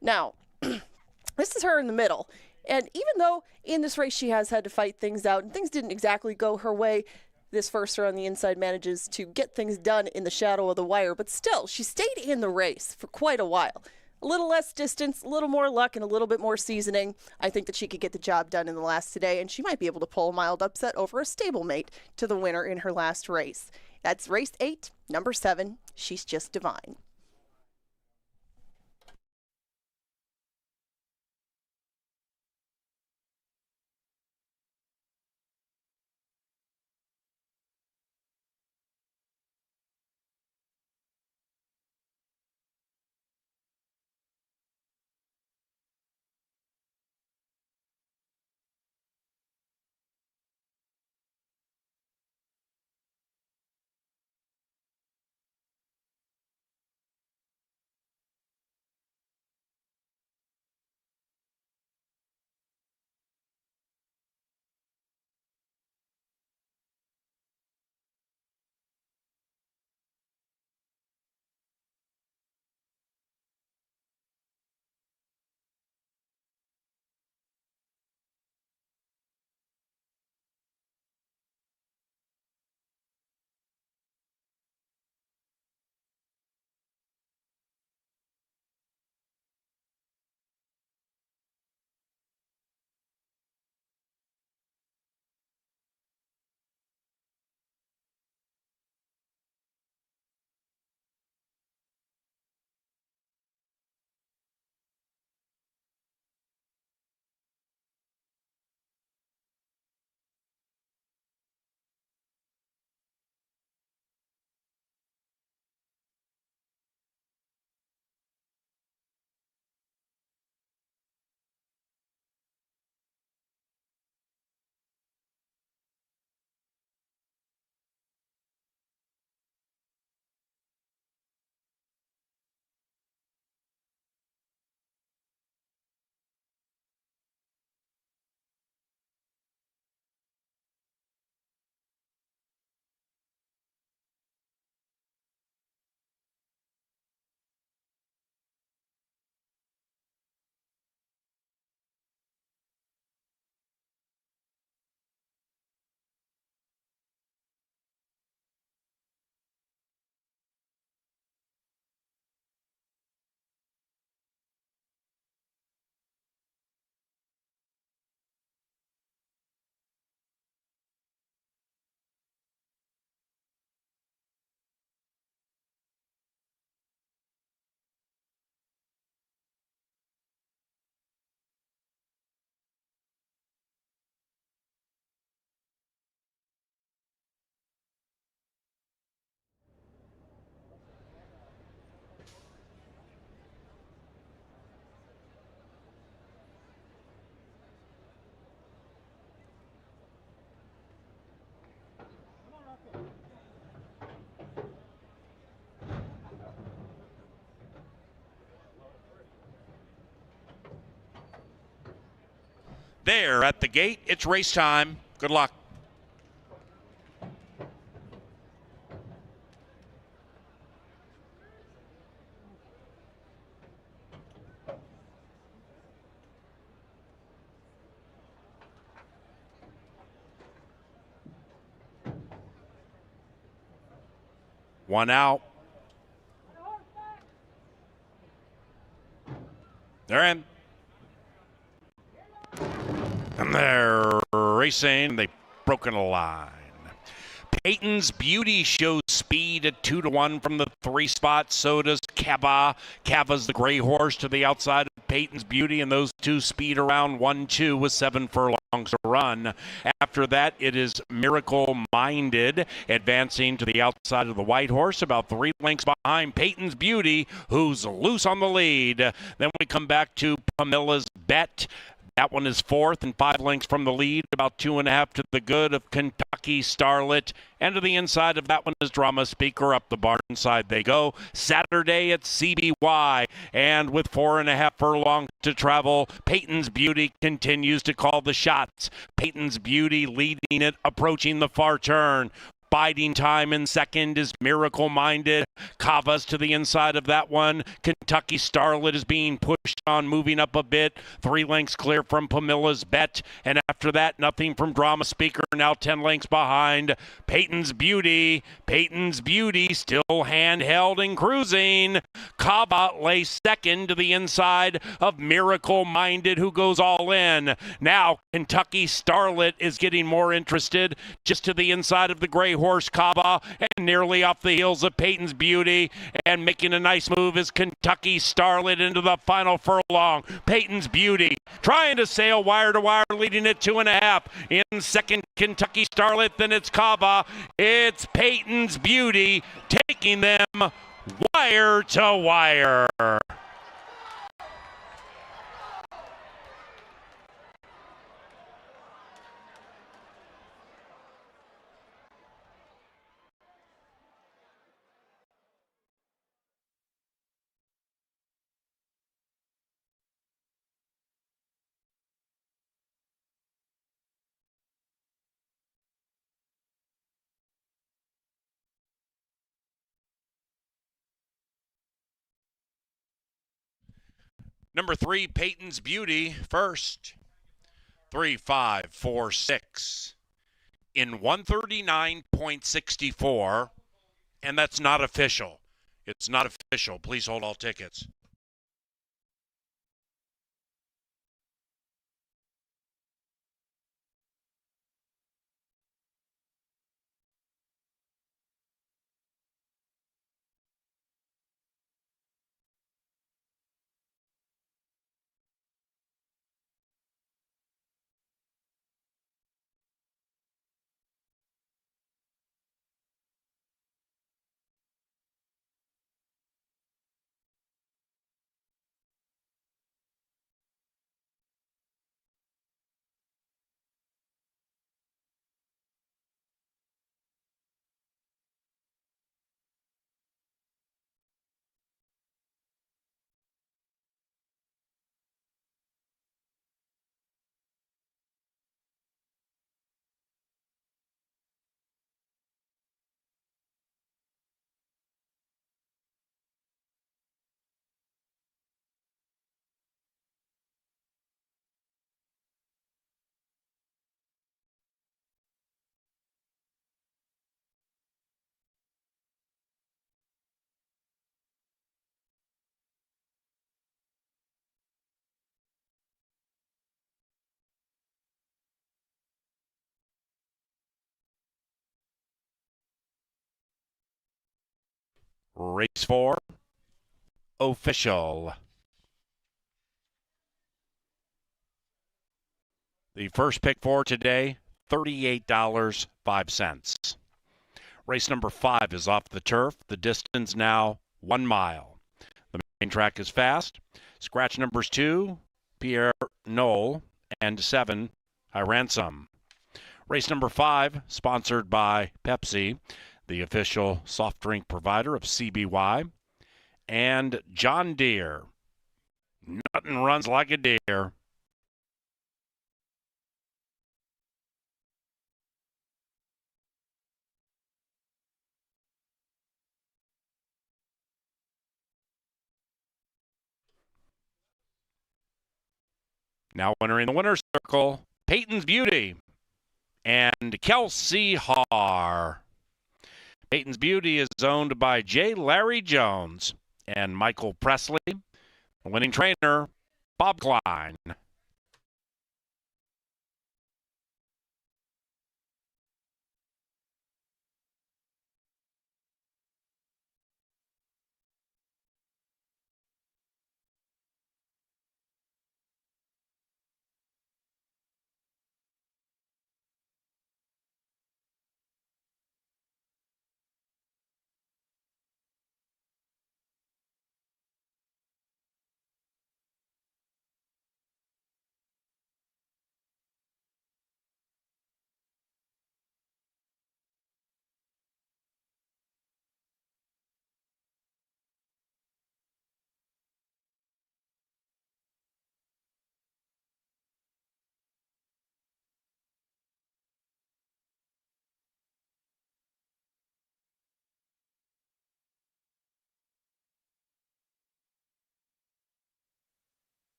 Now, this is her in the middle. And even though in this race she has had to fight things out and things didn't exactly go her way, this firster on the inside manages to get things done in the shadow of the wire, but still, she stayed in the race for quite a while. A little less distance, a little more luck, and a little bit more seasoning. I think that she could get the job done in the last today, and she might be able to pull a mild upset over a stablemate to the winner in her last race. That's race 8, number 7, She's Just Divine. There at the gate, it's race time. Good luck. One out. They're in. And they're racing. They've broken a line. Peyton's Beauty shows speed at 2-1 from the 3 spot. So does Cava. Cava's the gray horse to the outside of Peyton's Beauty, and those two speed around 1-2 with 7 furlongs to run. After that, it is Miracle Minded advancing to the outside of the white horse, about 3 lengths behind Peyton's Beauty, who's loose on the lead. Then we come back to Pamilla's Bet. That one is 4th and 5 lengths from the lead, about 2.5 to the good of Kentucky Starlet. And to the inside of that one is Drama Speaker. Up the barn side they go. Saturday at CBY. And with 4.5 furlongs to travel, Peyton's Beauty continues to call the shots. Peyton's Beauty leading it, approaching the far turn. Biding time in second is Miracle Minded. Cava's to the inside of that one. Kentucky Starlet is being pushed on, moving up a bit. 3 lengths clear from Pamilla's Bet. And after that, nothing from Drama Speaker, now 10 lengths behind. Peyton's Beauty. Peyton's Beauty still handheld and cruising. Cava lays second to the inside of Miracle Minded, who goes all in. Now Kentucky Starlet is getting more interested, just to the inside of the gray horse Cava, and nearly off the heels of Peyton's Beauty, and making a nice move is Kentucky Starlet into the final furlong. Peyton's Beauty trying to sail wire to wire, leading at 2.5. In second, Kentucky Starlet, then it's Cava. It's Peyton's Beauty taking them wire to wire. Number 3, Peyton's Beauty, first. 3, 5, 4, 6. In 139.64, and that's not official. It's not official. Please hold all tickets. Race 4, official. The first pick for today, $38.05. Race number 5 is off the turf. The distance now 1 mile. The main track is fast. Scratch numbers 2, Pierre Knoll, and 7, I Ransom. Race number 5, sponsored by Pepsi, the official soft drink provider of CBY, and John Deere. Nothing runs like a deer. Now entering the winner's circle, Peyton's Beauty and Kelsey Haar. Peyton's Beauty is owned by J. Larry Jones and Michael Presley. The winning trainer, Bob Klein.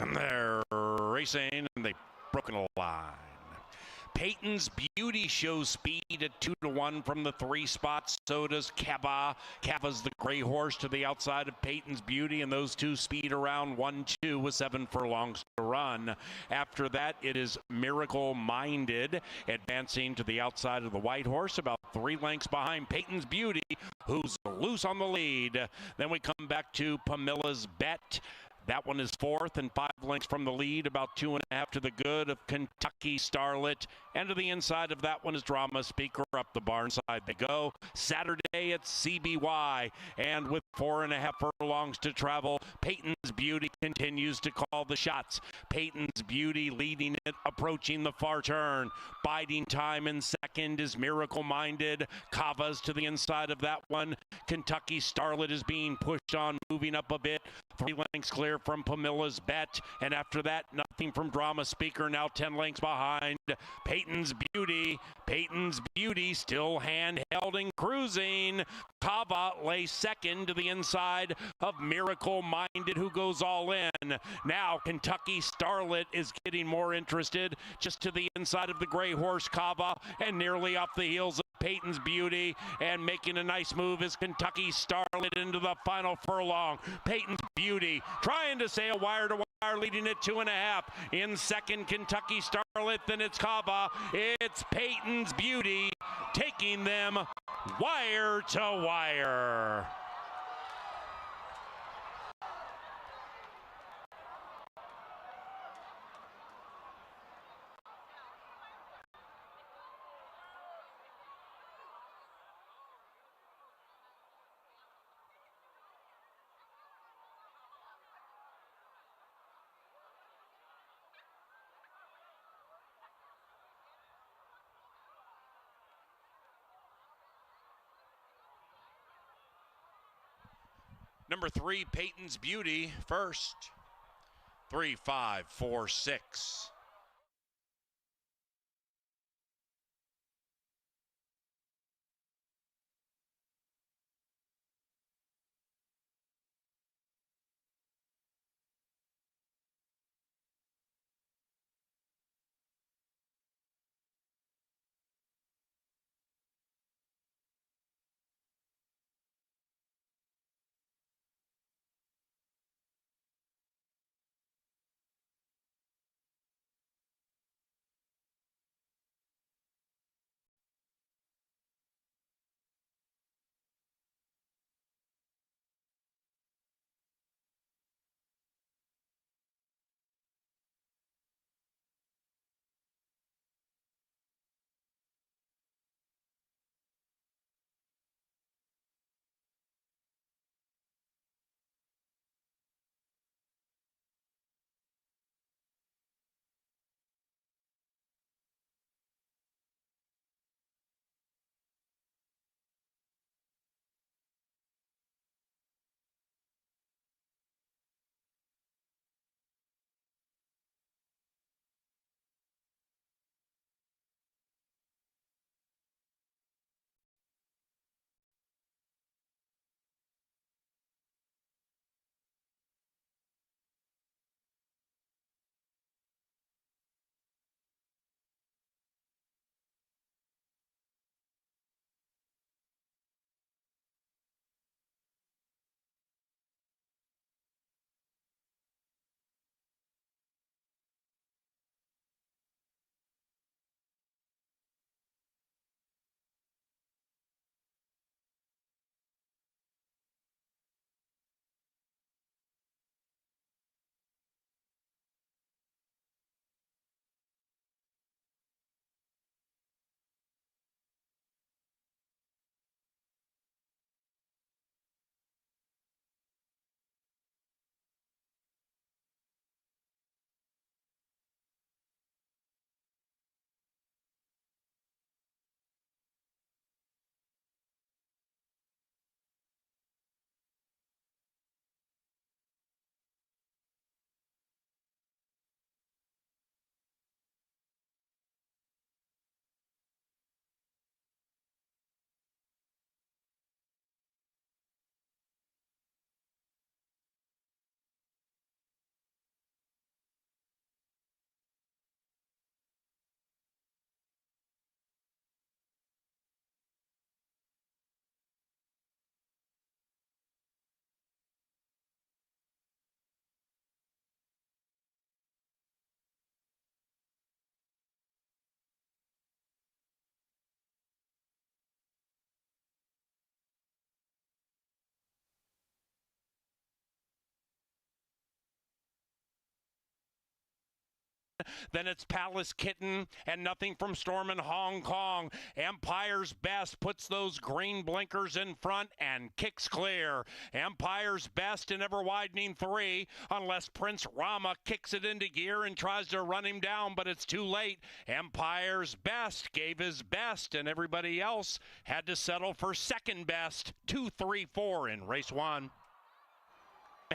And they're racing, and they've broken a line. Peyton's Beauty shows speed at 2-1 from the 3 spots. So does Kava. Kava's the gray horse to the outside of Peyton's Beauty, and those two speed around 1-2 with 7 furlongs to run. After that, it is Miracle Minded advancing to the outside of the white horse, about 3 lengths behind Peyton's Beauty, who's loose on the lead. Then we come back to Pamila's Bet. That one is 4th and 5 lengths from the lead, about 2.5 to the good of Kentucky Starlet. And to the inside of that one is Drama Speaker. Up the barn side they go. Saturday at CBY, and with 4.5 furlongs to travel, Peyton's Beauty continues to call the shots. Peyton's Beauty leading it, approaching the far turn. Biding time in second is Miracle Minded. Kava's to the inside of that one. Kentucky Starlet is being pushed on, moving up a bit. 3 lengths clear from Pamila's Bet, and after that, nothing from Drama Speaker, now 10 lengths behind Peyton's Beauty. Peyton's Beauty still handheld and cruising. Kava lays second to the inside of Miracle Minded, who goes all in. Now Kentucky Starlet is getting more interested, just to the inside of the gray horse Kava, and nearly off the heels of Peyton's Beauty, and making a nice move is Kentucky Starlet into the final furlong. Peyton's Beauty trying to say a wire to wire, leading at 2.5. In second, Kentucky Starlet, then it's Kava. It's Peyton's Beauty taking them wire to wire. Number 3, Peyton's Beauty, first. 3, 5, 4, 6. Then it's Palace Kitten and Nothing from Storm in Hong Kong. Empire's Best puts those green blinkers in front and kicks clear. Empire's Best in ever widening 3, unless Prince Rama kicks it into gear and tries to run him down, but it's too late. Empire's Best gave his best, and everybody else had to settle for second best. 2, 3, 4 in race 1.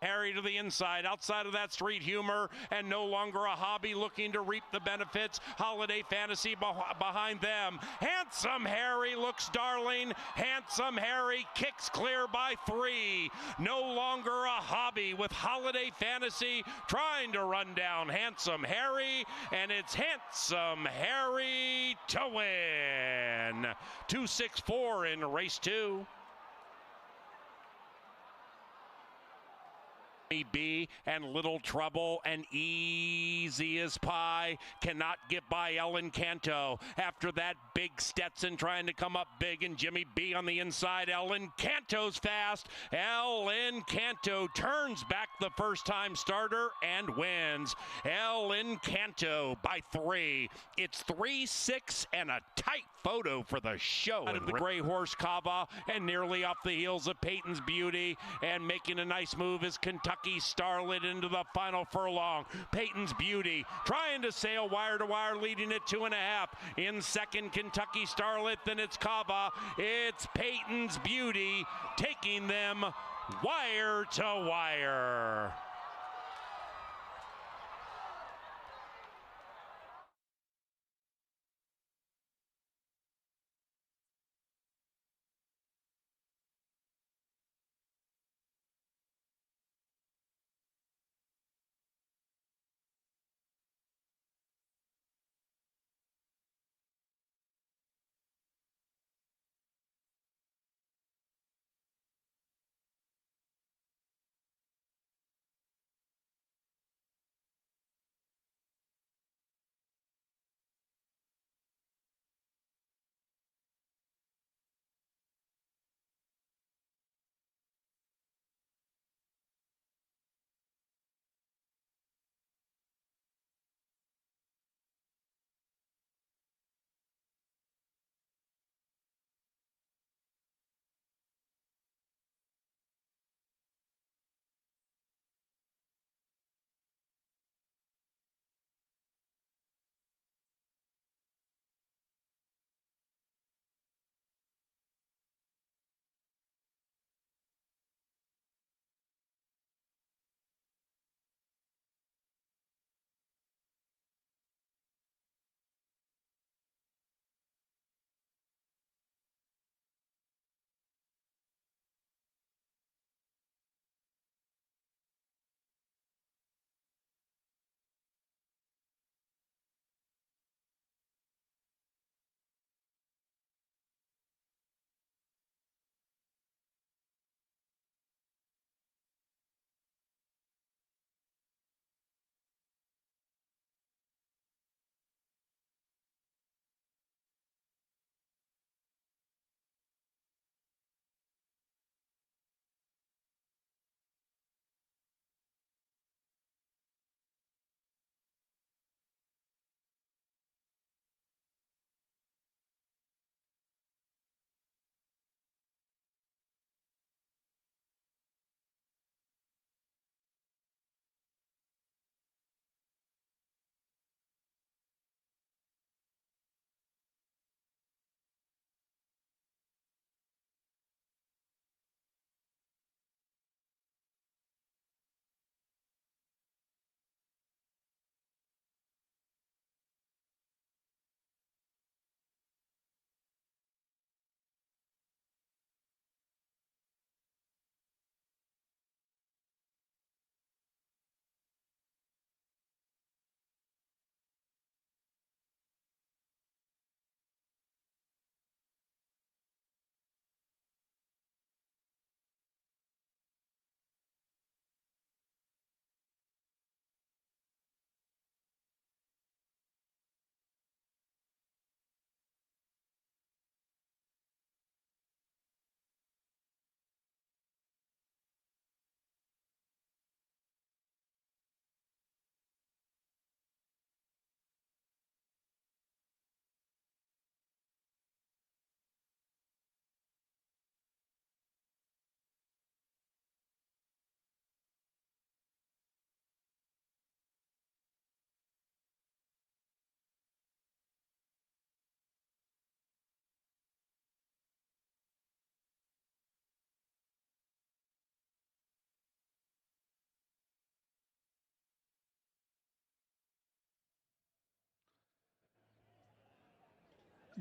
Harry to the inside, outside of that Street Humor, and No Longer a Hobby looking to reap the benefits. Holiday Fantasy behind them. Handsome Harry looks darling. Handsome Harry kicks clear by 3. No Longer a Hobby with Holiday Fantasy trying to run down Handsome Harry, and it's Handsome Harry to win. 2, 6, 4 in race 2. B and Little Trouble and Easy as Pie cannot get by Ellen Canto. After that, Big Stetson trying to come up big, and Jimmy B on the inside. Ellen Canto's fast. Ellen Canto turns back the first-time starter and wins. Ellen Canto by 3. It's 3, 6, and a tight photo for the show. Out of the gray horse Kava, and nearly off the heels of Peyton's Beauty, and making a nice move is Kentucky Starlet into the final furlong. Peyton's Beauty trying to sail wire to wire, leading at 2.5. In second, Kentucky Starlet, then it's Kava. It's Peyton's Beauty taking them wire to wire.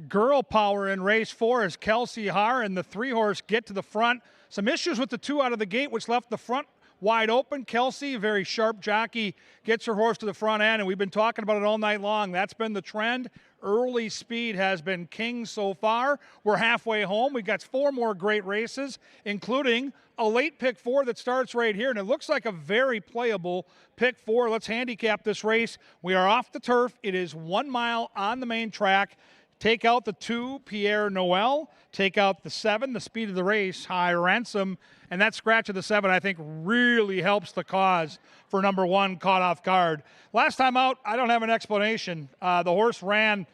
girl power in race 4 as Kelsey Haar and the 3-horse get to the front. Some issues with the 2 out of the gate, which left the front wide open. Kelsey, a very sharp jockey, gets her horse to the front end, and we've been talking about it all night long. That's been the trend. Early speed has been king so far. We're halfway home. We've got 4 more great races, including a late pick 4 that starts right here, and it looks like a very playable pick 4. Let's handicap this race. We are off the turf. It is 1 mile on the main track. Take out the 2, Pierre Noel. Take out the 7, the speed of the race, High Ransom. And that scratch of the 7, I think, really helps the cause for number 1, Caught Off Guard. Last time out, I don't have an explanation. The horse ran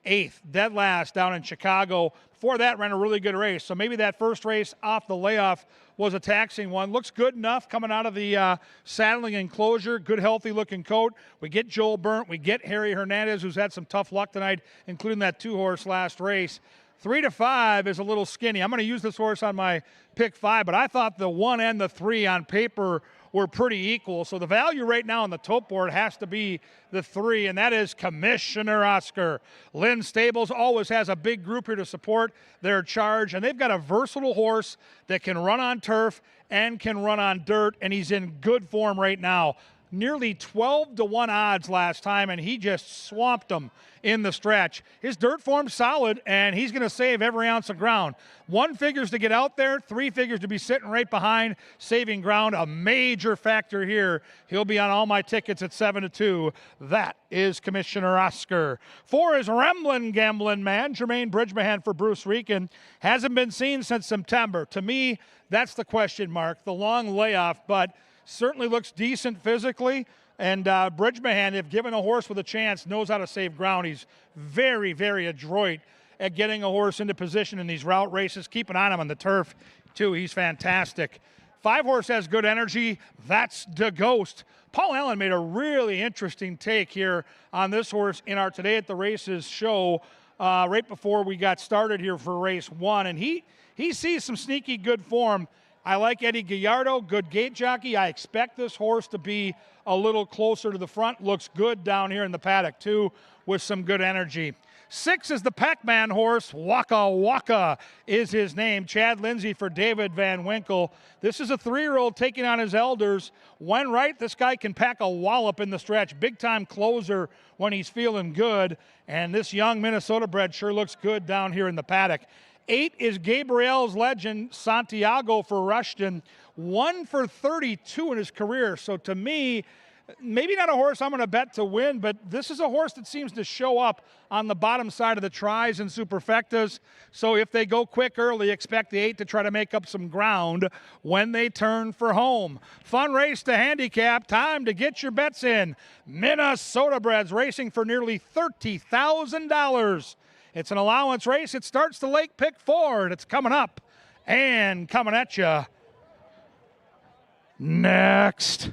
8th, dead last down in Chicago. Before that, ran a really good race. So maybe that first race off the layoff was a taxing one. Looks good enough coming out of the saddling enclosure. Good, healthy-looking coat. We get Joel Burnt. We get Harry Hernandez, who's had some tough luck tonight, including that 2-horse last race. 3 to 5 is a little skinny. I'm going to use this horse on my pick 5, but I thought the 1 and the 3 on paper were pretty equal. So the value right now on the tote board has to be the 3, and that is Commissioner Oscar. Lynn Stables always has a big group here to support their charge, and they've got a versatile horse that can run on turf and can run on dirt, and he's in good form right now. Nearly 12 to 1 odds last time, and he just swamped them in the stretch. His dirt form's solid, and he's going to save every ounce of ground. 1 figures to get out there, 3 figures to be sitting right behind, saving ground, a major factor here. He'll be on all my tickets at 7 to 2. That is Commissioner Oscar. 4 is Remlin Gambling Man, Jermaine Bridgemahan for Bruce Rieken. Hasn't been seen since September. To me, that's the question mark, the long layoff, but certainly looks decent physically, and Bridgemahan, if given a horse with a chance, knows how to save ground. He's very, very adroit at getting a horse into position in these route races. Keep an eye on him on the turf, too. He's fantastic. 5-horse has good energy. That's the Ghost. Paul Allen made a really interesting take here on this horse in our Today at the Races show right before we got started here for race 1, and he sees some sneaky good form. I like Eddie Gallardo, good gate jockey. I expect this horse to be a little closer to the front. Looks good down here in the paddock, too, with some good energy. 6 is the Pac-Man horse. Waka Waka is his name. Chad Lindsay for David Van Winkle. This is a 3-year-old taking on his elders. When right, this guy can pack a wallop in the stretch. Big-time closer when he's feeling good. And this young Minnesota bred sure looks good down here in the paddock. 8 is Gabriel's Legend, Santiago for Rushton. 1 for 32 in his career. So to me, maybe not a horse I'm going to bet to win, but this is a horse that seems to show up on the bottom side of the tries and superfectas. So if they go quick early, expect the 8 to try to make up some ground when they turn for home. Fun race to handicap. Time to get your bets in. Minnesota breds racing for nearly $30,000. It's an allowance race. It starts the late pick 4, and it's coming up and coming at you next.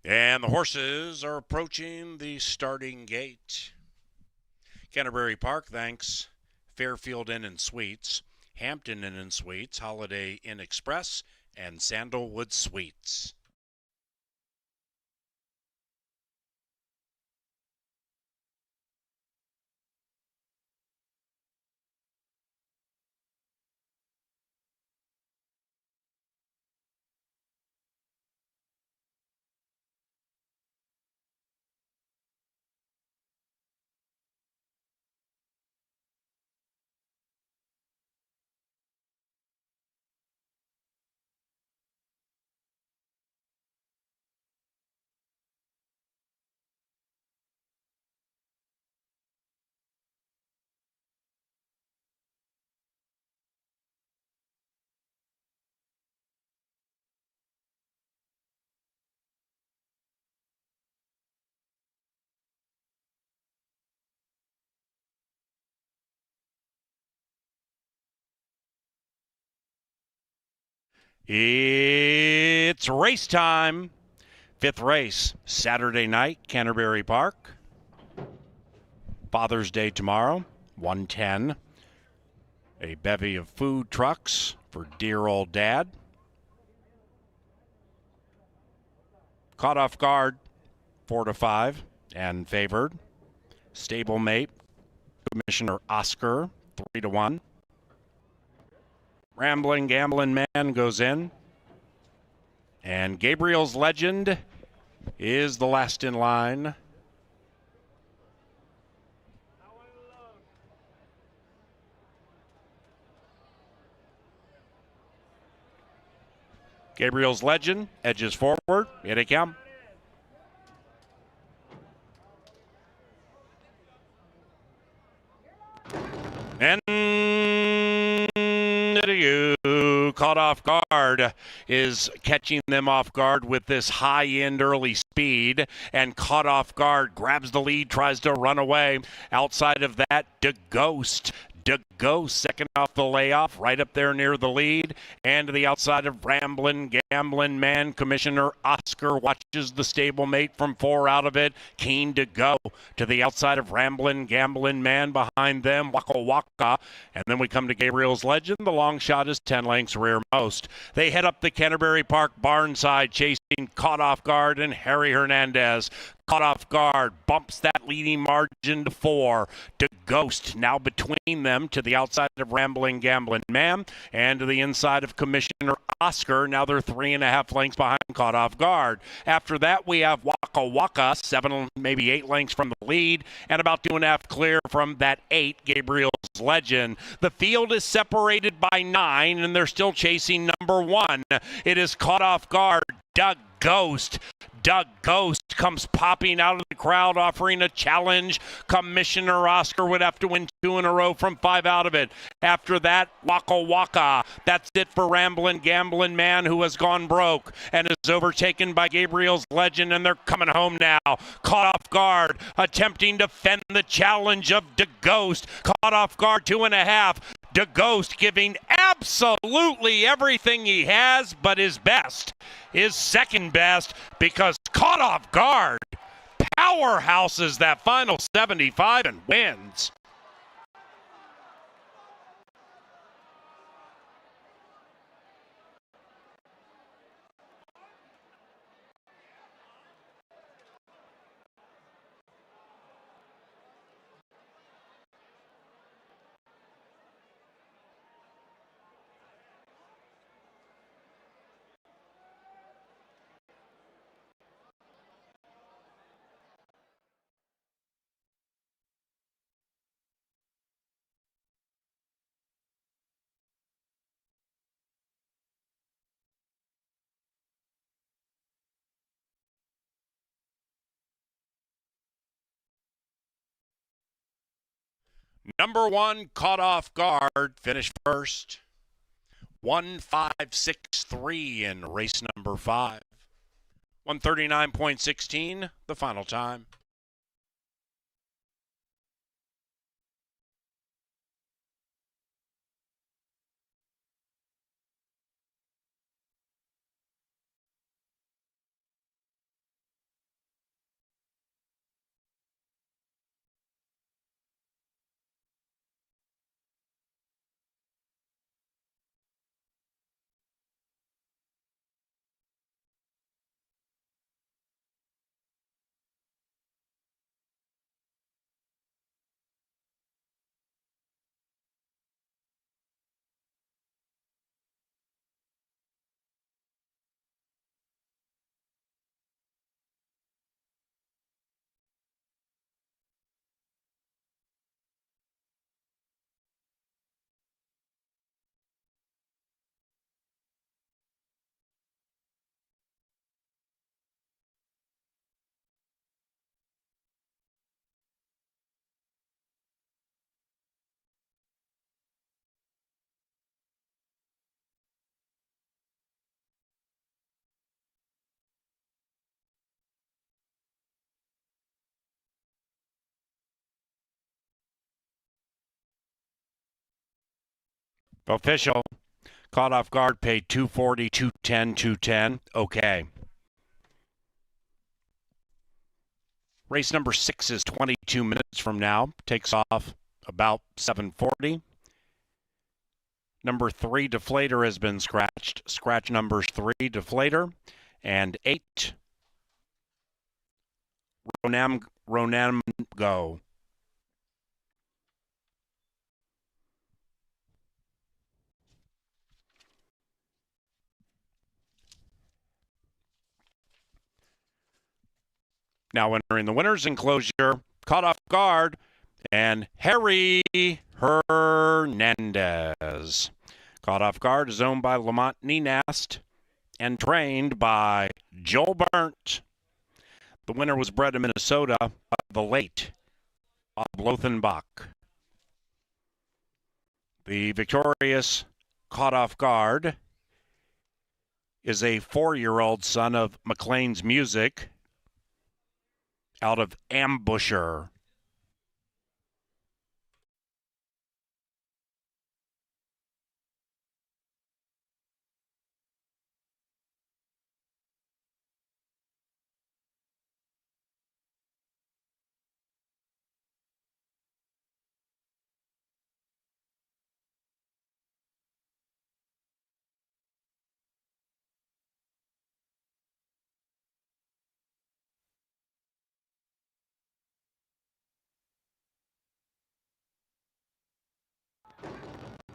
And the horses are approaching the starting gate. Canterbury Park thanks Fairfield Inn and Suites, Hampton Inn and Suites, Holiday Inn Express, and Sandalwood Suites. It's race time. Fifth race, Saturday night, Canterbury Park. Father's Day tomorrow, 1:10. A bevy of food trucks for dear old dad. Caught Off Guard, 4-5 and favored. Stablemate, Commissioner Oscar, 3-1. Rambling Gambling Man goes in. And Gabriel's Legend is the last in line. Gabriel's Legend edges forward. Here they come. And Caught Off Guard is catching them off guard with this high-end early speed, and Caught Off Guard grabs the lead, tries to run away. Outside of that, DeGhost second off the layoff, right up there near the lead. And to the outside of Ramblin' Gamblin' Man, Commissioner Oscar watches the stablemate from 4 out of it. Keen to go. To the outside of Ramblin' Gamblin' Man, behind them, Waka Waka. And then we come to Gabriel's Legend. The long shot is 10 lengths rearmost. They head up the Canterbury Park barn side, chasing Caught Off Guard and Harry Hernandez. Caught Off Guard bumps that leading margin to 4. DeGhost now between them to the outside of Rambling Gambling Man and to the inside of Commissioner Oscar. Now they're 3.5 lengths behind Caught Off Guard. After that, we have Waka Waka, 7, maybe 8 lengths from the lead, and about 2.5 clear from that 8, Gabriel's Legend. The field is separated by 9, and they're still chasing number 1. It is Caught Off Guard. DeGhost comes popping out of the crowd, offering a challenge. Commissioner Oscar would have to win 2 in a row from 5 out of it. After that, Waka Waka. That's it for Ramblin' Gamblin' Man, who has gone broke and is overtaken by Gabriel's Legend, and they're coming home now. Caught Off Guard, attempting to fend the challenge of DeGhost. Caught Off Guard, 2.5. DeGhost giving absolutely everything he has, but his best is second best, because Caught Off Guard powerhouses that final 75 and wins. Number 1, Caught Off Guard, finished first. 1:5.63 in race number 5. 1:39.16, the final time. Official. Caught off guard, paid 240, 210, 210. Okay. Race number 6 is 22 minutes from now. Takes off about 7:40. Number 3, Deflator, has been scratched. Scratch numbers 3, Deflator, and 8, Ronam Go. Now entering the winner's enclosure, caught off guard, and Harry Hernandez. Caught off guard is owned by Lamont Nenast and trained by Joel Burnt. The winner was bred in Minnesota by the late Bob Lothenbach. The victorious caught off guard is a 4-year-old son of McLean's Music out of Ambusher.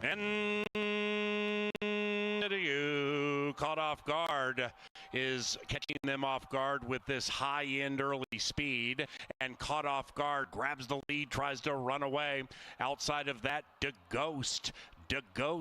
And you caught off guard is catching them off guard with this high-end early speed, and caught off guard grabs the lead, tries to run away. Outside of that, DeGhost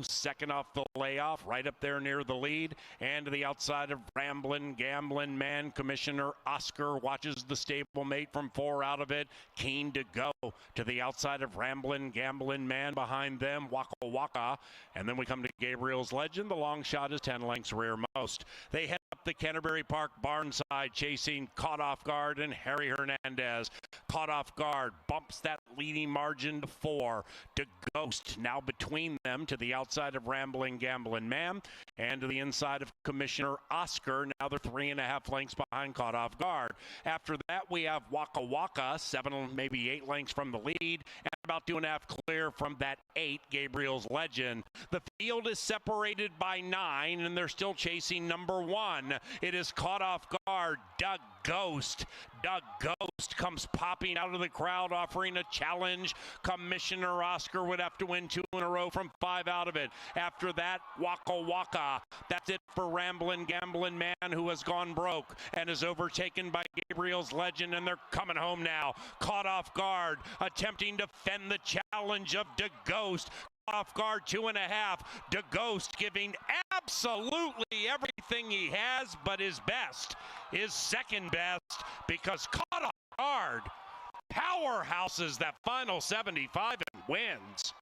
second off the layoff, right up there near the lead, and to the outside of Ramblin' Gamblin' Man. Commissioner Oscar watches the stablemate from 4 out of it, keen to go. To the outside of Ramblin' Gamblin' Man, behind them Waka Waka, and then we come to Gabriel's Legend. The long shot is 10 lengths rearmost. They head up the Canterbury Park barnside, chasing caught off guard and Harry Hernandez. Caught off guard bumps that leading margin to 4. To Ghost now between them, to the outside of Rambling Gambling Man, and to the inside of Commissioner Oscar. Now they're 3.5 lengths behind caught off guard. After that, we have Waka Waka, 7, maybe 8 lengths from the lead, and about 2.5 clear from that 8, Gabriel's Legend. The field is separated by 9, and they're still chasing number 1. It is caught off guard. Doug Ghost comes popping out of the crowd, offering a challenge. Commissioner Oscar would have to win 2 in a row from 5 out of it. After that, Waka Waka. That's it for Ramblin' Gamblin' Man, who has gone broke and is overtaken by Gabriel's Legend, and they're coming home now. Caught off guard, attempting to fend the challenge of DeGhost. Off guard 2.5. DeGhost giving absolutely everything he has, but his best is second best, because caught off guard powerhouses that final 75 and wins.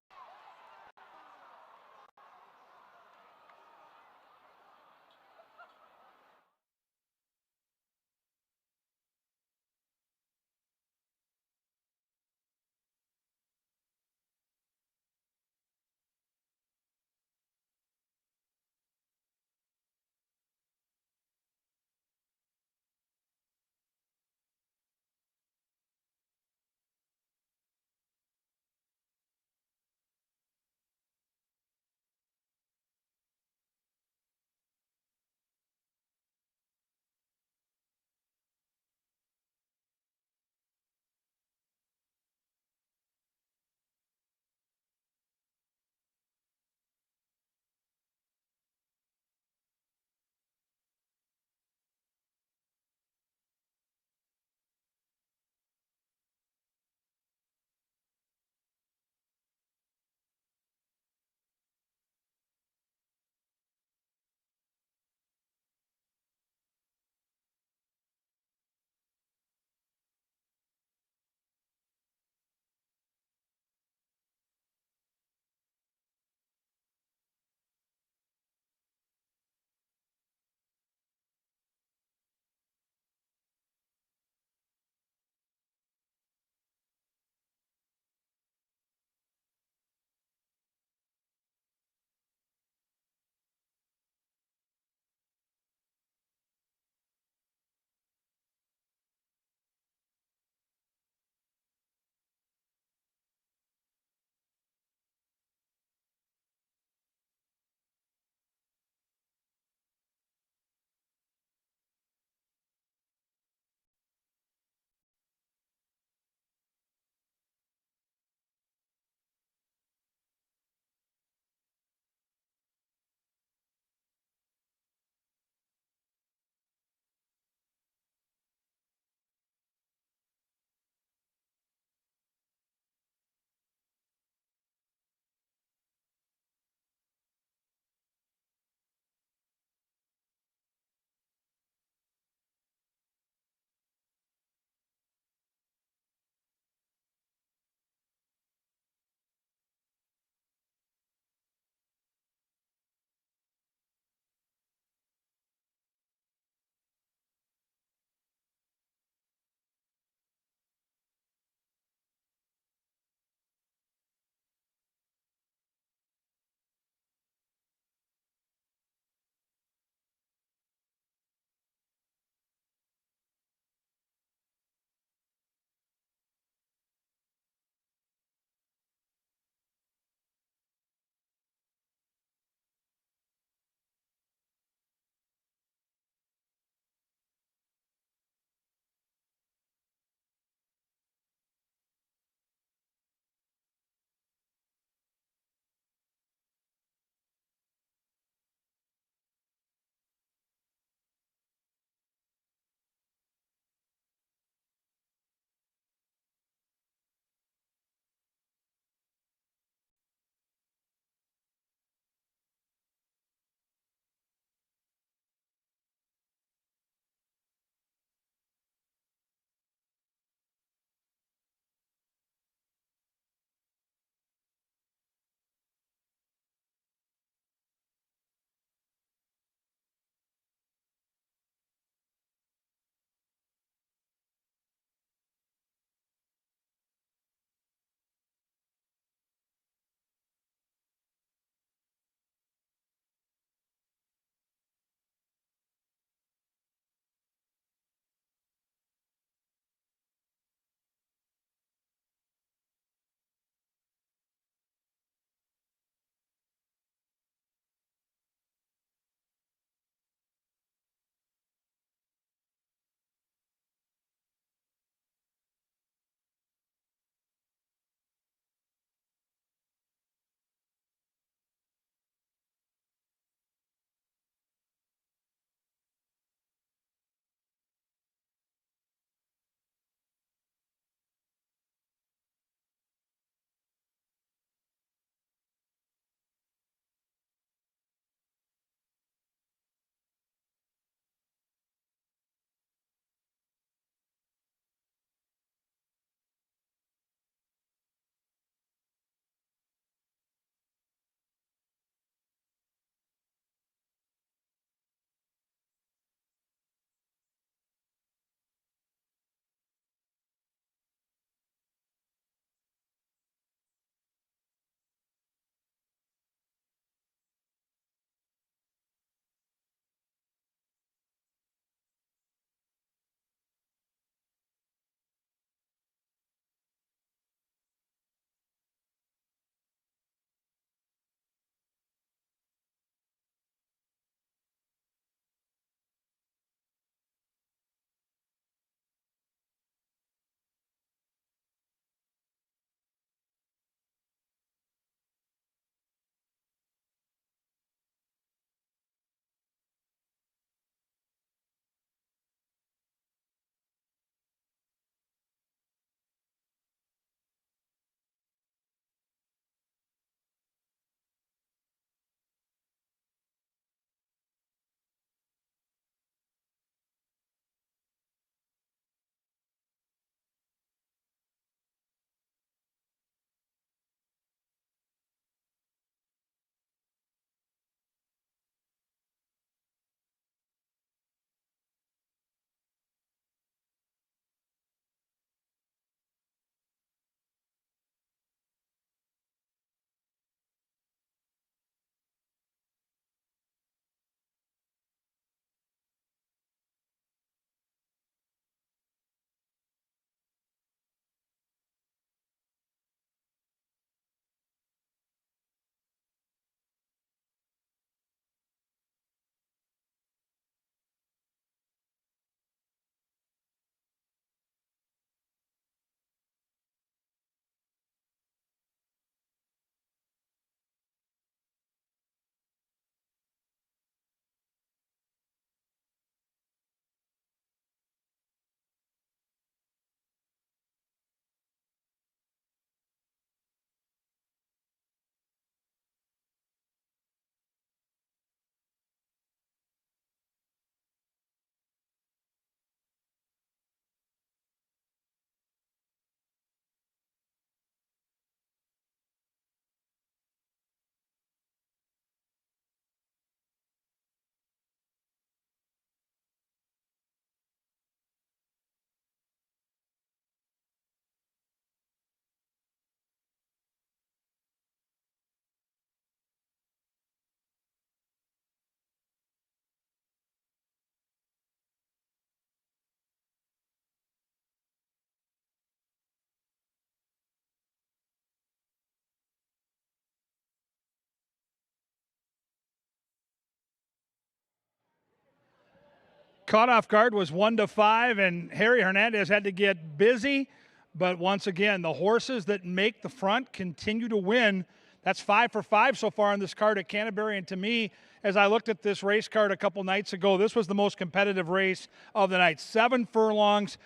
Caught off guard was 1-5, and Harry Hernandez had to get busy. But once again, the horses that make the front continue to win. That's 5 for 5 so far on this card at Canterbury. And to me, as I looked at this race card a couple nights ago, this was the most competitive race of the night. 7 furlongs,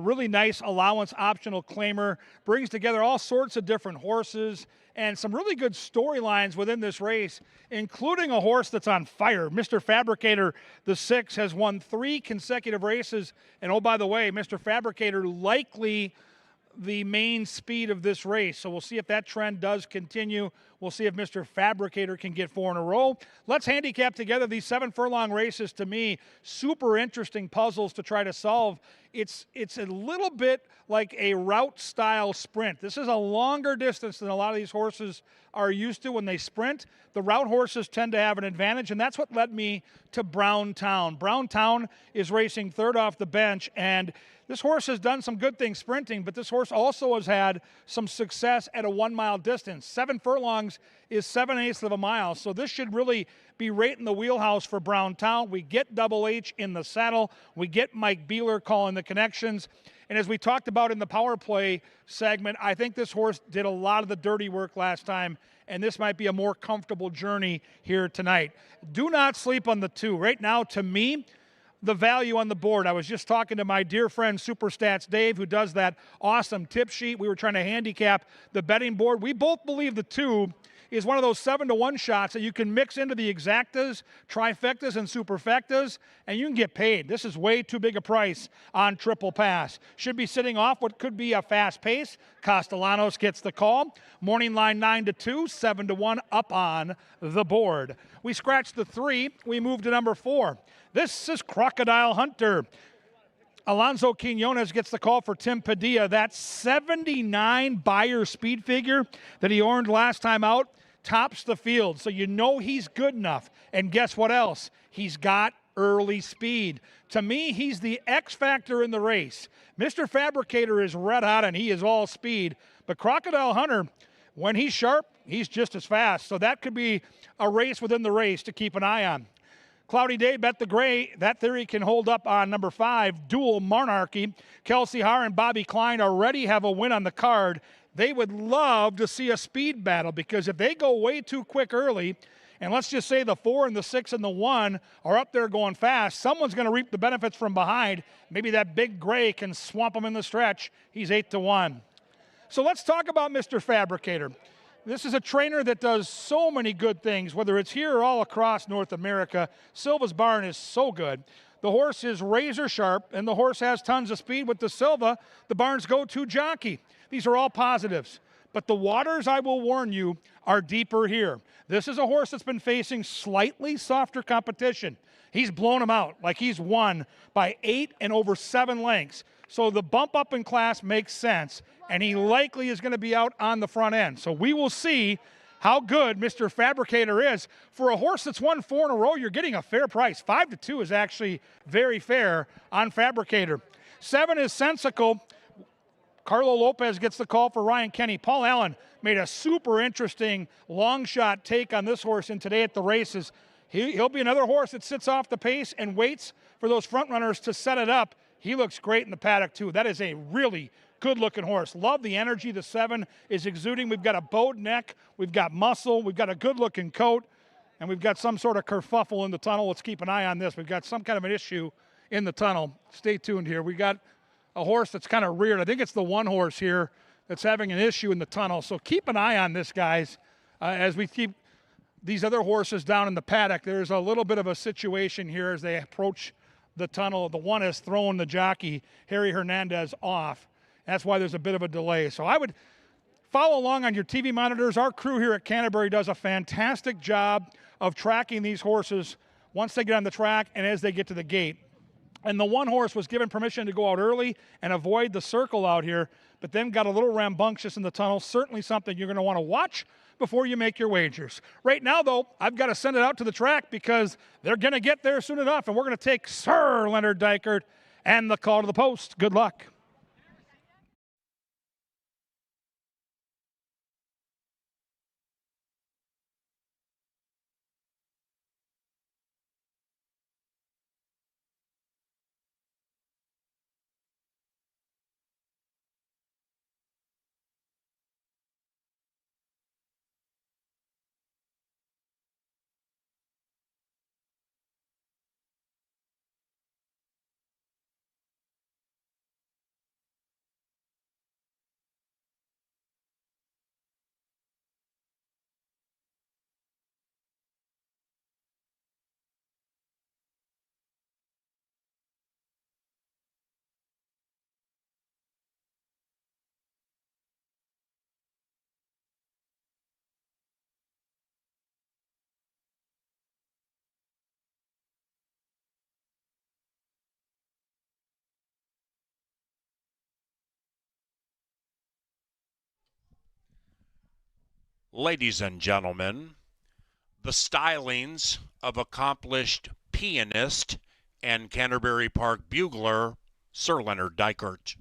really nice allowance optional claimer, brings together all sorts of different horses and some really good storylines within this race, including a horse that's on fire. Mr. Fabricator, the 6, has won 3 consecutive races. And oh, by the way, Mr. Fabricator likely the main speed of this race. So we'll see if that trend does continue. We'll see if Mr. Fabricator can get 4 in a row. Let's handicap together these 7 furlong races. To me, super interesting puzzles to try to solve. It's a little bit like a route style sprint. This is a longer distance than a lot of these horses are used to when they sprint. The route horses tend to have an advantage, and that's what led me to Brown Town. Brown Town is racing 3rd off the bench, and this horse has done some good things sprinting, but this horse also has had some success at a 1 mile distance. 7 furlongs is 7/8 of a mile, so this should really be right in the wheelhouse for Brown Town. We get Double H in the saddle. We get Mike Beeler calling the connections. And as we talked about in the power play segment, I think this horse did a lot of the dirty work last time, and this might be a more comfortable journey here tonight. Do not sleep on the 2. Right now, to me, the value on the board. I was just talking to my dear friend Superstats Dave, who does that awesome tip sheet. We were trying to handicap the betting board. We both believe the 2 is one of those 7-to-1 shots that you can mix into the exactas, trifectas, and superfectas, and you can get paid. This is way too big a price on Triple Pass. Should be sitting off what could be a fast pace. Castellanos gets the call. Morning line 9-2, 7-to-1 up on the board. We scratched the 3. We moved to number 4. This is Crocodile Hunter. Alonso Quinones gets the call for Tim Padilla. That 79 buyer speed figure that he earned last time out tops the field. So you know he's good enough. And guess what else? He's got early speed. To me, he's the X factor in the race. Mr. Fabricator is red hot and he is all speed. But Crocodile Hunter, when he's sharp, he's just as fast. So that could be a race within the race to keep an eye on. Cloudy Day, Bet the Gray. That theory can hold up on number 5, Dual Monarchy. Kelsey Haar and Bobby Klein already have a win on the card. They would love to see a speed battle because if they go way too quick early, and let's just say the 4 and the 6 and the 1 are up there going fast, someone's going to reap the benefits from behind. Maybe that big Gray can swamp him in the stretch. He's 8-1. So let's talk about Mr. Fabricator. This is a trainer that does so many good things, whether it's here or all across North America. Silva's barn is so good. The horse is razor sharp, and the horse has tons of speed with the Silva, the barn's go-to jockey. These are all positives. But the waters, I will warn you, are deeper here. This is a horse that's been facing slightly softer competition. He's blown him out, like he's won by 8 and over 7 lengths. So the bump up in class makes sense, and he likely is going to be out on the front end. So we will see how good Mr. Fabricator is. For a horse that's won 4 in a row, you're getting a fair price. 5-2 is actually very fair on Fabricator. 7 is Sensical. Carlo Lopez gets the call for Ryan Kenny. Paul Allen made a super interesting long shot take on this horse in today at the races. He'll be another horse that sits off the pace and waits for those front runners to set it up. He looks great in the paddock, too. That is a really good-looking horse. Love the energy the 7 is exuding. We've got a bowed neck. We've got muscle. We've got a good-looking coat. And we've got some sort of kerfuffle in the tunnel. Let's keep an eye on this. We've got some kind of an issue in the tunnel. Stay tuned here. We got a horse that's kind of reared. I think it's the 1 horse here that's having an issue in the tunnel. So keep an eye on this, guys, as we keep these other horses down in the paddock. There's a little bit of a situation here as they approach the tunnel. The 1 has thrown the jockey, Harry Hernandez, off. That's why there's a bit of a delay. So I would follow along on your TV monitors. Our crew here at Canterbury does a fantastic job of tracking these horses once they get on the track and as they get to the gate. And the 1 horse was given permission to go out early and avoid the circle out here, but then got a little rambunctious in the tunnel. Certainly something you're going to want to watch before you make your wagers. Right now, though, I've got to send it out to the track because they're going to get there soon enough, and we're going to take Sir Leonard Dykert and the call to the post. Good luck. Ladies and gentlemen, the stylings of accomplished pianist and Canterbury Park bugler, Sir Leonard Dykert.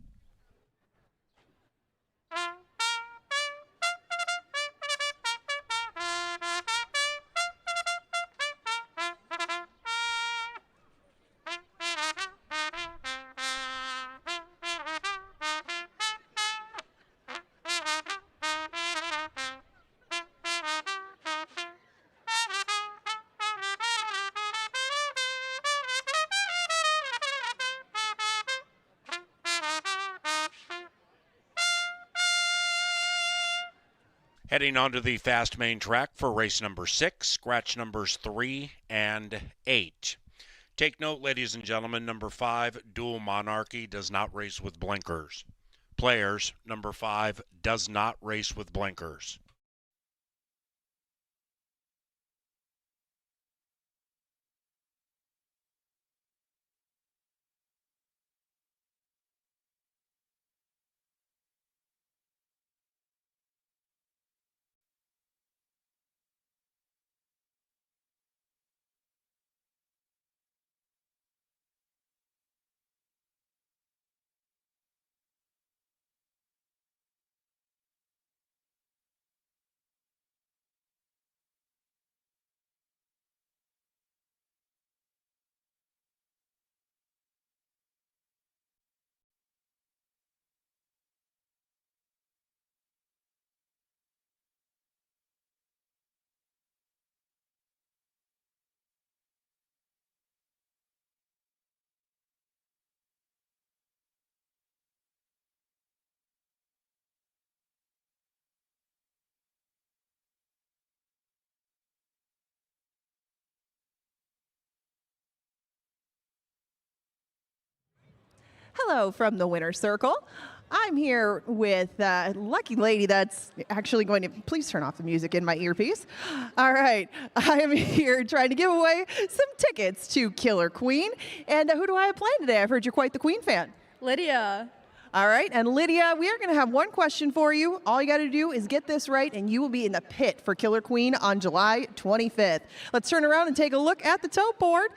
Heading onto the fast main track for race number 6, scratch numbers 3 and 8. Take note, ladies and gentlemen, number 5, Dual Monarchy, does not race with blinkers. Players, number 5, does not race with blinkers. Hello from the winner's circle. I'm here with a lucky lady that's actually going to, please turn off the music in my earpiece. All right, I am here trying to give away some tickets to Killer Queen. And who do I have playing today? I've heard you're quite the Queen fan. Lydia. All right, and Lydia, we are going to have one question for you. All you got to do is get this right, and you will be in the pit for Killer Queen on July 25th. Let's turn around and take a look at the tote board.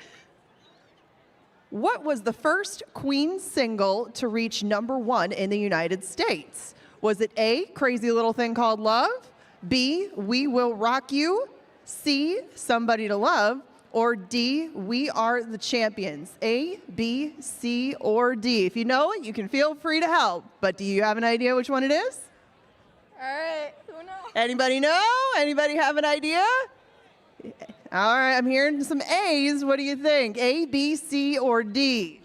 What was the first Queen single to reach #1 in the United States? Was it A, Crazy Little Thing Called Love, B, We Will Rock You, C, Somebody to Love, or D, We Are the Champions? A, B, C, or D? If you know it, you can feel free to help, but do you have an idea which one it is? All right, who knows? Anybody know? Anybody have an idea? All right, I'm hearing some A's. What do you think? A, B, C, or D?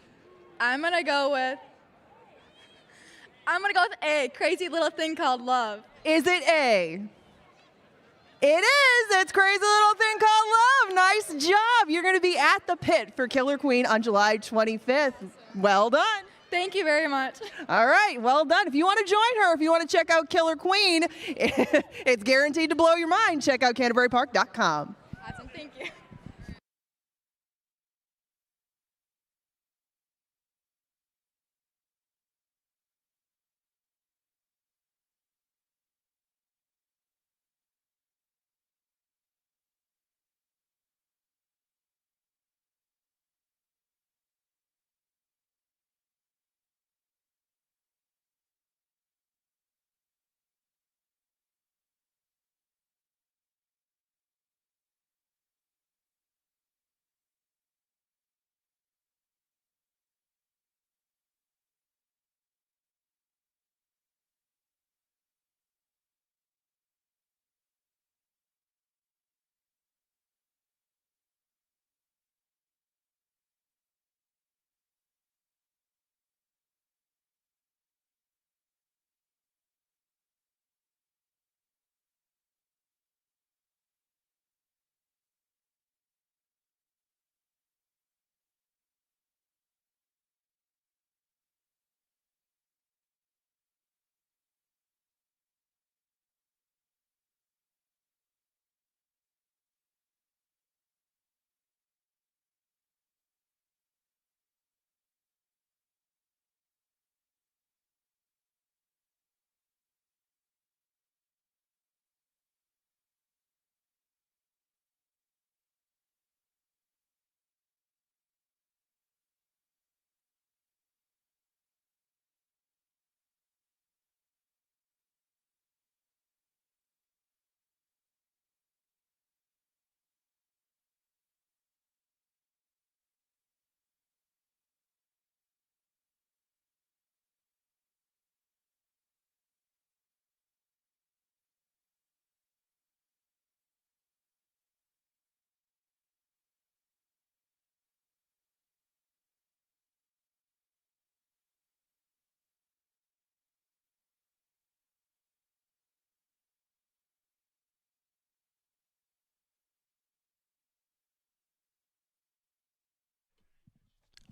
I'm gonna go with A, Crazy Little Thing Called Love. Is it A? It is. It's Crazy Little Thing Called Love. Nice job. You're going to be at the pit for Killer Queen on July 25th. Well done. Thank you very much. All right, well done. If you want to join her, if you want to check out Killer Queen, it's guaranteed to blow your mind. Check out CanterburyPark.com. Awesome, thank you.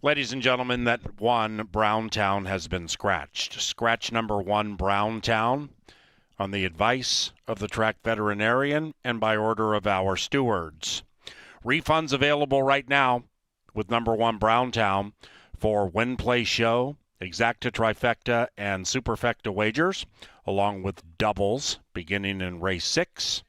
Ladies and gentlemen, that one, Browntown, has been scratched. Scratch number 1, Browntown, on the advice of the track veterinarian and by order of our stewards. Refunds available right now with number 1, Browntown, for Win Play Show, Exacta Trifecta, and Superfecta wagers, along with doubles beginning in race 6.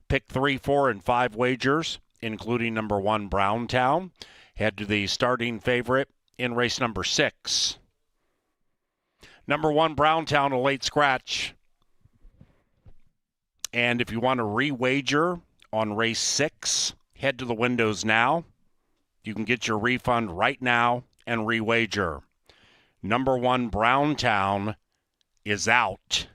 Pick 3, 4, and 5 wagers, including number 1, Browntown. Head to the starting favorite in race number 6. Number 1, Browntown, a late scratch. And if you want to re-wager on race 6, head to the windows now. You can get your refund right now and re-wager. Number 1, Browntown, is out.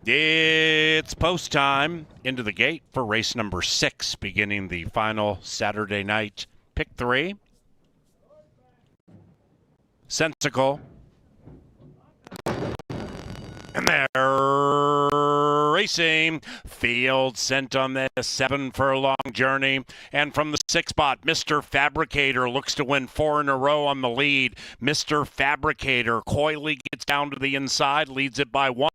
It's post time into the gate for race number 6, beginning the final Saturday night pick 3. Sensical. And they're racing. Field sent on this 7-furlong journey. And from the 6th spot, Mr. Fabricator looks to win 4 in a row on the lead. Mr. Fabricator coyly gets down to the inside, leads it by 1.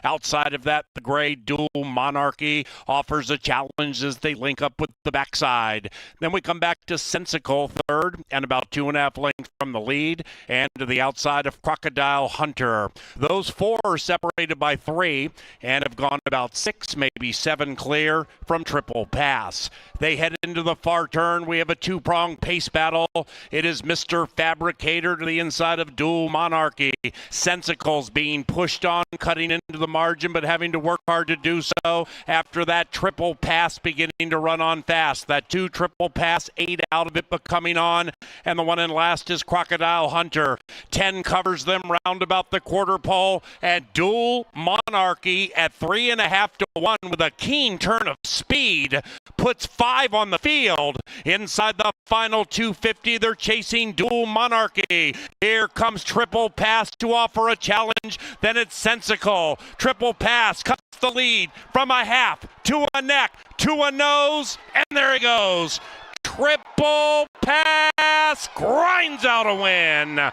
Outside of that, the gray Dual Monarchy offers a challenge as they link up with the backside. Then we come back to Sensical, 3rd, and about 2.5 lengths from the lead, and to the outside of Crocodile Hunter. Those 4 are separated by 3 and have gone about 6, maybe 7 clear from Triple Pass. They head into the far turn turn, we have a two-prong pace battle. It is Mr. Fabricator to the inside of Dual Monarchy. Sensicles being pushed on, cutting into the margin, but having to work hard to do so. After that triple pass beginning to run on fast. That 2 triple pass, 8 out of it, but coming on. And the one in last is Crocodile Hunter. 10 covers them round about the quarter pole. And Dual Monarchy at 3.5 to 1 with a keen turn of speed puts 5 on the field. Inside the final 250, they're chasing Dual Monarchy. Here comes Triple Pass to offer a challenge. Then it's Sensical. Triple Pass cuts the lead from a half to a neck to a nose, and there he goes. Triple Pass grinds out a win.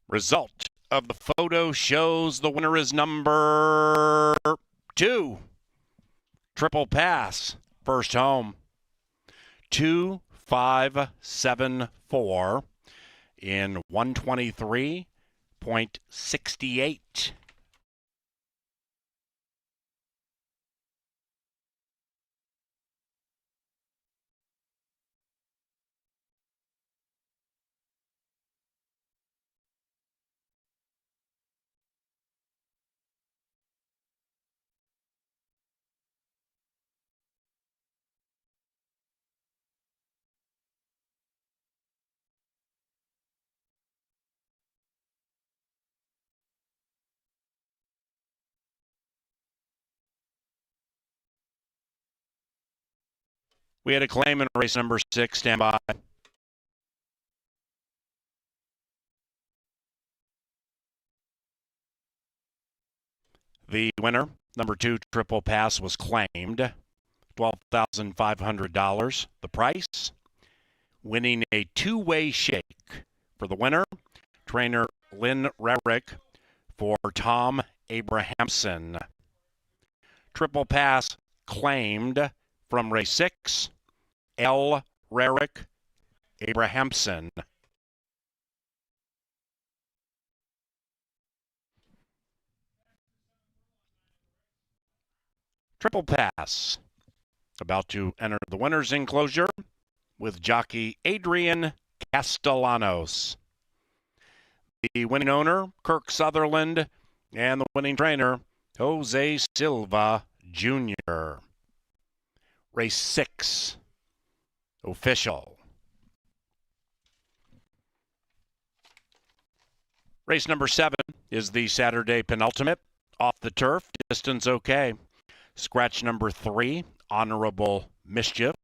Result of the photo shows the winner is number 2. Triple Pass, first home. 2.574 in 123.68. We had a claim in race number 6. Stand by. The winner, number 2, Triple Pass, was claimed. $12,500. The price, winning a two-way shake. For the winner, trainer Lynn Rarick. For Tom Abrahamson. Triple Pass claimed from race 6, L. Rarick Abrahamson. Triple Pass about to enter the winner's enclosure with jockey Adrian Castellanos. The winning owner, Kirk Sutherland, and the winning trainer, Jose Silva Jr. Race 6, official. Race number 7 is the Saturday penultimate. Off the turf, distance okay. Scratch number 3, Honorable Mischief.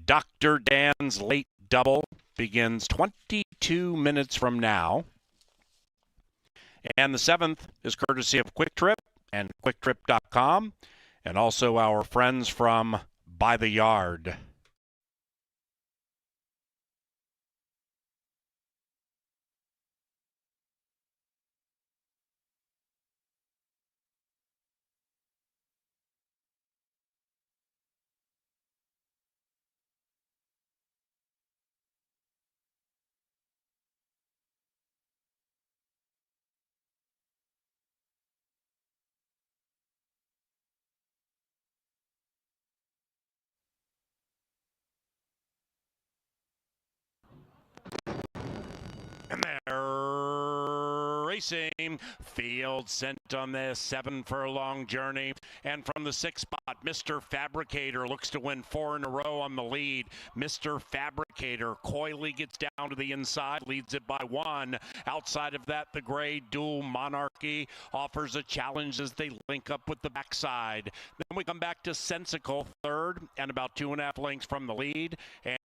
Dr. Dan's late double begins 22 minutes from now. And the 7th is courtesy of Quick Trip and QuickTrip.com, and also our friends from By the Yard. And there racing. Field sent on this 7 furlong journey. And from the 6th spot, Mr. Fabricator looks to win 4 in a row on the lead. Mr. Fabricator coyly gets down to the inside, leads it by 1. Outside of that, the gray Dual Monarchy offers a challenge as they link up with the backside. Then we come back to Sensical, 3rd, and about 2.5 lengths from the lead,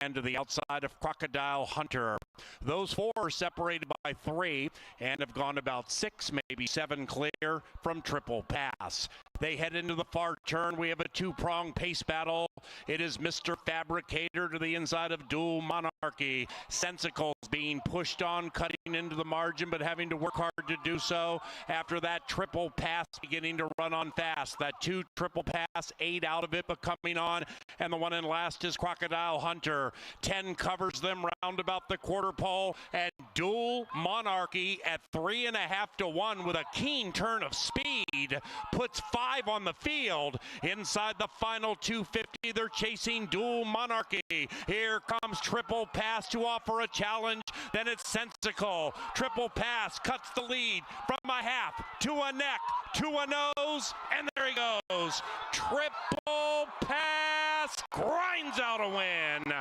and to the outside of Crocodile Hunter. Those 4 are separated by 3 and have gone about 6, maybe 7 clear from Triple Pass. They head into the far turn. We have a 2-prong pace battle. It is Mr. Fabricator to the inside of Dual Monarchy. Sensicles being pushed on, cutting into the margin, but having to work hard to do so. After that, Triple Pass beginning to run on fast. That 2 Triple Pass, 8 out of it, but coming on. And the one in last is Crocodile Hunter. 10 covers them round about the quarter pole. And Dual Monarchy at 3.5 to 1 with a keen turn of speed puts 5 on the field. Inside the final 250, they're chasing Dual Monarchy. Here comes Triple Pass to offer a challenge. Then it's Sensical. Triple Pass cuts the lead from a half to a neck to a nose, and there he goes. Triple Pass grinds out a win.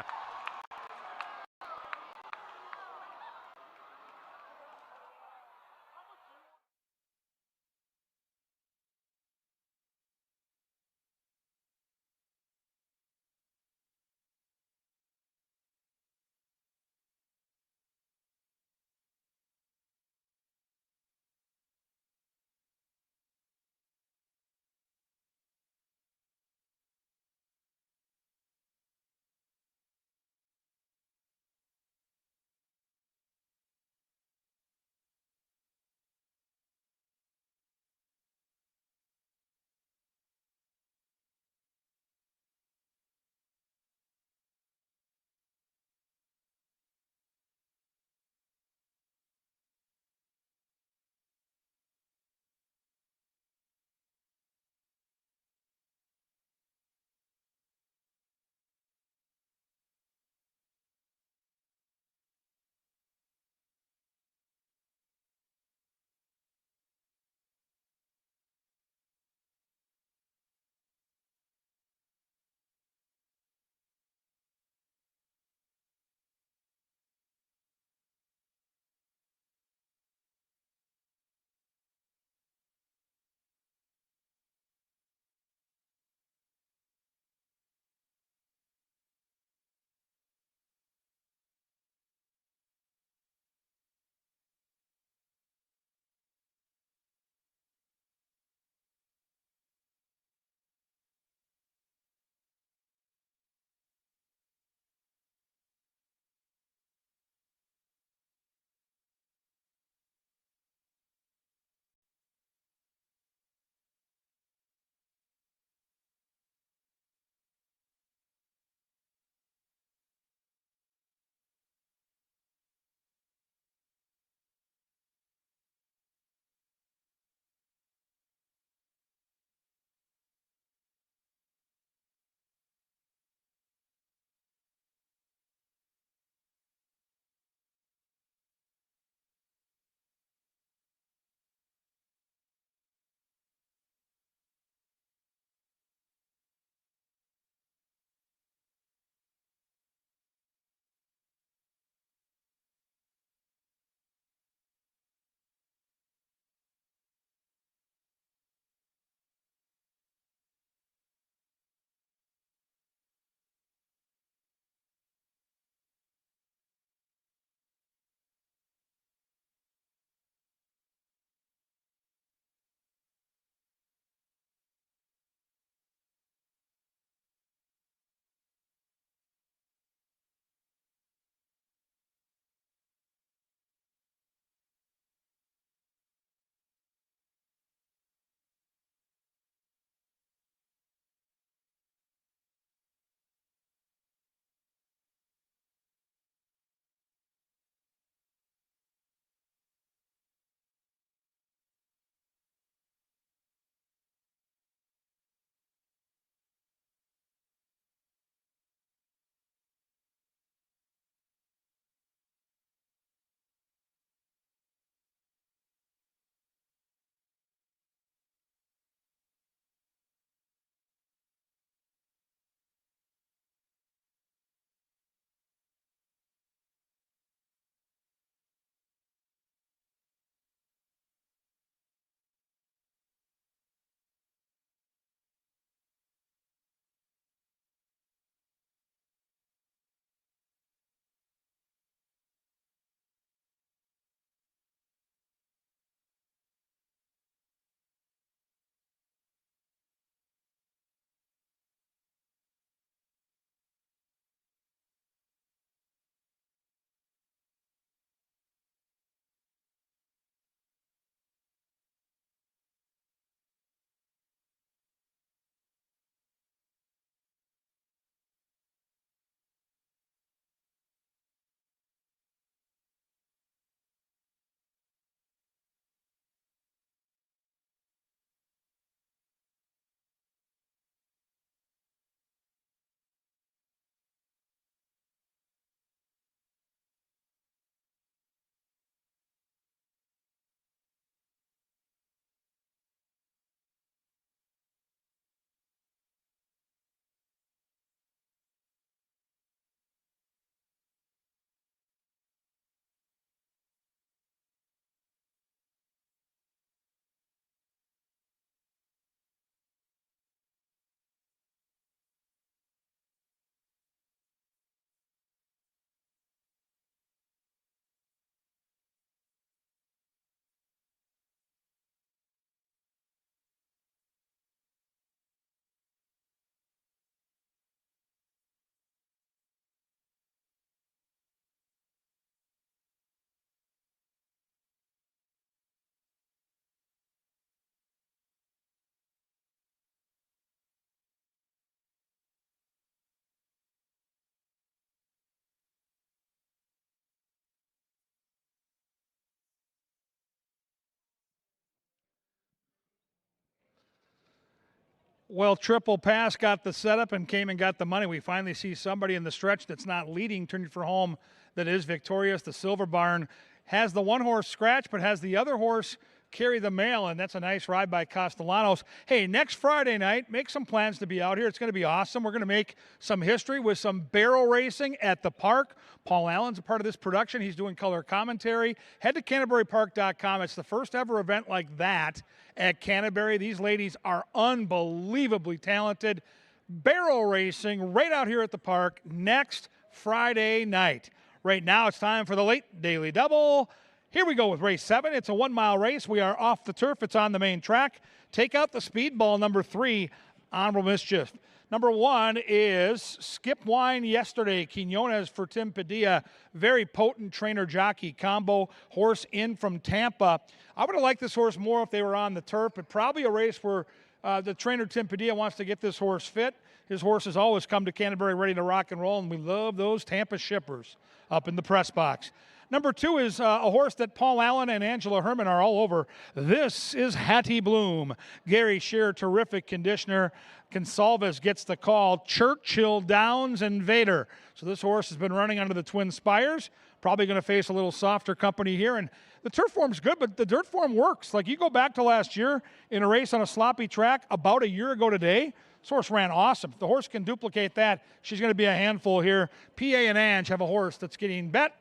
Well, Triple Pass got the setup and came and got the money. We finally see somebody in the stretch that's not leading, turning for home, that is victorious. The Silver Barn has the one horse scratch, but has the other horse carry the mail, and that's a nice ride by Castellanos. Hey, next Friday night, make some plans to be out here. It's going to be awesome. We're going to make some history with some barrel racing at the park. Paul Allen's a part of this production. He's doing color commentary. Head to CanterburyPark.com. It's the first ever event like that at Canterbury. These ladies are unbelievably talented. Barrel racing right out here at the park next Friday night. Right now, it's time for the late daily double. Here we go with race 7. It's a 1 mile race. We are off the turf. It's on the main track. Take out the speed ball, number 3, Honorable Mischief. Number 1 is Skip Wine Yesterday, Quinones for Tim Padilla. Very potent trainer-jockey combo. Horse in from Tampa. I would have liked this horse more if they were on the turf, but probably a race where the trainer Tim Padilla wants to get this horse fit. His horses always come to Canterbury ready to rock and roll, and we love those Tampa shippers up in the press box. Number 2 is a horse that Paul Allen and Angela Herman are all over. This is Hattie Bloom. Gary Shearer, terrific conditioner. Consalves gets the call. Churchill, Downs, and Vader. So this horse has been running under the Twin Spires. Probably going to face a little softer company here. And the turf form's good, but the dirt form works. Like you go back to last year in a race on a sloppy track about a year ago today, this horse ran awesome. If the horse can duplicate that, she's going to be a handful here. PA and Ange have a horse that's getting bet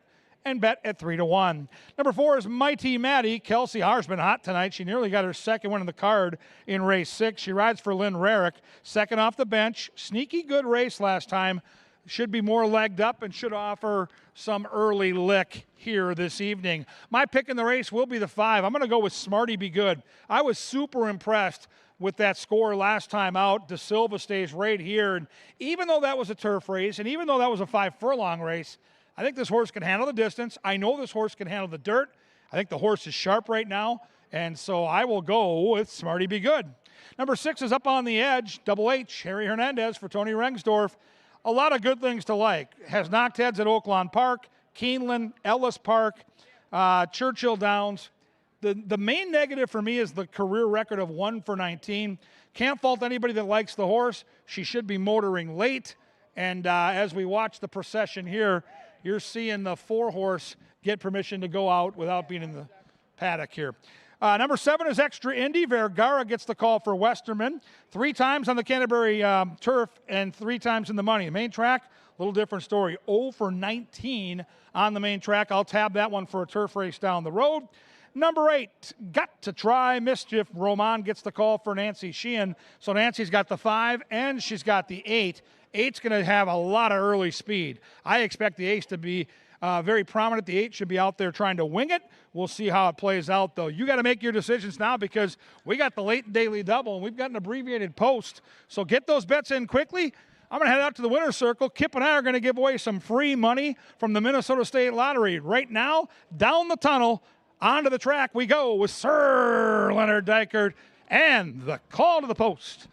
at 3-1. Number 4 is Mighty Maddie. Kelsey Haar's been hot tonight. She nearly got her second win in the card in race 6. She rides for Lynn Rarick, second off the bench. Sneaky good race last time. Should be more legged up and should offer some early lick here this evening. My pick in the race will be the 5. I'm going to go with Smarty Be Good. I was super impressed with that score last time out. De Silva stays right here. And even though that was a turf race, and even though that was a 5 furlong race, I think this horse can handle the distance. I know this horse can handle the dirt. I think the horse is sharp right now, and so I will go with Smarty Be Good. Number 6 is Up on the Edge, Double H, Harry Hernandez for Tony Rengsdorf. A lot of good things to like. Has knocked heads at Oaklawn Park, Keeneland, Ellis Park, Churchill Downs. The main negative for me is the career record of 1 for 19. Can't fault anybody that likes the horse. She should be motoring late, and as we watch the procession here, you're seeing the 4-horse get permission to go out without being in the paddock here. Number 7 is Extra Indy. Vergara gets the call for Westerman. 3 times on the Canterbury turf and 3 times in the money. The main track, a little different story. 0 for 19 on the main track. I'll tab that one for a turf race down the road. Number 8, Got to Try Mischief. Roman gets the call for Nancy Sheehan. So Nancy's got the 5 and she's got the 8. 8's going to have a lot of early speed. I expect the ace to be very prominent. The 8 should be out there trying to wing it. We'll see how it plays out, though. You got to make your decisions now because we got the late daily double, and we've got an abbreviated post. So get those bets in quickly. I'm going to head out to the winner's circle. Kip and I are going to give away some free money from the Minnesota State Lottery. Right now, down the tunnel, onto the track we go with Sir Leonard Dykert and the call to the post.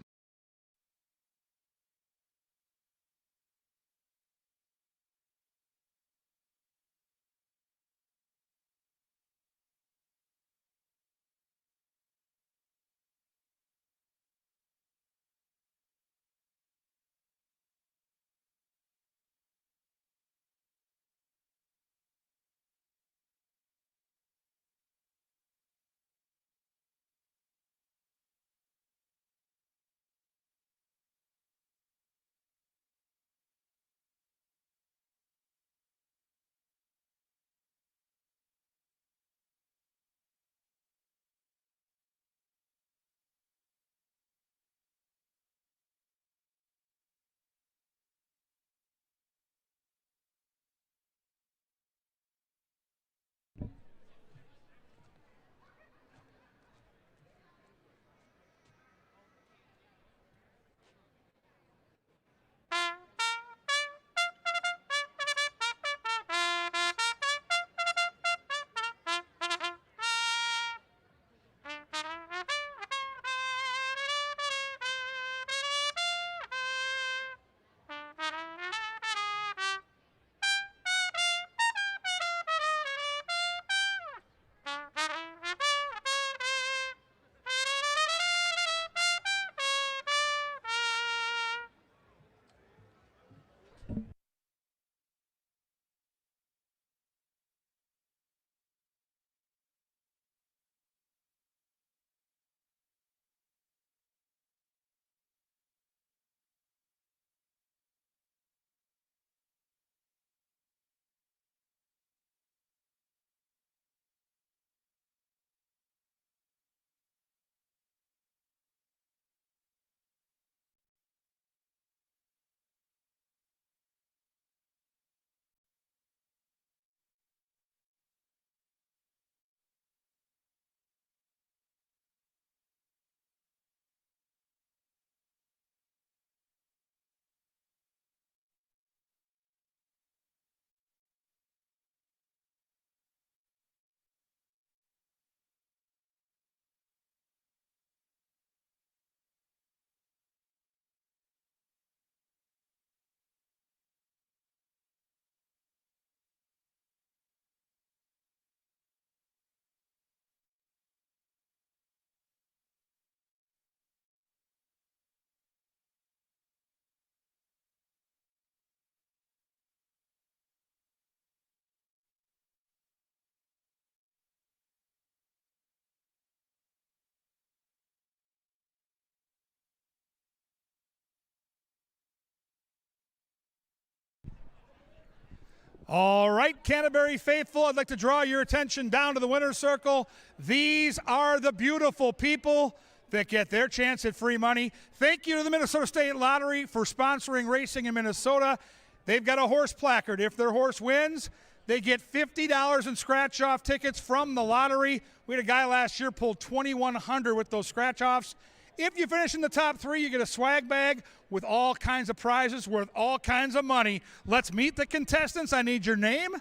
All right, Canterbury faithful, I'd like to draw your attention down to the winner's circle. These are the beautiful people that get their chance at free money. Thank you to the Minnesota State Lottery for sponsoring racing in Minnesota. They've got a horse placard. If their horse wins, they get $50 in scratch-off tickets from the lottery. We had a guy last year pull $2,100 with those scratch-offs. If you finish in the top 3, you get a swag bag with all kinds of prizes worth all kinds of money. Let's meet the contestants. I need your name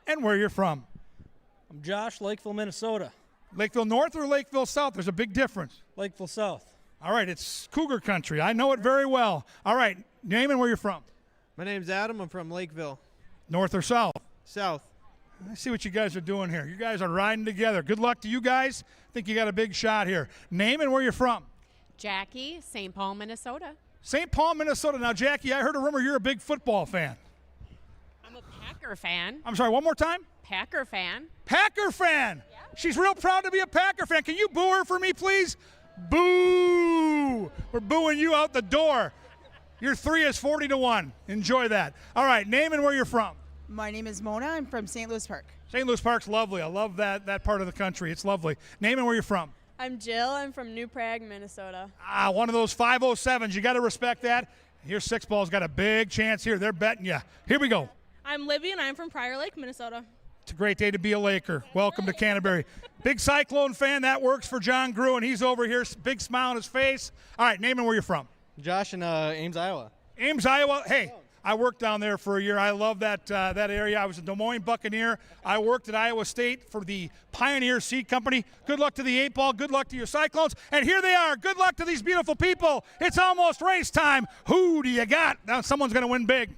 and where you're from. I'm Josh, Lakeville, Minnesota. Lakeville North or Lakeville South? There's a big difference. Lakeville South. All right, it's Cougar country. I know it very well. All right, name and where you're from. My name's Adam. I'm from Lakeville. North or South? South. I see what you guys are doing here. You guys are riding together. Good luck to you guys. I think you got a big shot here. Name and where you're from. Jackie, St. Paul, Minnesota. St. Paul, Minnesota. Now, Jackie, I heard a rumor you're a big football fan. I'm a Packer fan. I'm sorry, one more time? Packer fan. Packer fan. Yeah. She's real proud to be a Packer fan. Can you boo her for me, please? Boo! We're booing you out the door. Your 3 is 40-1. Enjoy that. All right, name and where you're from. My name is Mona. I'm from St. Louis Park. St. Louis Park's lovely. I love that part of the country. It's lovely. Name and where you're from. I'm Jill. I'm from New Prague, Minnesota. One of those 507s. You got to respect that. Here's Six Ball's got a big chance here. They're betting you. Here we go. I'm Libby, and I'm from Prior Lake, Minnesota. It's a great day to be a Laker. Welcome to Canterbury. Big Cyclone fan. That works for John Gruen. He's over here. Big smile on his face. All right, name and where you're from. Josh in Ames, Iowa. Ames, Iowa. Hey, I worked down there for a year. I love that area. I was a Des Moines Buccaneer. I worked at Iowa State for the Pioneer Seed Company. Good luck to the 8-ball. Good luck to your Cyclones. And here they are. Good luck to these beautiful people. It's almost race time. Who do you got? Now someone's going to win big.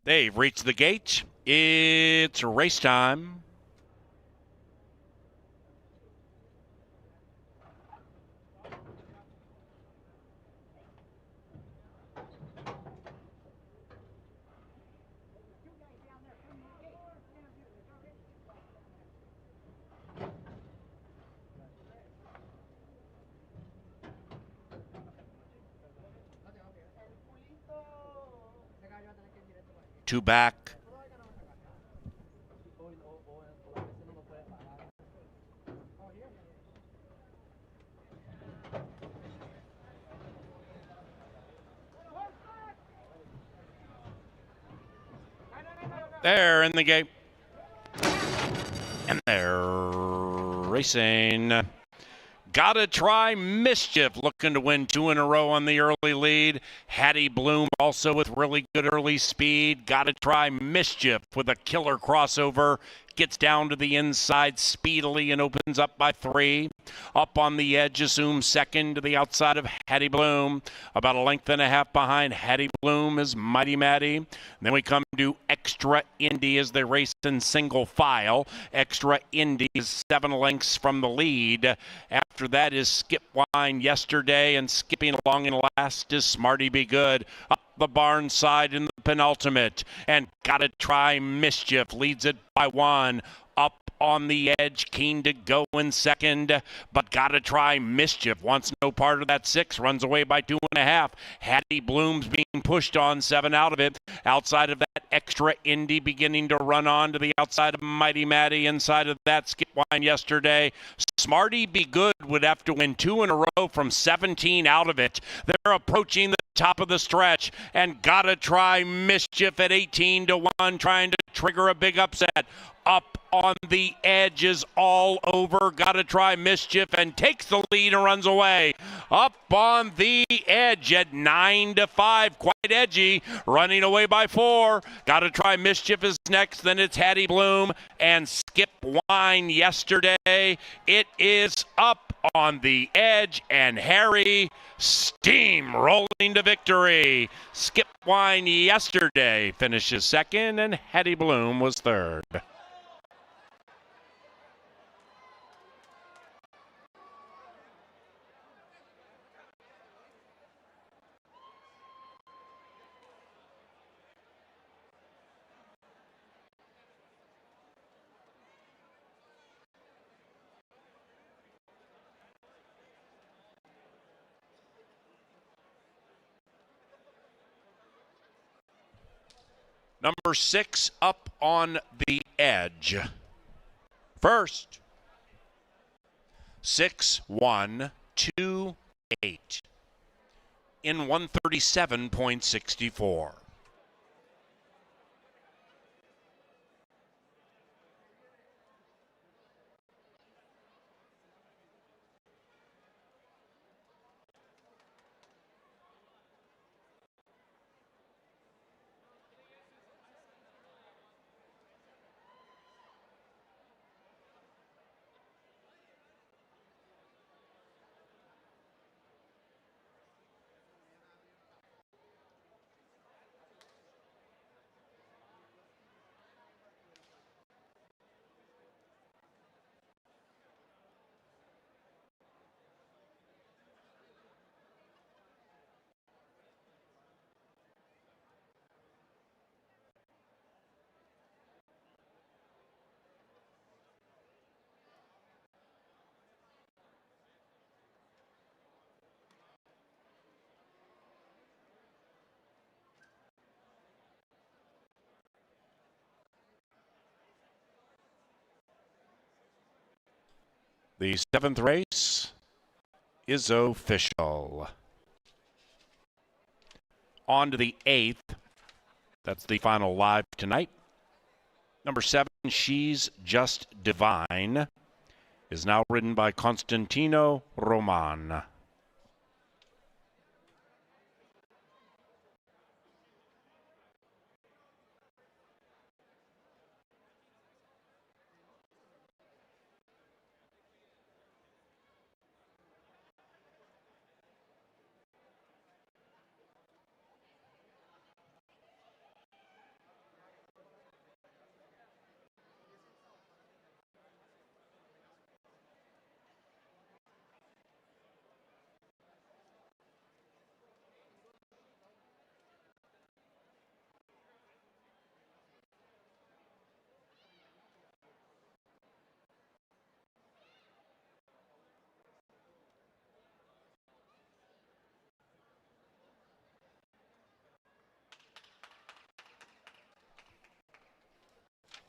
They've reached the gate. It's race time. Two back. They're in the gate. And they're racing. Gotta try Mischief, looking to win 2 in a row on the early lead. Hattie Bloom also with really good early speed. Gotta try Mischief with a killer crossover. Gets down to the inside speedily and opens up by 3. Up on the edge, assumes second to the outside of Hattie Bloom. About a length and a half behind Hattie Bloom is Mighty Maddie. Then we come to Extra Indy as they race in single file. Extra Indy is 7 lengths from the lead. After that is Skip Wine Yesterday, and skipping along in last is Smarty Be Good. Up the barn side in the penultimate, and Gotta Try Mischief leads it by 1. Up on the edge, keen to go in second, but Gotta Try Mischief wants no part of that 6, runs away by 2.5. Hattie Bloom's being pushed on 7 out of it. Outside of that, Extra Indy beginning to run on to the outside of Mighty Maddie. Inside of that, Skip Wine Yesterday. Smarty Be Good would have to win 2 in a row from 17 out of it. They're approaching the top of the stretch, and Gotta Try Mischief at 18 to 1, trying to trigger a big upset. Up on the edge is all over. Gotta Try Mischief, and takes the lead and runs away. Up on the edge at 9 to 5, quite edgy, running away by 4. Gotta Try Mischief is next. Then it's Hattie Bloom and Skip Wine Yesterday. It is up on the edge, and Harry steamrolling to victory. Skip Wine Yesterday finishes second, and Hattie Bloom was third. Number 6 up on the edge. First, 6-1-2-8 in 137.64. The 7th race is official. On to the 8th. That's the final live tonight. Number 7, She's Just Divine, is now ridden by Constantino Roman.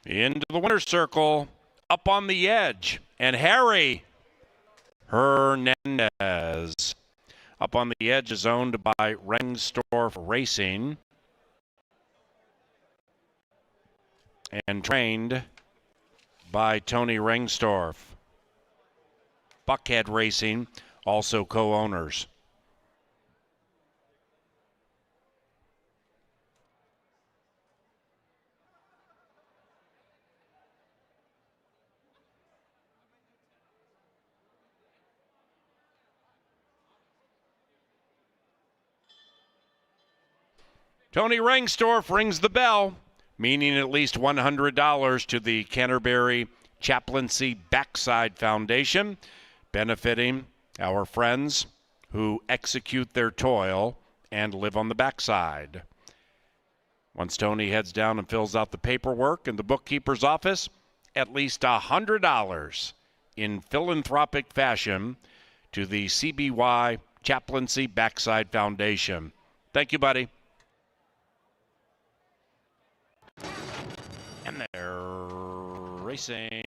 Into the winner's circle, up on the edge, and Harry Hernandez. Up on the edge is owned by Rengstorff Racing and trained by Tony Rengstorff. Buckhead Racing, also co-owners. Tony Rengstorff rings the bell, meaning at least $100 to the Canterbury Chaplaincy Backside Foundation, benefiting our friends who execute their toil and live on the backside. Once Tony heads down and fills out the paperwork in the bookkeeper's office, at least $100 in philanthropic fashion to the CBY Chaplaincy Backside Foundation. Thank you, buddy. And they're racing.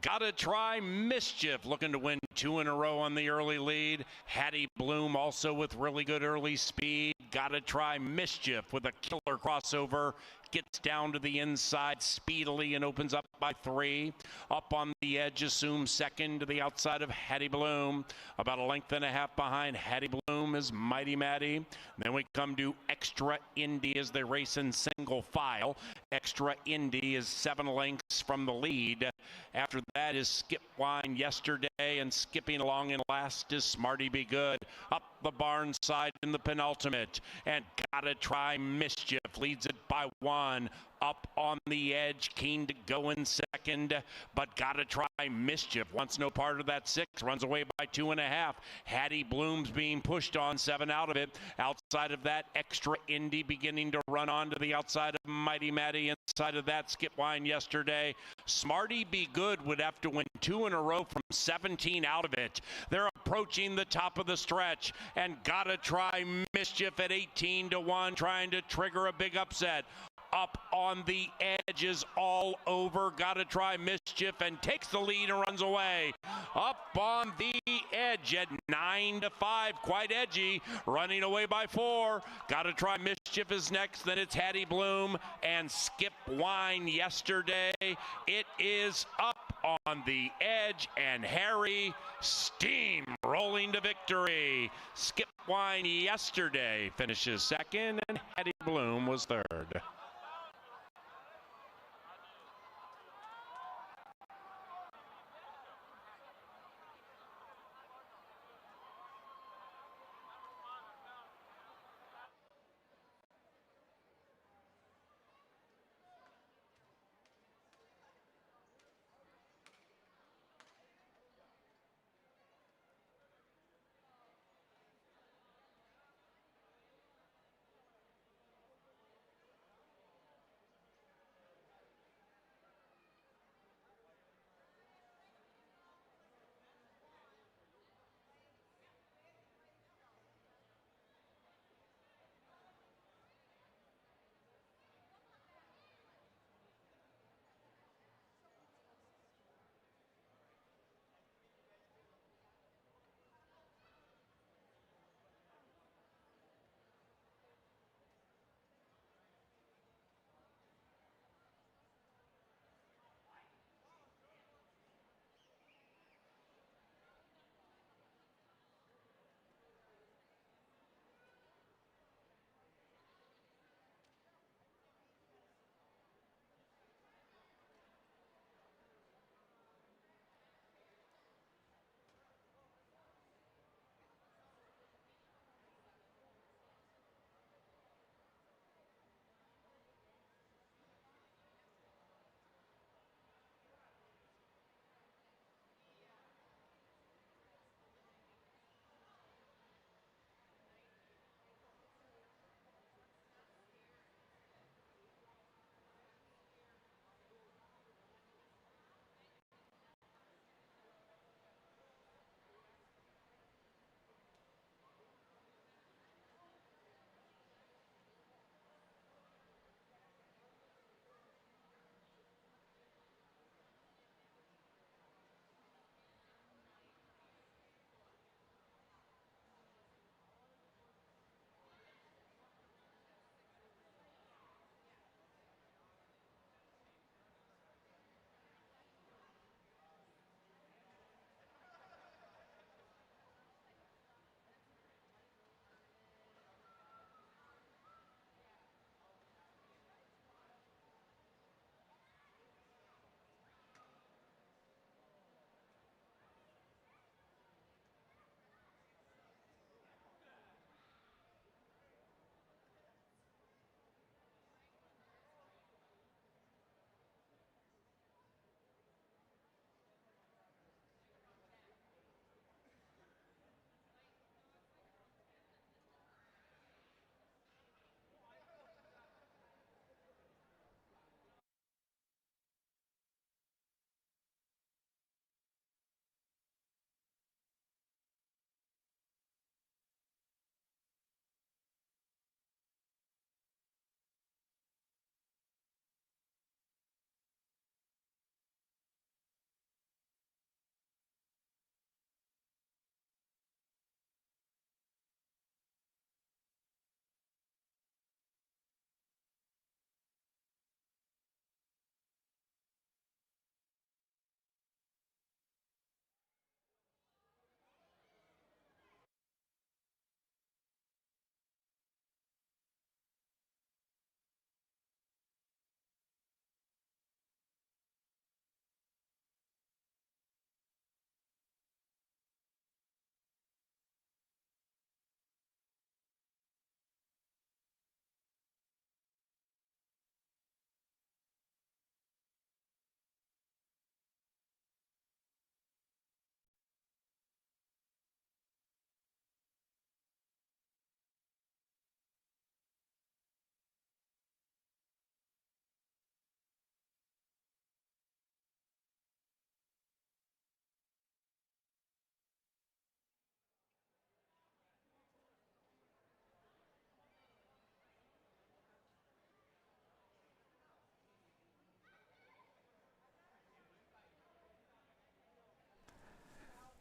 Gotta try Mischief, looking to win 2 in a row on the early lead. Hattie Bloom also with really good early speed. Gotta try Mischief with a killer crossover. Gets down to the inside speedily and opens up by 3. Up on the edge, assumes second to the outside of Hattie Bloom. About a length and a half behind Hattie Bloom is Mighty Maddie. Then we come to Extra Indy as they race in single file. Extra Indy is 7 lengths from the lead. After that is Skip Wine Yesterday, and skipping along in last is Smarty Be Good. Up the barn side in the penultimate, and Gotta Try Mischief leads it by 1. Up on the edge, keen to go in second, but Gotta Try Mischief wants no part of that 6, runs away by 2.5. Hattie Bloom's being pushed on, 7 out of it. Outside of that, Extra Indy beginning to run on to the outside of Mighty Maddie. Inside of that, Skip Wine Yesterday. Smarty Be Good would have to win 2 in a row from 17 out of it. They're approaching the top of the stretch, and Gotta Try Mischief at 18-1, trying to trigger a big upset. Up on the edge is all over. Gotta Try Mischief and takes the lead and runs away. Up on the edge at 9-5, quite edgy, running away by 4. Gotta Try Mischief is next. Then it's Hattie Bloom and Skip Wine Yesterday. It is up on the edge, and Harry steamrolling to victory. Skip Wine Yesterday finishes second, and Hattie Bloom was third.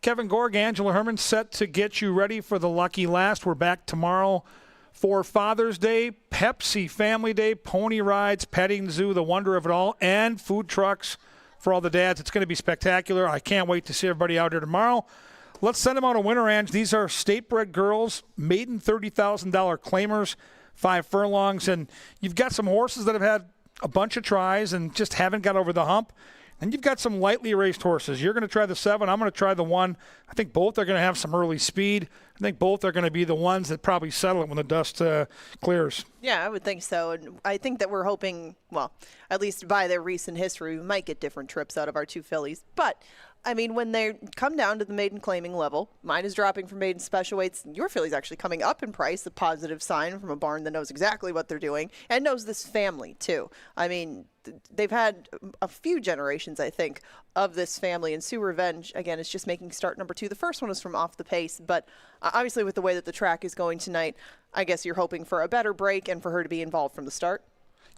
Kevin Gorg, Angela Herman, set to get you ready for the lucky last. We're back tomorrow for Father's Day, Pepsi Family Day, pony rides, petting zoo, the wonder of it all, and food trucks for all the dads. It's going to be spectacular. I can't wait to see everybody out here tomorrow. Let's send them out a winner, Ange. These are state-bred girls, maiden $30,000 claimers, 5 furlongs, and you've got some horses that have had a bunch of tries and just haven't got over the hump. And you've got some lightly raced horses. You're going to try the 7. I'm going to try the 1. I think both are going to have some early speed. I think both are going to be the ones that probably settle it when the dust clears. Yeah, I would think so. And I think that we're hoping, well, at least by their recent history, we might get different trips out of our 2 fillies. But I mean, when they come down to the maiden claiming level, mine is dropping from maiden special weights. Your filly's actually coming up in price, a positive sign from a barn that knows exactly what they're doing and knows this family, too. I mean, they've had a few generations, I think, of this family. And Sue Revenge, again, is just making start number 2. The first one was from Off the Pace. But obviously, with the way that the track is going tonight, I guess you're hoping for a better break and for her to be involved from the start.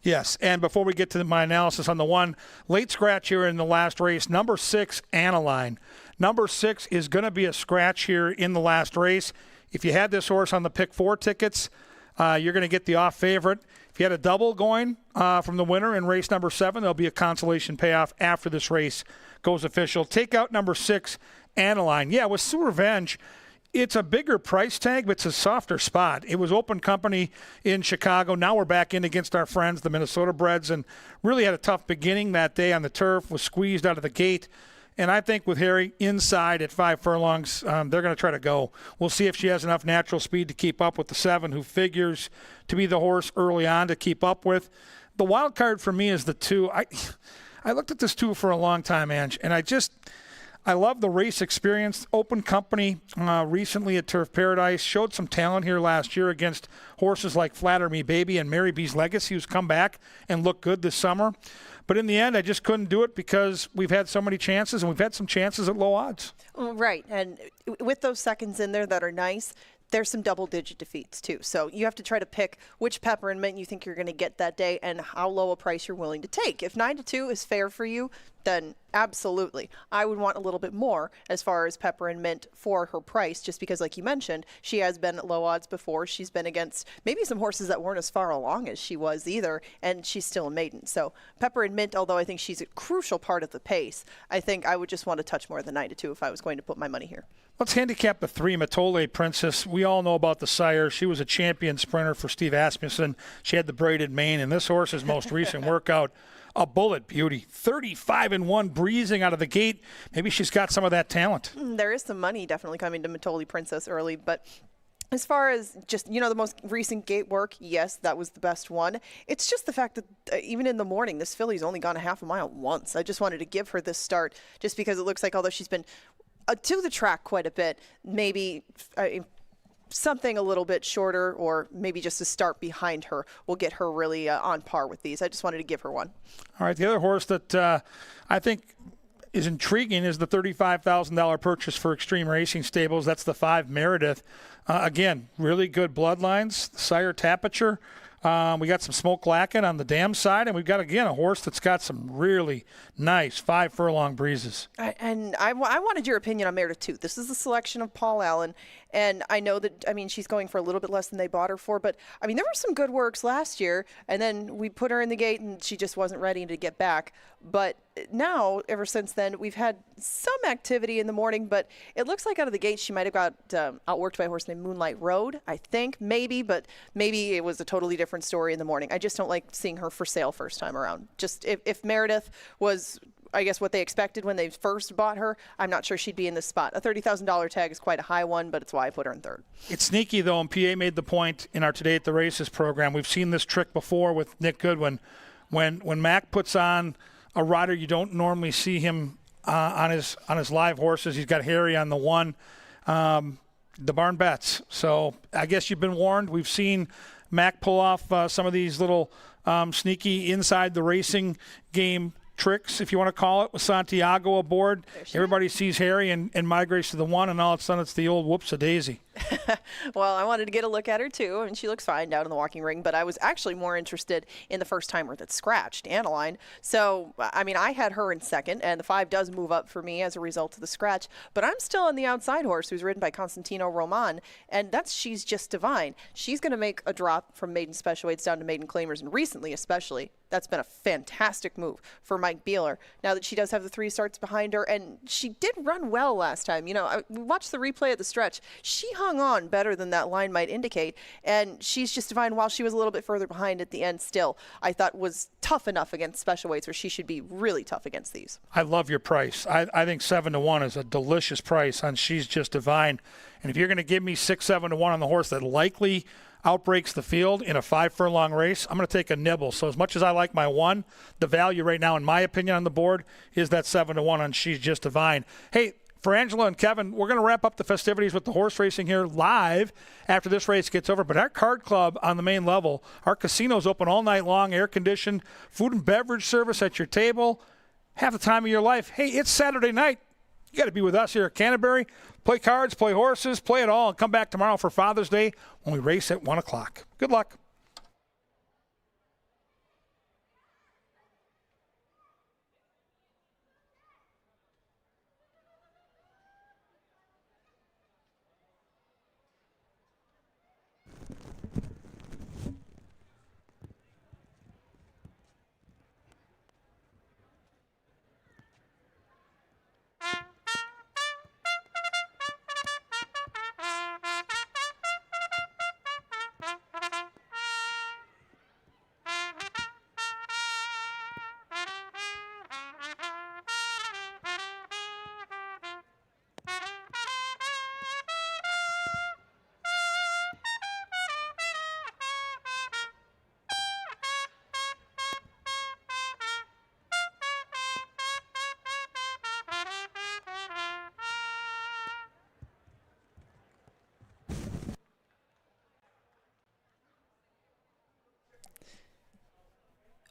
Yes, and before we get to my analysis on the 1, late scratch here in the last race, number 6, Analine. Number 6 is going to be a scratch here in the last race. If you had this horse on the pick 4 tickets, you're going to get the off favorite. If you had a double going from the winner in race number 7, there'll be a consolation payoff after this race goes official. Take out number 6, Analine. Yeah, with Sue Revenge, it's a bigger price tag, but it's a softer spot. It was open company in Chicago. Now we're back in against our friends, the Minnesota Breds, and really had a tough beginning that day on the turf, was squeezed out of the gate. And I think with Harry inside at 5 furlongs, they're going to try to go. We'll see if she has enough natural speed to keep up with the 7, who figures to be the horse early on to keep up with. The wild card for me is the 2. I looked at this 2 for a long time, Ange, and I love the race experience. Open company recently at Turf Paradise. Showed some talent here last year against horses like Flatter Me Baby and Mary B's Legacy, who's come back and looked good this summer. But in the end, I just couldn't do it because we've had so many chances, and we've had some chances at low odds. Right, and with those seconds in there that are nice, there's some double-digit defeats, too. So you have to try to pick which pepper and mint you think you're going to get that day and how low a price you're willing to take. If 9-2 is fair for you, then absolutely. I would want a little bit more as far as pepper and mint for her price, just because, like you mentioned, she has been at low odds before. She's been against maybe some horses that weren't as far along as she was either, and she's still a maiden. So pepper and mint, although I think she's a crucial part of the pace, I think I would just want to touch more than 9-2 if I was going to put my money here. Let's handicap the 3, Matole Princess. We all know about the sire. She was a champion sprinter for Steve Asmussen. She had the braided mane, and this horse's most recent workout, a bullet beauty. 35-1, breezing out of the gate. Maybe she's got some of that talent. There is some money definitely coming to Matole Princess early, but as far as just, the most recent gate work, yes, that was the best one. It's just the fact that even in the morning, this filly's only gone a half a mile once. I just wanted to give her this start just because it looks like, although she's been to the track quite a bit, maybe something a little bit shorter or maybe just a start behind her will get her really on par with these. I just wanted to give her one. All right, the other horse that I think is intriguing is the $35,000 purchase for Extreme Racing Stables. That's the 5 Meredith. Again, really good bloodlines. Sire Tapiture. We got some Smoke Lacken on the dam side, and we've got, again, a horse that's got some really nice 5 furlong breezes. I wanted your opinion on Meredith, too. This is the selection of Paul Allen, and I know that, she's going for a little bit less than they bought her for, but, there were some good works last year, and then we put her in the gate, and she just wasn't ready to get back. But now, ever since then, we've had some activity in the morning, but it looks like out of the gate she might have got outworked by a horse named Moonlight Road, I think, maybe, but maybe it was a totally different story in the morning. I just don't like seeing her for sale first time around. Just if Meredith was, I guess, what they expected when they first bought her, I'm not sure she'd be in this spot. A $30,000 tag is quite a high one, but it's why I put her in 3rd. It's sneaky, though, and PA made the point in our Today at the Races program. We've seen this trick before with Nick Goodwin. When Mac puts on a rider you don't normally see him on his live horses, he's got Harry on the 1, the barn bets. So I guess you've been warned. We've seen Mac pull off some of these little sneaky inside the racing game tricks, if you want to call it, with Santiago aboard. Everybody sees Harry and migrates to the 1, and all of a sudden it's the old whoops-a-daisy. Well, I wanted to get a look at her too, and she looks fine down in the walking ring, but I was actually more interested in the first timer that scratched, Aniline. So, I mean, I had her in second, and the 5 does move up for me as a result of the scratch, but I'm still on the outside horse who's ridden by Constantino Roman, and that's She's Just Divine. She's going to make a drop from maiden special weights down to maiden claimers, and recently especially, that's been a fantastic move for Mike Beeler. Now that she does have the 3 starts behind her, and she did run well last time. You know, we watched the replay of the stretch. She hung on better than that line might indicate, and She's Just Divine, while she was a little bit further behind at the end still, I thought was tough enough against special weights where she should be really tough against these. I love your price. I think 7-1 is a delicious price on She's Just Divine. And if you're going to give me 6-7-1 on the horse that likely outbreaks the field in a 5 furlong race, I'm going to take a nibble. So as much as I like my 1, the value right now, in my opinion, on the board is that 7-1 on She's Just Divine. Hey, for Angela and Kevin, we're going to wrap up the festivities with the horse racing here live after this race gets over. But our card club on the main level, our casino's open all night long, air-conditioned, food and beverage service at your table, have the time of your life. Hey, it's Saturday night. You got to be with us here at Canterbury. Play cards, play horses, play it all, and come back tomorrow for Father's Day when we race at 1 o'clock. Good luck.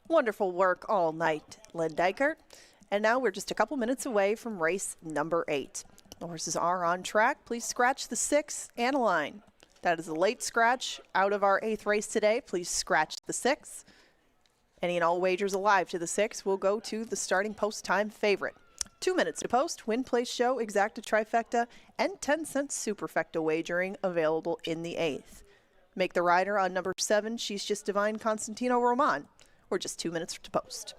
Wonderful work all night, Lynn Dykert. And now we're just a couple minutes away from race number 8. The horses are on track. Please scratch the 6 and a line. That is a late scratch out of our 8th race today. Please scratch the 6. Any and all wagers alive to the 6 will go to the starting post time favorite. 2 minutes to post, win, place, show, exacta, trifecta, and 10-cent superfecta wagering available in the 8th. Make the rider on number 7, She's Just Divine, Constantino Roman. We're just 2 minutes to post.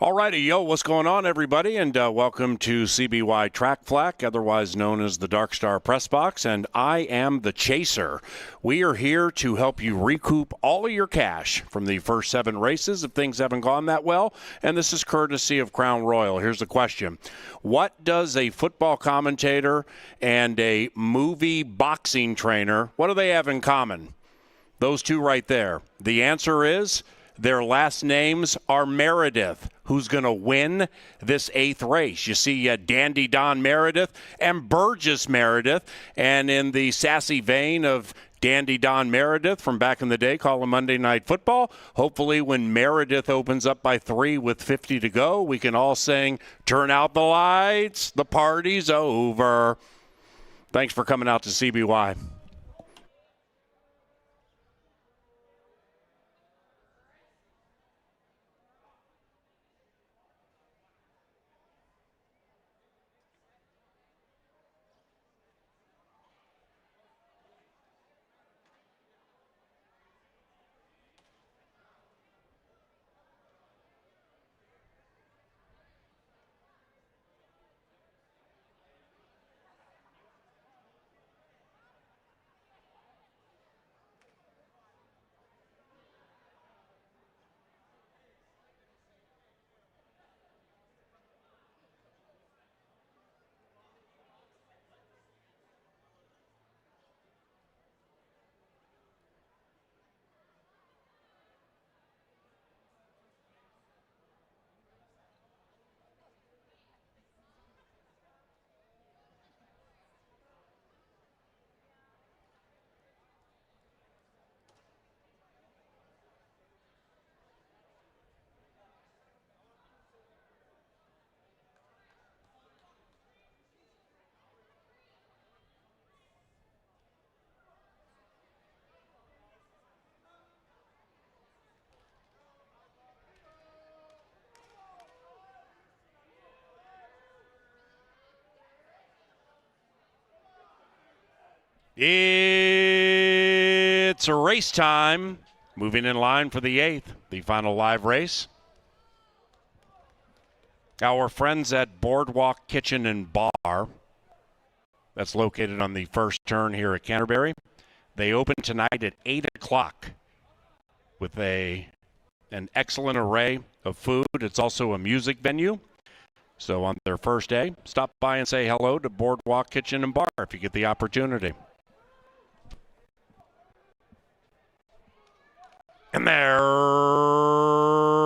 All righty, yo, what's going on, everybody? And welcome to CBY Track Flack, otherwise known as the Dark Star Press Box, and I am the Chaser. We are here to help you recoup all of your cash from the first 7 races if things haven't gone that well, and this is courtesy of Crown Royal. Here's the question. What does a football commentator and a movie boxing trainer, what do they have in common? Those two right there. The answer is their last names are Meredith. Who's going to win this 8th race? You see Dandy Don Meredith and Burgess Meredith. And in the sassy vein of Dandy Don Meredith from back in the day calling Monday Night Football, hopefully when Meredith opens up by 3 with 50 to go, we can all sing, "Turn out the lights, the party's over." Thanks for coming out to CBY. It's race time. Moving in line for the 8th, the final live race. Our friends at Boardwalk Kitchen and Bar, that's located on the first turn here at Canterbury. They open tonight at 8 o'clock with an excellent array of food. It's also a music venue. So on their first day, stop by and say hello to Boardwalk Kitchen and Bar if you get the opportunity. And they're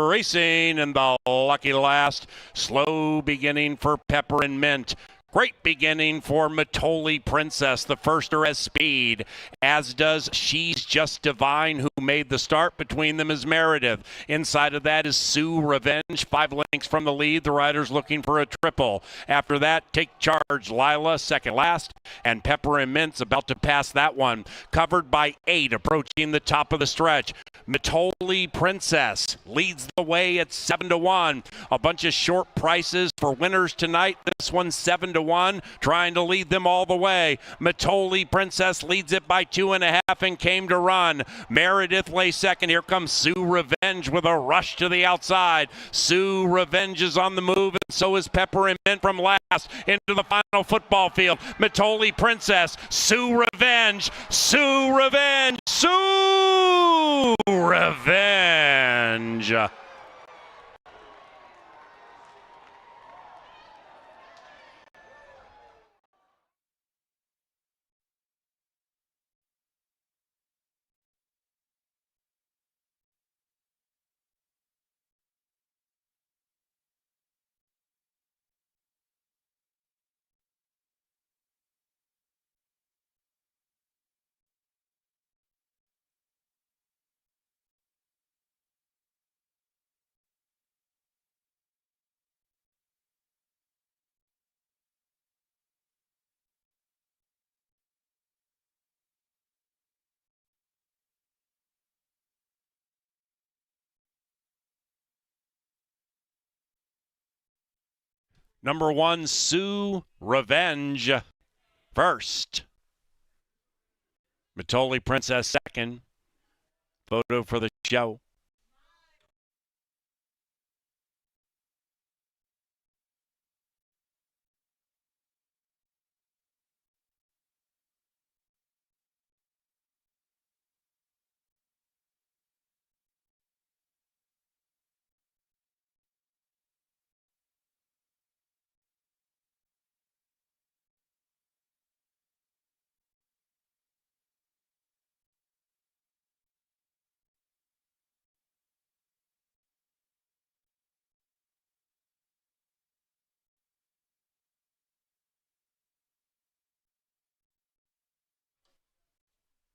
racing in the lucky last. Slow beginning for Pepper and Mint. Great beginning for Matoli Princess. The firster has speed, as does She's Just Divine, who made the start. Between them is Meredith. Inside of that is Sue Revenge, 5 lengths from the lead. The rider's looking for a triple. After that, Take Charge, Lila, second last. And Pepper and Mint's about to pass that one. Covered by 8, approaching the top of the stretch. Matoli Princess leads the way at 7-1. A bunch of short prices for winners tonight. This one's 7-1, trying to lead them all the way. Matoli Princess leads it by 2.5 and came to run. Meredith lay second. Here comes Sue Revenge with a rush to the outside. Sue Revenge is on the move, and so is Pepper and Mint from last into the final football field. Matoli Princess, Sue Revenge, Sue Revenge, Sue Revenge. Number 1, Sue Revenge, first. Matoli Princess, second. Photo for the show.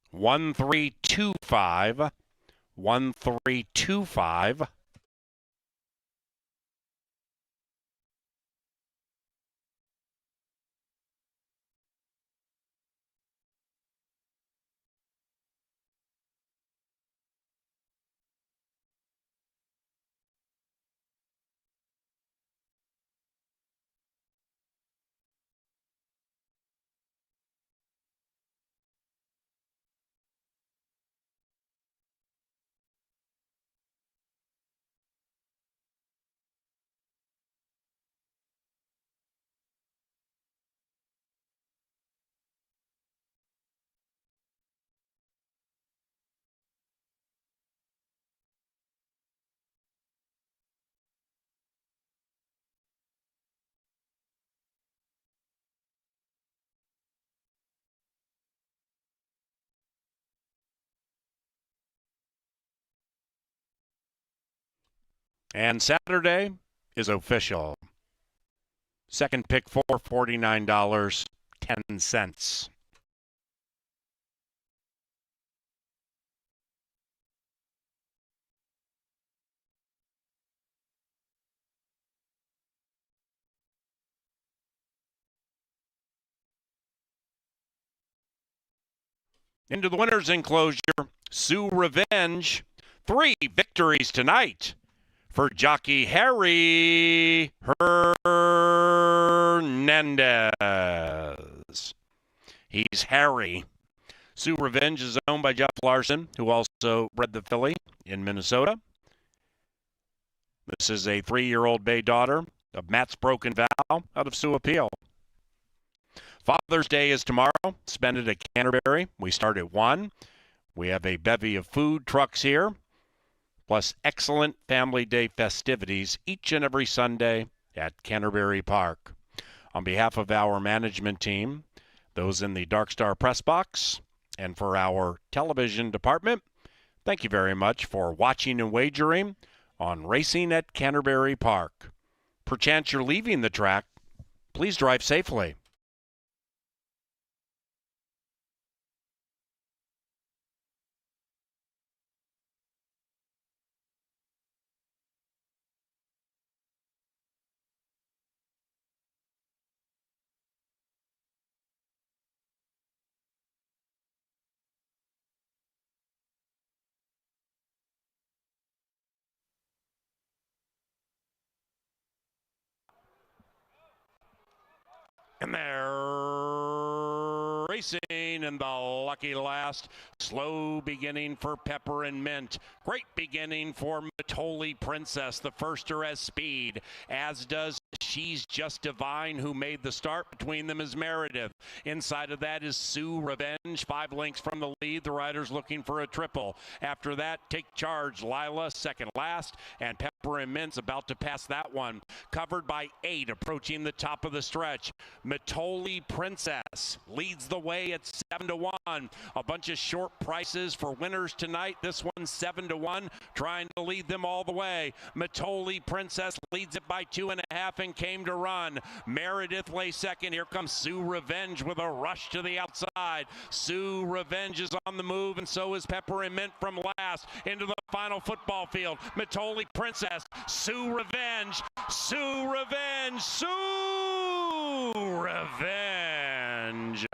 One, 3, 2, 5. 1, 3, 2, 5. And Saturday is official. Second pick for $49.10. Into the winner's enclosure, Sue Revenge. 3 victories tonight for jockey Harry Hernandez. He's Harry Sioux Revenge is owned by Jeff Larson, who also bred the filly in Minnesota. This is a 3-year-old bay daughter of Matt's Broken Vow out of Sioux Appeal. Father's Day is tomorrow. Spend it at Canterbury. We start at 1. We have a bevy of food trucks here, plus excellent family day festivities each and every Sunday at Canterbury Park. On behalf of our management team, those in the Darkstar press box, and for our television department, thank you very much for watching and wagering on Racing at Canterbury Park. Perchance you're leaving the track, please drive safely. And they're racing in the lucky last. Slow beginning for Pepper and Mint. Great beginning for Matoli Princess. The firster has speed, as does She's Just Divine, who made the start. Between them is Meredith. Inside of that is Sioux Revenge. 5 lengths from the lead. The rider's looking for a triple. After that, Take Charge. Lila, second last. And Pepper and Mint's about to pass that one. Covered by 8, approaching the top of the stretch. Matoli Princess leads the way at 7-1. A bunch of short prices for winners tonight. This one's 7-1, trying to lead them all the way. Matoli Princess leads it by 2.5 and came to run. Meredith lay second. Here comes Sioux Revenge with a rush to the outside. Sioux Revenge is on the move, and so is Pepper and Mint from last into the final football field. Matoli Princess, Sioux Revenge, Sioux Revenge, Sioux Revenge.